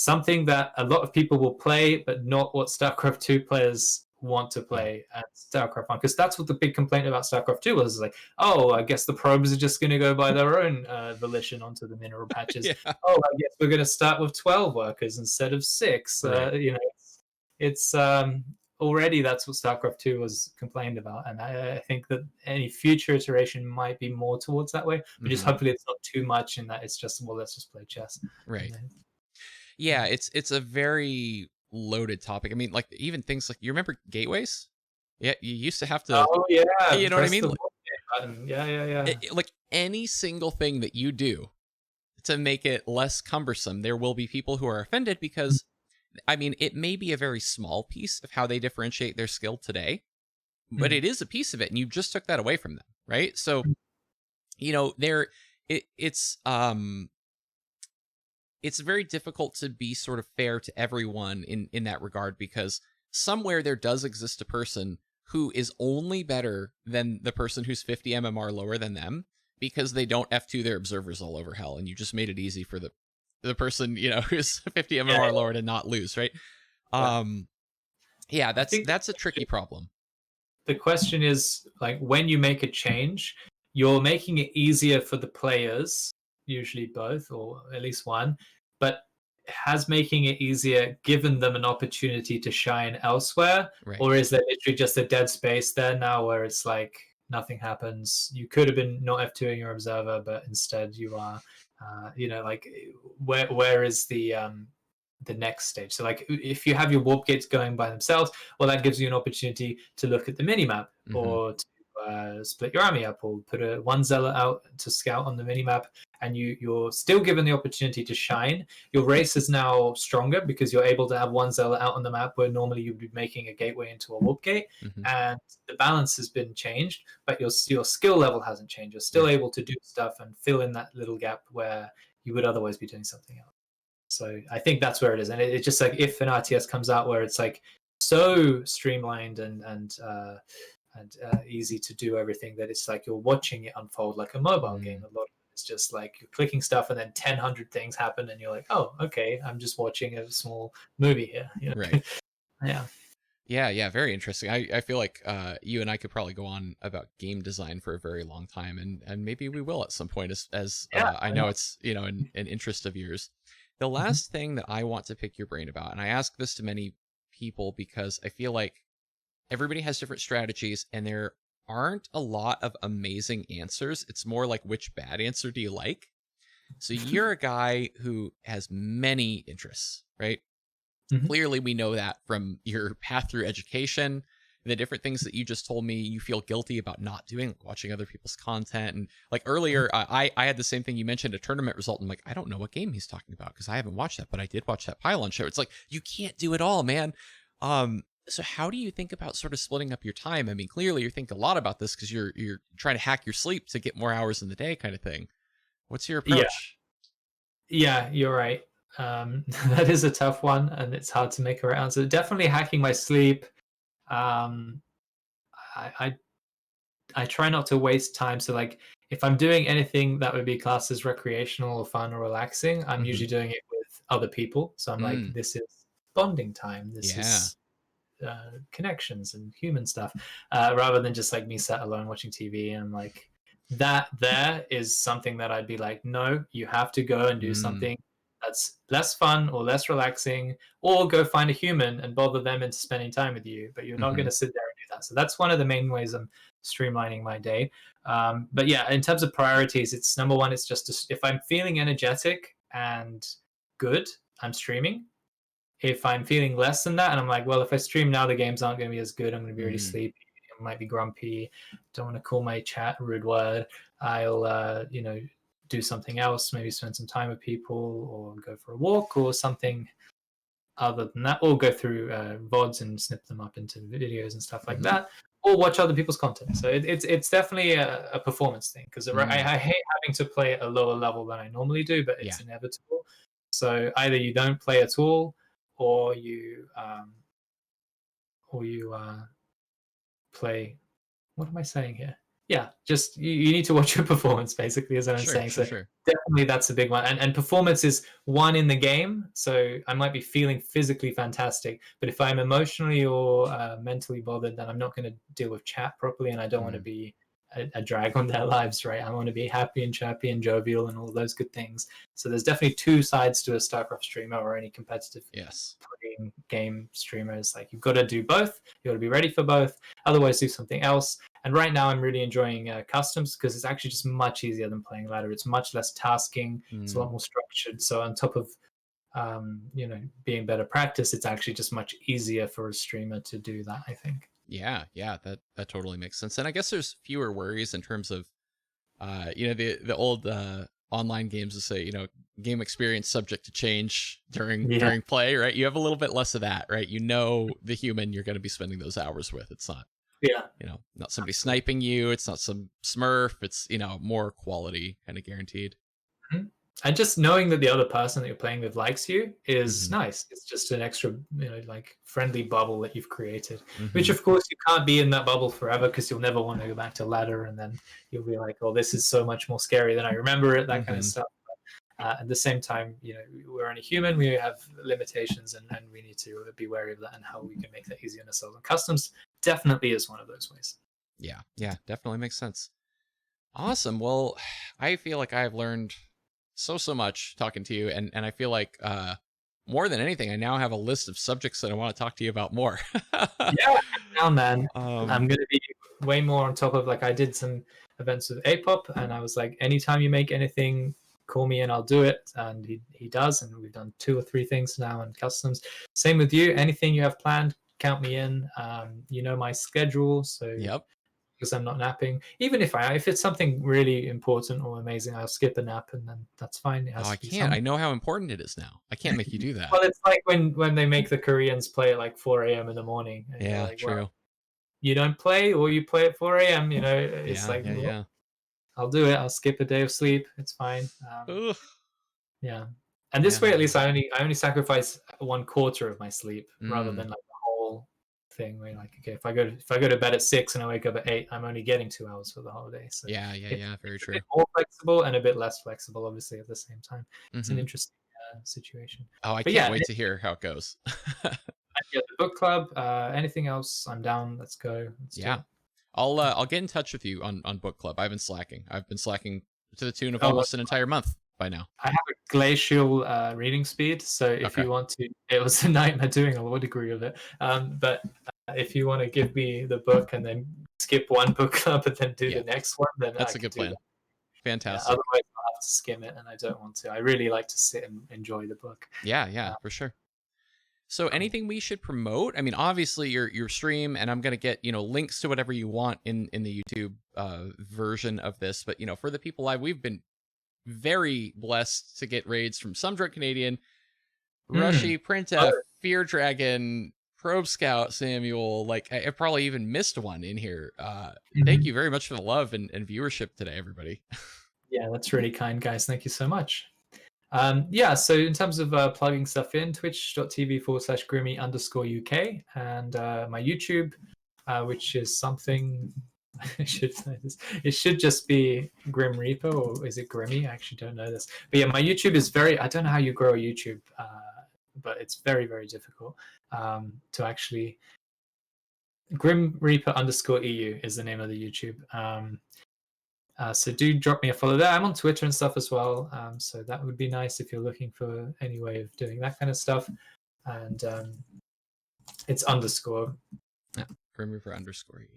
something that a lot of people will play, but not what StarCraft 2 players want to Yeah. play at StarCraft 1. Because that's what the big complaint about StarCraft 2 was, like, oh, I guess the probes are just going to go by their own volition onto the mineral patches. Yeah. Oh, I guess we're going to start with 12 workers instead of 6. Right. It's already that's what StarCraft 2 was complained about, and I think that any future iteration might be more towards that way, but just Hmm. hopefully it's not too much in that it's just, well, let's just play chess. And Right. then, Yeah, it's a very loaded topic. I mean, like even things like you remember gateways? Yeah, you used to have to, oh yeah, you know what I press mean? the button. Yeah, yeah, yeah. Like any single thing that you do to make it less cumbersome, there will be people who are offended because, I mean, it may be a very small piece of how they differentiate their skill today, but Mm, it is a piece of it, and you just took that away from them, right? So, you know, there, it's very difficult to be sort of fair to everyone in that regard because somewhere there does exist a person who is only better than the person who's 50 mmr lower than them because they don't f2 their observers all over hell, and you just made it easy for the person, you know, who's 50 yeah, mmr lower to not lose, right? yeah. um yeah, I that's think that's a tricky problem. the question is, like, when you make a change, you're making it easier for the players, usually both or at least one, but has making it easier given them an opportunity to shine elsewhere, Right. or is there literally just a dead space there now where it's like nothing happens? You could have been not F2ing your observer, but instead you are, like, where is the next stage? So like if you have your warp gates going by themselves, well, that gives you an opportunity to look at the minimap, Hmm. or to split your army up, or put one zealot out to scout on the minimap, and you're still given the opportunity to shine. Your race is now stronger because you're able to have one zealot out on the map where normally you'd be making a gateway into a warp gate, Hmm. and the balance has been changed, but your skill level hasn't changed. You're still Right. able to do stuff and fill in that little gap where you would otherwise be doing something else. So I think that's where it is, and it's just like if an RTS comes out where it's like so streamlined and easy to do everything that it's like you're watching it unfold like a mobile game. Mm. A lot of it's just like you're clicking stuff and then 10 things happen, and you're like, oh, okay, I'm just watching a small movie here. Right. Yeah. Yeah, yeah, very interesting. I feel like you and I could probably go on about game design for a very long time, and maybe we will at some point, as Yeah. I Why know not? it's, you know, an interest of yours. The Mhm. last thing that I want to pick your brain about, and I ask this to many people because I feel like everybody has different strategies, and there aren't a lot of amazing answers. It's more like which bad answer do you like? So you're a guy who has many interests, right? Mhm. Clearly we know that from your path through education, the different things that you just told me you feel guilty about not doing, like watching other people's content. And like earlier, I had the same thing. You mentioned a tournament result. I'm like, I don't know what game he's talking about because I haven't watched that, but I did watch that pylon show. It's like you can't do it all, man. So how do you think about sort of splitting up your time? I mean, clearly you think a lot about this because you're trying to hack your sleep to get more hours in the day, kind of thing. What's your Yeah. approach? Yeah, you're right. That is a tough one, and it's hard to make a right answer. Definitely hacking my sleep. Um, I, I I try not to waste time. So like if I'm doing anything that would be classed as recreational or fun or relaxing, I'm Hmm. usually doing it with other people. So I'm like, Mm, this is bonding time. This yeah, is connections and human stuff, rather than just like me sat alone watching TV. And I'm like, that there is something that I'd be like, no, you have to go and do mm, something that's less fun or less relaxing, or go find a human and bother them into spending time with you. But you're not going hmm, to sit there and do that. So that's one of the main ways I'm streamlining my day. But yeah, in terms of priorities, it's number one. It's just if I'm feeling energetic and good, I'm streaming. If I'm feeling less than that, and I'm like, well, if I stream now, the games aren't going to be as good. I'm going to be really mm, sleepy. I might be grumpy. Don't want to call my chat a rude word. I'll, do something else. Maybe spend some time with people, or go for a walk, or something other than that, or go through VODs and snip them up into videos and stuff like hmm, that, or watch other people's content. So it's definitely a performance thing, because mm, I hate having to play at a lower level than I normally do, but yeah, it's inevitable. So either you don't play at all, or you play. What am I saying here? Yeah, just you need to watch your performance, basically, is what I'm sure, saying. sure, So sure. definitely that's a big one. And performance is one in the game. So I might be feeling physically fantastic, but if I'm emotionally or mentally bothered, then I'm not going to deal with chat properly, and I don't want to Mm, be a drag on their lives, right? I want to be happy and chappy and jovial and all those good things. So there's definitely two sides to a Starcraft streamer or any competitive Yes. game streamers. Like you've got to do both. You got to be ready for both. Otherwise, do something else. And right now, I'm really enjoying customs because it's actually just much easier than playing ladder. It's much less tasking. It's a lot more structured. So on top of being better practice, it's actually just much easier for a streamer to do that, I think. Yeah, that totally makes sense. And I guess there's fewer worries in terms of the old online games to say, game experience subject to change during play, right? You have a little bit less of that, right? The human you're going to be spending those hours with. It's not not somebody sniping you, it's not some smurf, it's more quality kind of guaranteed. And just knowing that the other person that you're playing with likes you is nice. It's just an extra, like friendly bubble that you've created, which of course you can't be in that bubble forever because you'll never want to go back to ladder. And then you'll be like, oh, this is so much more scary than I remember it, that kind of stuff. But, at the same time, we're only human. We have limitations and we need to be wary of that and how we can make that easier on ourselves. And customs definitely is one of those ways. Yeah, definitely makes sense. Awesome. Well, I feel like I've learned so much talking to you, and I feel like more than anything I now have a list of subjects that I want to talk to you about more. Yeah, now, man, I'm gonna be way more on top of, like, I did some events with APOP and I was like, anytime you make anything, call me and I'll do it, and he does, and we've done 2 or 3 things now in customs. Same with you, anything you have planned, count me in. My schedule, so because I'm not napping. Even if it's something really important or amazing, I'll skip a nap, and then that's fine. I can't. I know how important it is now. I can't make you do that. Well, it's like when they make the Koreans play at like 4 a.m. in the morning. And yeah, like, true. well, you don't play, or you play at 4 a.m. It's I'll do it. I'll skip a day of sleep. It's fine. Yeah, and this way, at least, I only sacrifice 1/4 of my sleep rather than like the whole thing where, like, okay, if I go to bed at 6 and I wake up at 8, I'm only getting 2 hours for the holiday. So very true. A bit more flexible and a bit less flexible, obviously, at the same time. It's an interesting situation. Oh, I can't wait to hear how it goes. The book club. Anything else? I'm down. Let's go. I'll get in touch with you on book club. I've been slacking to the tune of almost an entire month by now. I have a glacial reading speed, so if you want to, it was a nightmare doing a law degree of it. But if you want to give me the book and then skip one book club and then do the next one, then that's a good plan. Fantastic. Otherwise, I'll have to skim it, and I don't want to. I really like to sit and enjoy the book. Yeah, for sure. So anything we should promote? I mean, obviously your stream, and I'm going to get, links to whatever you want in the YouTube version of this. But, for the people live, we've been very blessed to get raids from Some Drunk Canadian, Rushy, Printf, Fear Dragon, Probe Scout, Samuel. Like, I probably even missed one in here. Thank you very much for the love and viewership today, everybody. Yeah, that's really kind, guys. Thank you so much. So in terms of plugging stuff in, twitch.tv/Grimmy_UK, and my YouTube, which is something I should say this. It should just be Grim Reaper, or is it Grimmy? I actually don't know this. But yeah, my YouTube is I don't know how you grow a YouTube, but it's very, very difficult to actually. Grim Reaper _EU is the name of the YouTube. So do drop me a follow there. I'm on Twitter and stuff as well. So that would be nice if you're looking for any way of doing that kind of stuff. And it's _. Yeah, Grim Reaper _EU.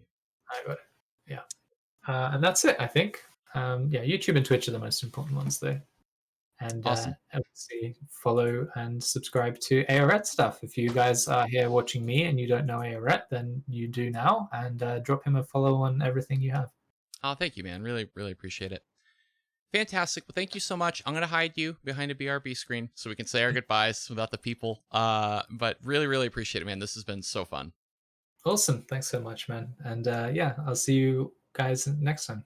I got it. Yeah. And that's it, I think. YouTube and Twitch are the most important ones, though. And awesome. Obviously follow and subscribe to AORET stuff. If you guys are here watching me and you don't know AORET, then you do now. And drop him a follow on everything you have. Oh, thank you, man. Really, really appreciate it. Fantastic. Well, thank you so much. I'm going to hide you behind a BRB screen so we can say our goodbyes without the people. But really, really appreciate it, man. This has been so fun. Awesome. Thanks so much, man. And I'll see you guys next time.